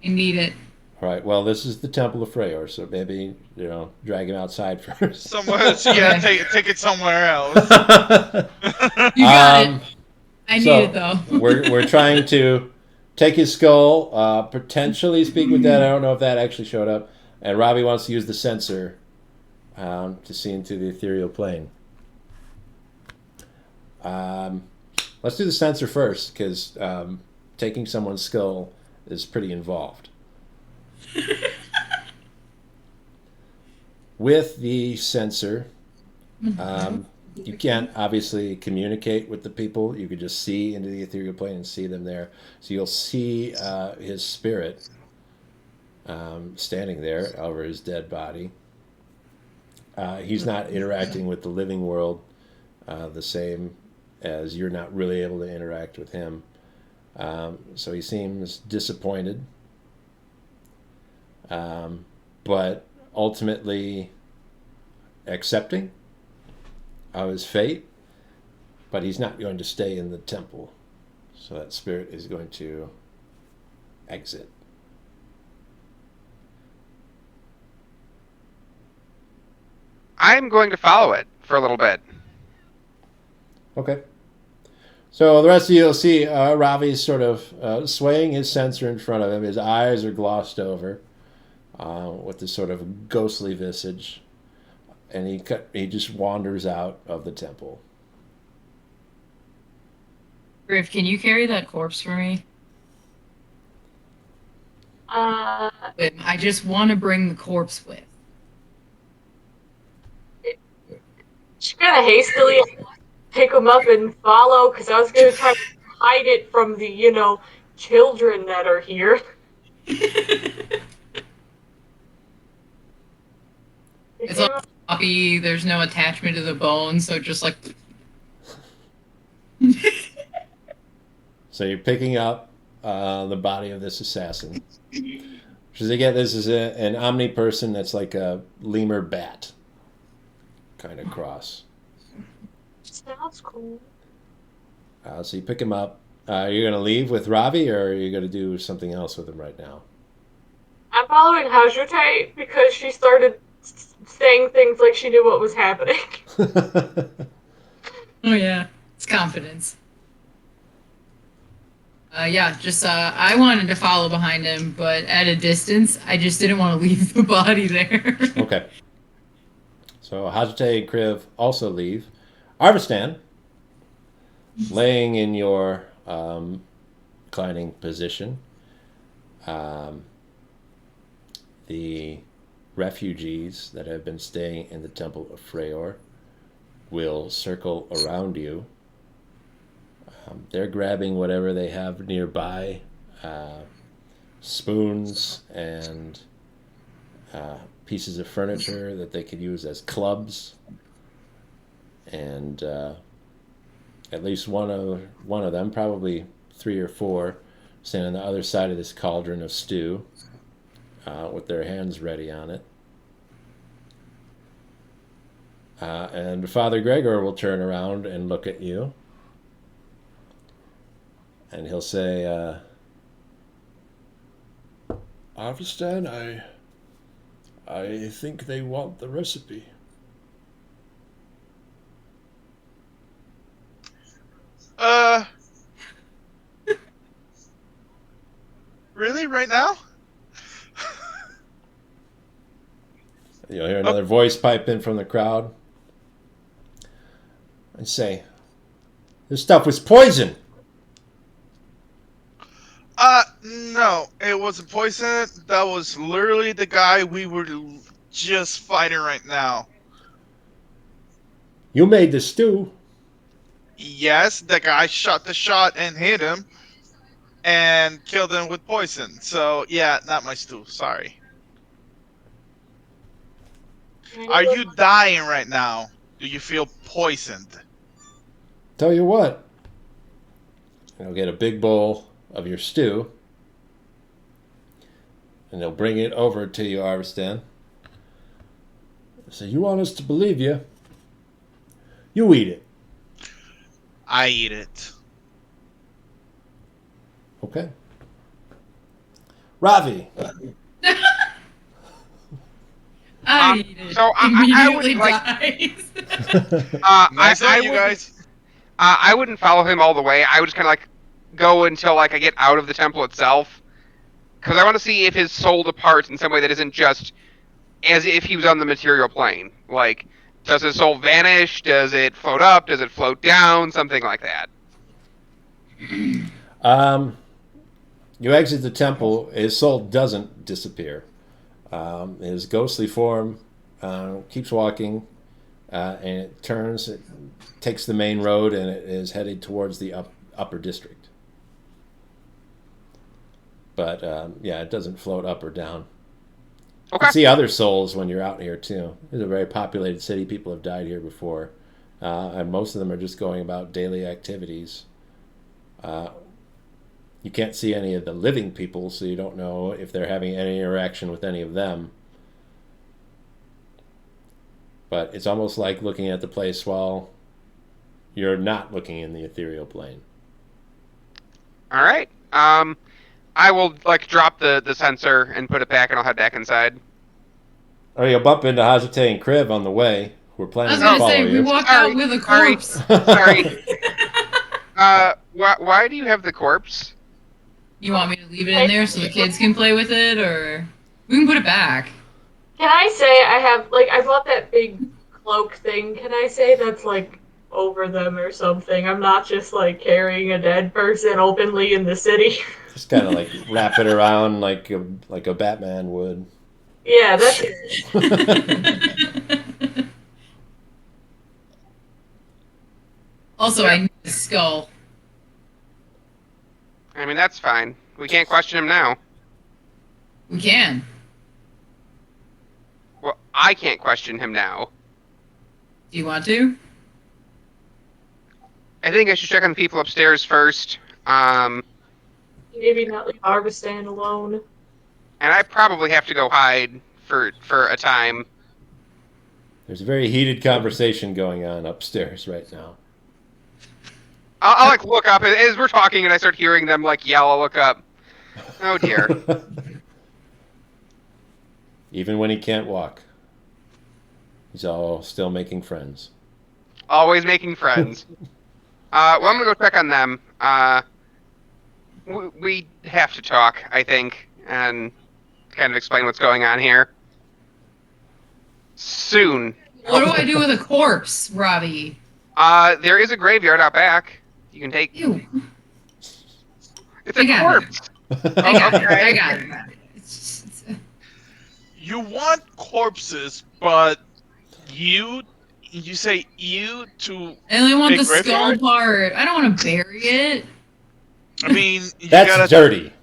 I need it. All right. Well, this is the Temple of Freyor, so maybe drag him outside first. Somewhere, yeah, take it somewhere else. You got it. I need it though. we're trying to take his skull, potentially speak with that. I don't know if that actually showed up. And Ravi wants to use the sensor to see into the ethereal plane. Let's do the sensor first, because taking someone's skull is pretty involved. With the sensor, you can't obviously communicate with the people. You could just see into the ethereal plane and see them there. So you'll see his spirit standing there over his dead body. He's not interacting with the living world the same as you're not really able to interact with him. So he seems disappointed, but ultimately accepting of his fate. But he's not going to stay in the temple. So that spirit is going to exit. I'm going to follow it for a little bit. Okay. So the rest of you will see Ravi's sort of swaying his sensor in front of him. His eyes are glossed over with this sort of ghostly visage. And he just wanders out of the temple. Kriv, can you carry that corpse for me? I just want to bring the corpse with. She's gonna hastily pick him up and follow, because I was gonna try to hide it from the, children that are here. It's all floppy. There's no attachment to the bone, so just like. So you're picking up the body of this assassin. Which is, again, this is an omni person that's like a lemur bat kind of cross. Sounds cool. So you pick him up. You're going to leave with Ravi, or are you going to do something else with him right now? I'm following Ha̶sotei because she started saying things like she knew what was happening. Oh yeah, it's confidence. I wanted to follow behind him, but at a distance, I just didn't want to leave the body there. Okay. So Ha̶sotei and Kriv also leave. Arvistan, laying in your reclining position, The refugees that have been staying in the Temple of Freyr will circle around you. They're grabbing whatever they have nearby, spoons and pieces of furniture that they could use as clubs. And at least one of them, probably 3 or 4, stand on the other side of this cauldron of stew with their hands ready on it. And Father Gregor will turn around and look at you. And he'll say, Avestan, I think they want the recipe. Really? Right now? You'll hear another voice pipe in from the crowd and say, this stuff was poison. No, it wasn't poison. That was literally the guy we were just fighting right now. You made the stew. Yes, the guy shot the shot and hit him and killed him with poison. So, yeah, not my stew. Sorry. Are you dying right now? Do you feel poisoned? Tell you what, you'll get a big bowl of your stew, and they'll bring it over to you, Avestan. So you want us to believe you? You eat it. I eat it. Okay. Ravi. I eat it. so I would Immediately like- dies. Nice on you guys. I wouldn't follow him all the way. I would just kind of like go until like I get out of the temple itself, because I want to see if his soul departs in some way that isn't just as if he was on the material plane. Like, does his soul vanish? Does it float up? Does it float down? Something like that. You exit the temple. His soul doesn't disappear. His ghostly form keeps walking, and it turns, it takes the main road, and it is headed towards the upper district. But yeah, it doesn't float up or down. You Okay. can see other souls when you're out here too. It's a very populated city. People have died here before, and most of them are just going about daily activities. You can't see any of the living people, so you don't know if they're having any interaction with any of them. But it's almost like looking at the place while you're not looking in the ethereal plane. All right. I will like drop the sensor and put it back, and I'll head back inside. Or you'll bump into Ha̶sotei and Kriv on the way. We're I planning was to gonna follow say, you. we walked Sorry, out with a sorry. corpse. Sorry. Why do you have the corpse? You want me to leave it in there so the kids can play with it, or we can put it back? Can I say I bought that big cloak thing. Can I say that's like over them or something? I'm not just like carrying a dead person openly in the city. Just kind of like wrap it around like a Batman would. Yeah, that's it. Also, I need a skull. I mean, that's fine. We can't question him now. We can. Well, I can't question him now. Do you want to? I think I should check on the people upstairs first. Maybe not leave Arvistan alone. And I probably have to go hide for a time. There's a very heated conversation going on upstairs right now. I'll like look up as we're talking, and I start hearing them like yell. I'll look up. Oh dear. Even when he can't walk, he's all still making friends. Always making friends. Well, I'm gonna go check on them. We have to talk, I think, and kind of explain what's going on here. Soon. What do I do with a corpse, Ravi? There is a graveyard out back. You can take. Ew. It's a I got it. corpse. I got it. Okay. I got it. You want corpses, but you say you to I only want a the skull graveyard? part. I don't want to bury it. I mean, you That's gotta dirty.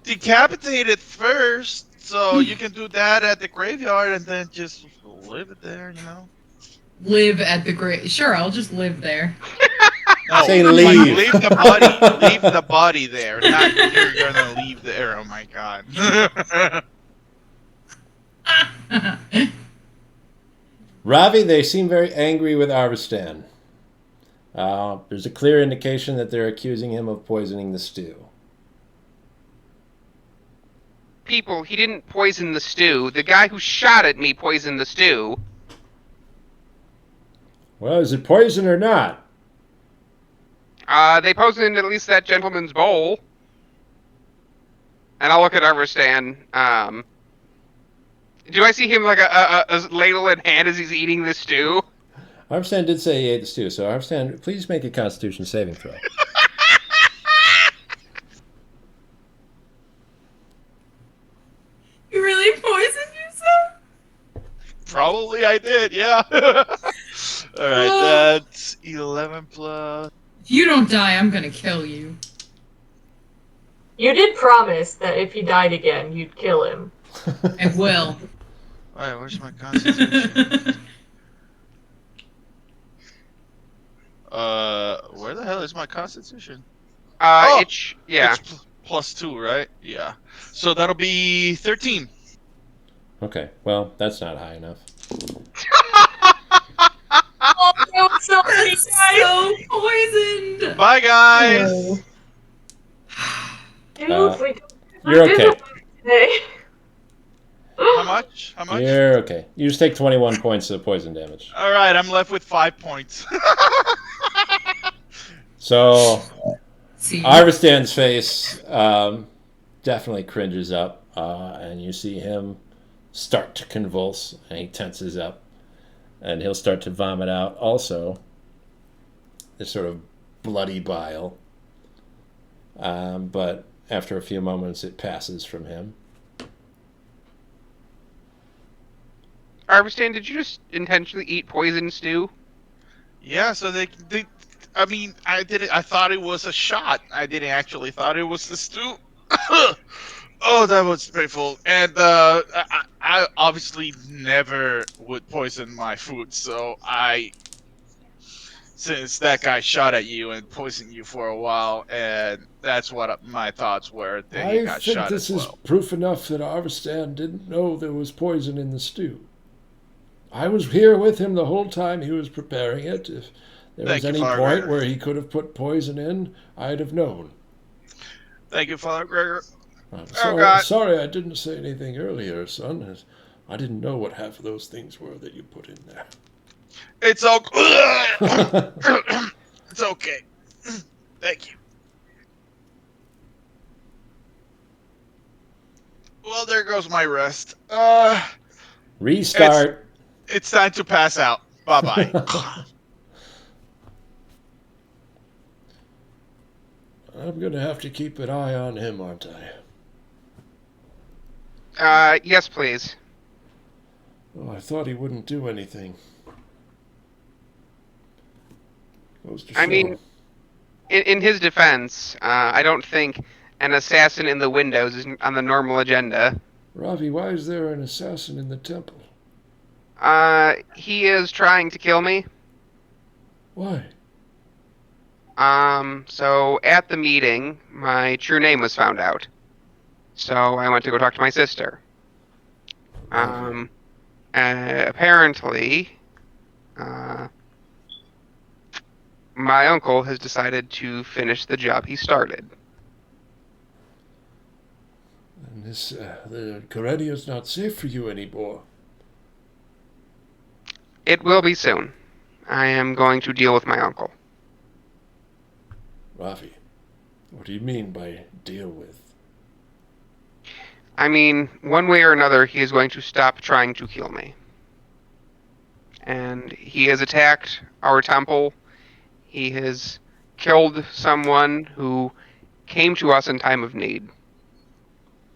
decapitate it first, so you can do that at the graveyard and then just leave it there, you know? Live at the grave. Sure, I'll just live there. No, Say like, leave. leave the body. Leave the body there. Not you're gonna leave there. Oh my god. Ravi, they seem very angry with Arvistan. There's a clear indication that they're accusing him of poisoning the stew. People, he didn't poison the stew. The guy who shot at me poisoned the stew. Well, is it poison or not? They poisoned at least that gentleman's bowl. And I'll look at Arvistan. Do I see him like a ladle in hand as he's eating the stew? Arvistan did say he ate the stew, so Arvistan, please make a Constitution saving throw. You really poisoned yourself? Probably I did. Yeah. All right. That's 11 plus. If you don't die, I'm gonna kill you. You did promise that if he died again, you'd kill him. I will. All right. Where's my Constitution? Where the hell is my Constitution? Oh! Yeah. It's +2, right? Yeah. So that'll be 13. Okay, well, that's not high enough. Oh, that was so pretty, So poisoned. Bye, guys. Dude, we don't You're do okay. that today. How much? How much? You're okay. You just take 21 points of poison damage. All right. I'm left with 5 points. So, See, Arvistan's face definitely cringes up, and you see him start to convulse, and he tenses up, and he'll start to vomit out also this sort of bloody bile. But after a few moments, it passes from him. Arvistan, did you just intentionally eat poison stew? Yeah. So they. I mean, I didn't. I thought it was a shot. I didn't actually thought it was the stew. Oh, that was painful. And I obviously never would poison my food. So since that guy shot at you and poisoned you for a while, and that's what my thoughts were. That he got shot as well. Proof enough that Arvistan didn't know there was poison in the stew. I was here with him the whole time he was preparing it. If there was any point where he could have put poison in, I'd have known. Thank you, Father Gregor. I'm sorry I didn't say anything earlier, son. As I didn't know what half of those things were that you put in there. It's okay. It's okay. Thank you. Well, there goes my rest. Restart. It's time to pass out. Bye-bye. I'm going to have to keep an eye on him, aren't I? Yes, please. Oh, I thought he wouldn't do anything. I mean, in his defense, I don't think an assassin in the windows is on the normal agenda. Ravi, why is there an assassin in the temple? He is trying to kill me. Why? So at the meeting, my true name was found out. So I went to go talk to my sister. Apparently, my uncle has decided to finish the job he started. And the Karedia is not safe for you anymore. It will be soon. I am going to deal with my uncle. Ravi, what do you mean by deal with? I mean, one way or another, he is going to stop trying to kill me. And he has attacked our temple. He has killed someone who came to us in time of need.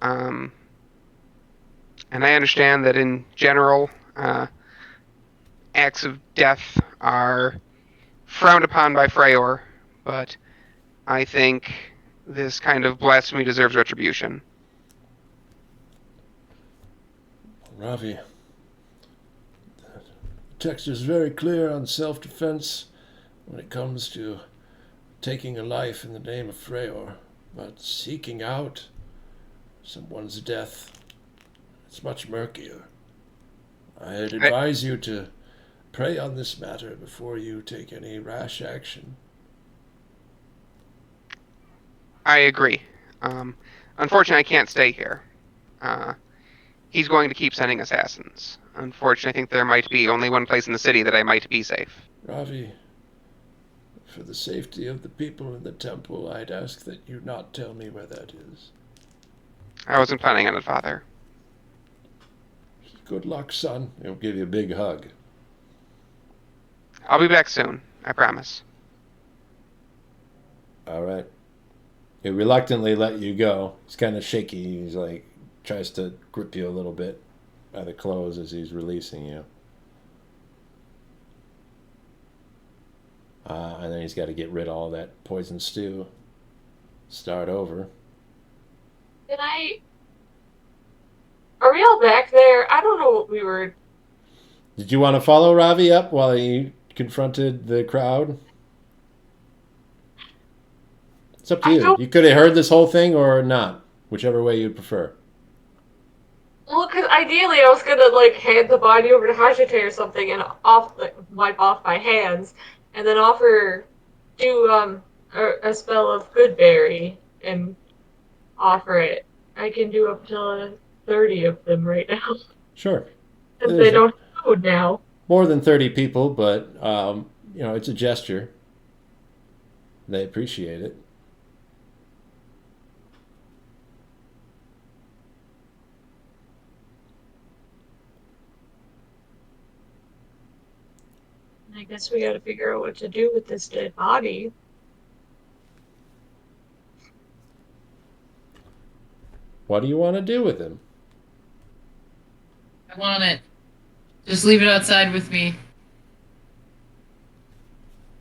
And I understand that in general, acts of death are frowned upon by Freyr, but I think this kind of blasphemy deserves retribution. Ravi, the text is very clear on self-defense when it comes to taking a life in the name of Freyr, but seeking out someone's death, it's much murkier. I'd advise you to pray on this matter before you take any rash action. I agree. Unfortunately, I can't stay here. He's going to keep sending assassins. Unfortunately, I think there might be only one place in the city that I might be safe. Ravi, for the safety of the people in the temple, I'd ask that you not tell me where that is. I wasn't planning on it, Father. Good luck, son. He'll give you a big hug. I'll be back soon. I promise. All right. He reluctantly let you go. He's kind of shaky. He's like, tries to grip you a little bit by the clothes as he's releasing you. And then he's got to get rid of all that poison stew. Start over. Are we all back there? I don't know what we were... Did you want to follow Ravi up while he confronted the crowd? It's up to you. You could have heard this whole thing or not. Whichever way you'd prefer. Well, because ideally I was gonna, like, hand the body over to Haҗsotei or something and wipe off my hands, and then do a spell of Goodberry and offer it. I can do up to 30 of them right now. Sure. Since they don't have food now. More than 30 people, but, it's a gesture. They appreciate it. I guess we gotta figure out what to do with this dead body. What do you want to do with him? I want it. Just leave it outside with me.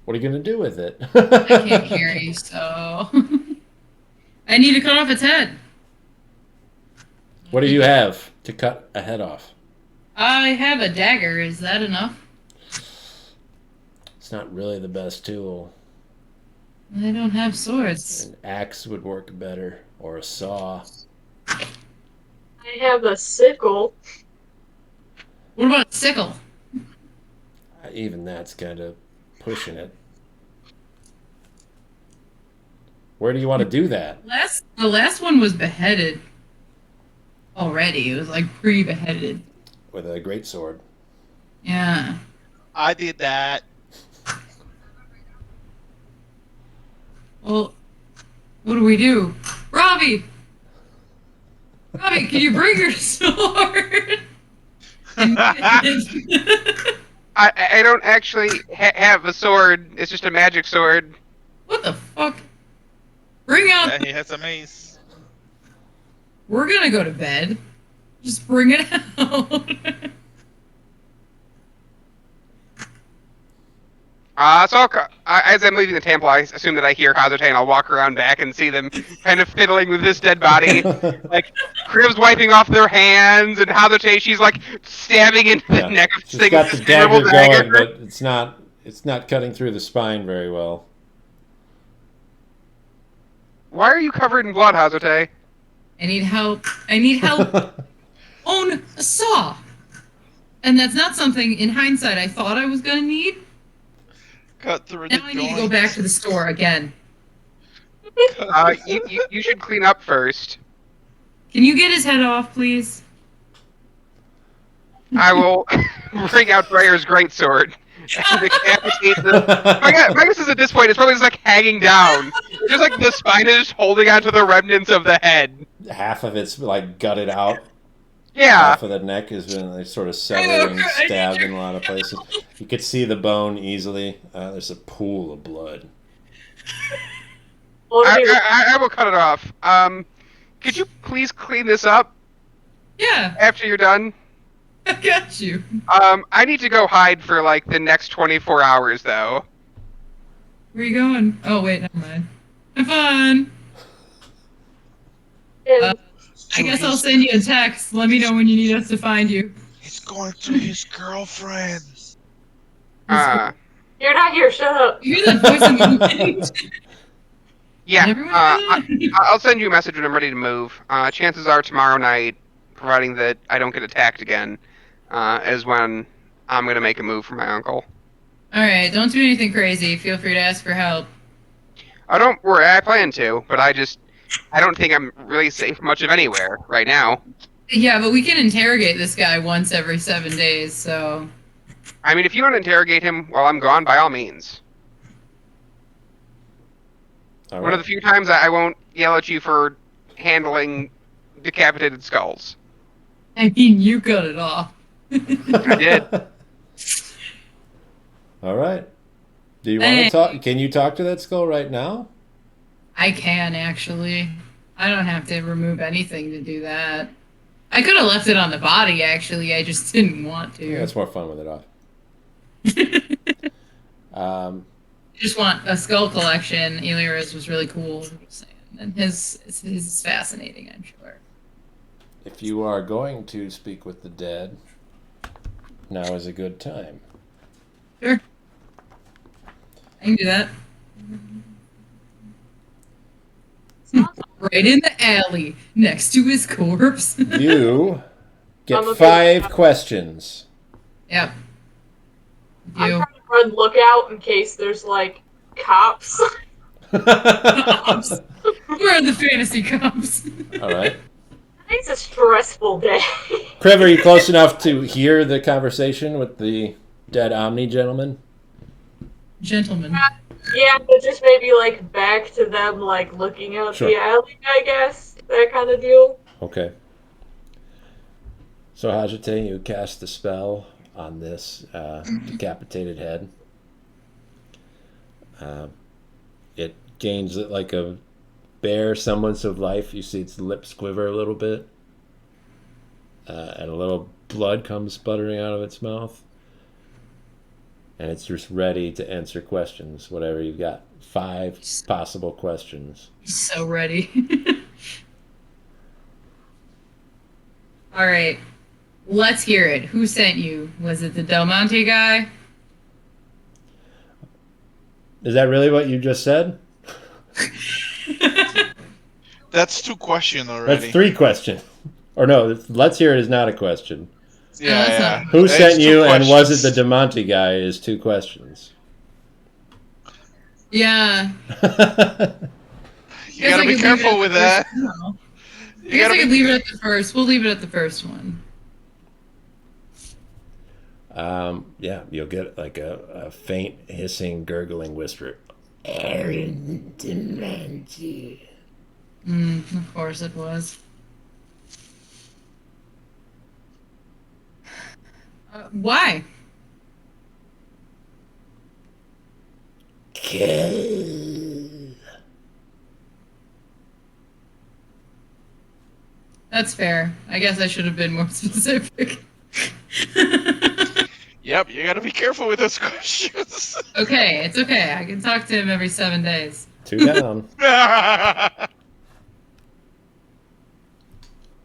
What are you going to do with it? I can't carry, so... I need to cut off its head. What do you have to cut a head off? I have a dagger. Is that enough? It's not really the best tool. I don't have swords. An axe would work better, or a saw. I have a sickle. What about a sickle? Even that's kind of pushing it. Where do you want to do that? The last one was beheaded. Already. It was like pre-beheaded. With a greatsword. Yeah. I did that. Well, what do we do? Ravi! Ravi, can you bring your sword? I don't actually have a sword. It's just a magic sword. What the fuck? Bring out... Yeah, he has a mace. We're gonna go to bed. Just bring it out. As I'm leaving the temple, I assume that I hear Ha̶sotei, and I'll walk around back and see them kind of fiddling with this dead body. Like, Kriv's wiping off their hands, and Ha̶sotei, she's like stabbing into the neck of She's got the dagger going, but it's not cutting through the spine very well. Why are you covered in blood, Ha̶sotei? I need help. I need help. Own a saw. And that's not something, in hindsight, I thought I was gonna need. Cut through Now I need to go back to the store again. You should clean up first. Can you get his head off, please? I will bring out Freyr's greatsword and decapitate the... My guess is at this point, it's probably just like hanging down. Just like the spine is just holding onto the remnants of the head. Half of it's like gutted out. Yeah. Half of the neck has been like, sort of severed and stabbed in a lot of places. You could see the bone easily. There's a pool of blood. I will cut it off. Could you please clean this up Yeah, after you're done? I got you. I need to go hide for like the next 24 hours though. Where you going? Oh wait, never mind. Have fun. And I guess I'll send you a text. Let me know when you need us to find you. He's going to his girlfriend. you're not here. Shut up. You hear that voice in the wind? Yeah, Everyone do that? I'll send you a message when I'm ready to move. Chances are tomorrow night, providing that I don't get attacked again, is when I'm gonna make a move for my uncle. All right, don't do anything crazy. Feel free to ask for help. Oh, don't worry, I plan to, but I don't think I'm really safe much of anywhere right now. Yeah, but we can interrogate this guy once every 7 days, so... I mean, if you want to interrogate him while I'm gone, by all means. All One of right. the few times I won't yell at you for handling decapitated skulls. I mean, you cut it off. I did. All right. Do you want to talk? Can you talk to that skull right now? I can, actually. I don't have to remove anything to do that. I could have left it on the body, actually. I just didn't want to. Yeah, it's more fun with it off. Just want a skull collection. Ilyra's was really cool. I'm just saying. And his is fascinating, I'm sure. If you are going to speak with the dead, now is a good time. Sure. I can do that. Right in the alley, next to his corpse. You get I'm a 5 big- questions. Yep. I'm You. trying to run lookout in case there's like cops. All Where are the fantasy cops? right. It's a stressful day. Kriv, are you close enough to hear the conversation with the dead Omni gentleman? Gentlemen. Yeah, but just maybe like back to them like looking out Sure. the alley, I guess. That kind of deal. Okay. So Ha̶sotei, you cast the spell on this decapitated head. It gains like a bare semblance of life. You see its lips quiver a little bit, and a little blood comes sputtering out of its mouth. And it's just ready to answer questions, whatever you've got. 5 possible questions. So ready. All right. Let's hear it. Who sent you? Was it the Del Monte guy? Is that really what you just said? That's 2 questions already. That's 3 questions. Or no, let's hear it is not a question. Yeah, No, that's yeah. not- Who That sent is 2 you and was it questions. the DeMonte guy is 2 questions. Yeah. You gotta be careful with that. I You guess gotta I could be- leave it at the first. We'll leave it at the first one. Yeah, you'll get like a faint hissing, gurgling whisper. Aaron DeMonte. Of course it was. Why? That's fair. I guess I should have been more specific. Yep, you gotta be careful with those questions. Okay, it's okay. I can talk to him every 7 days. 2 down.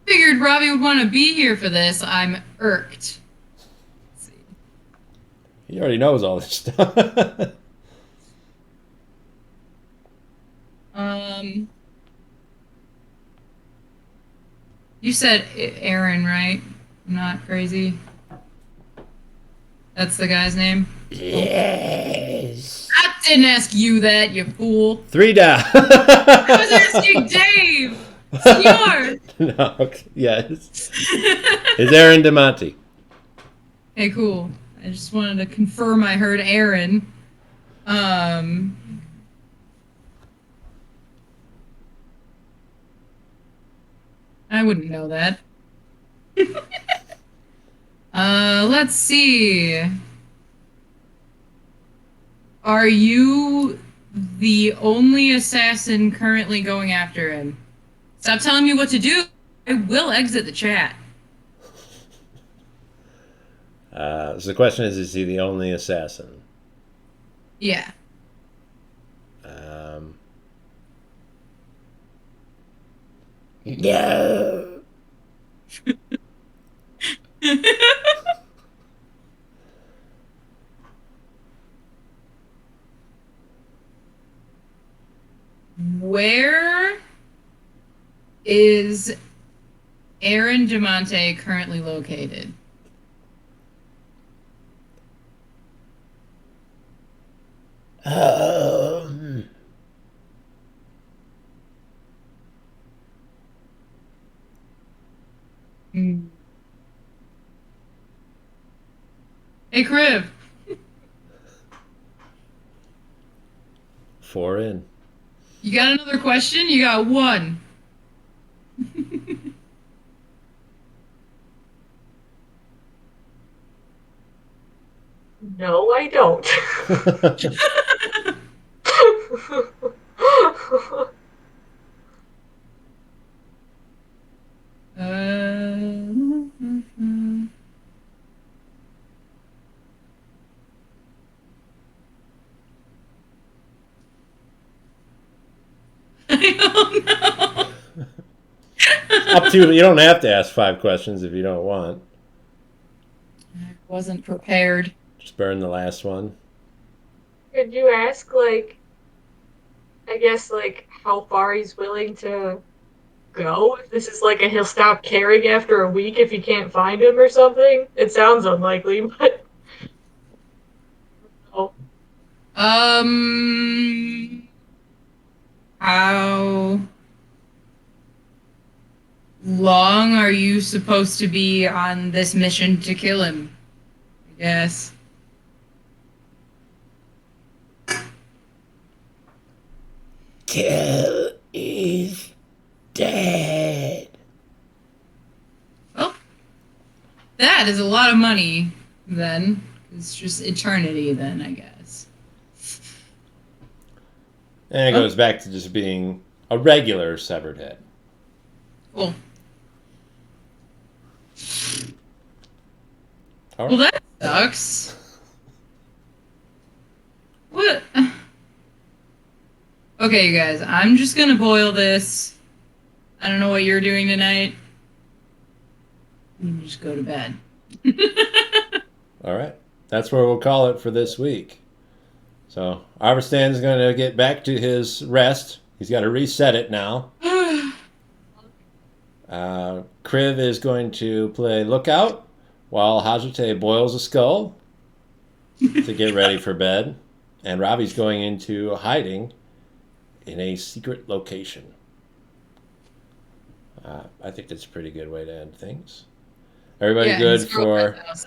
Figured Ravi would want to be here for this. I'm irked. Let's see. He already knows all this stuff. You said Aaron, right? I'm not crazy. That's the guy's name? Yes. I didn't ask you that, you fool. 3 down. I was asking Dave! Senor! No, okay, yes. It's Aaron DeMonte. Hey, cool. I just wanted to confirm I heard Aaron. I wouldn't know that. Let's see. Are you the only assassin currently going after him? Stop telling me what to do. I will exit the chat. So the question is he the only assassin? Yeah. No. Where is Aaron DeMonte currently located? Hmm. Hey, Kriv. 4 in. You got another question? You got one. No, I don't. I don't know. Up to you. You don't have to ask 5 questions if you don't want. I wasn't prepared. Just burn the last one. Could you ask, like, I guess, like, how far he's willing to go? If this is like a he'll stop caring after a week if you can't find him or something? It sounds unlikely, but. Oh. How long are you supposed to be on this mission to kill him? I guess. Till he's dead. Well, that is a lot of money, then. It's just eternity, then, I guess. And it goes back to just being a regular severed head. Cool. All Well, right. that sucks. What? Okay, you guys, I'm just gonna boil this. I don't know what you're doing tonight. You just go to bed. All right. That's where we'll call it for this week. So Arvistan's going to get back to his rest. He's got to reset it now. Kriv is going to play lookout while Ha̶sotei boils a skull to get ready for bed. And Ravi's going into hiding in a secret location. I think that's a pretty good way to end things. Everybody Yeah, good his for girlfriend's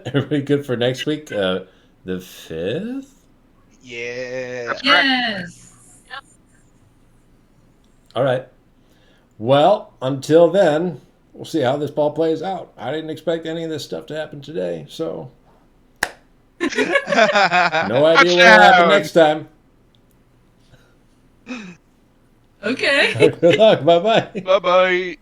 everybody good for next week? The 5th? Yeah. That's correct. Yes. All right. Well, until then, we'll see how this ball plays out. I didn't expect any of this stuff to happen today, so no idea what'll happen next time. Okay. Good luck. Bye-bye. Bye bye.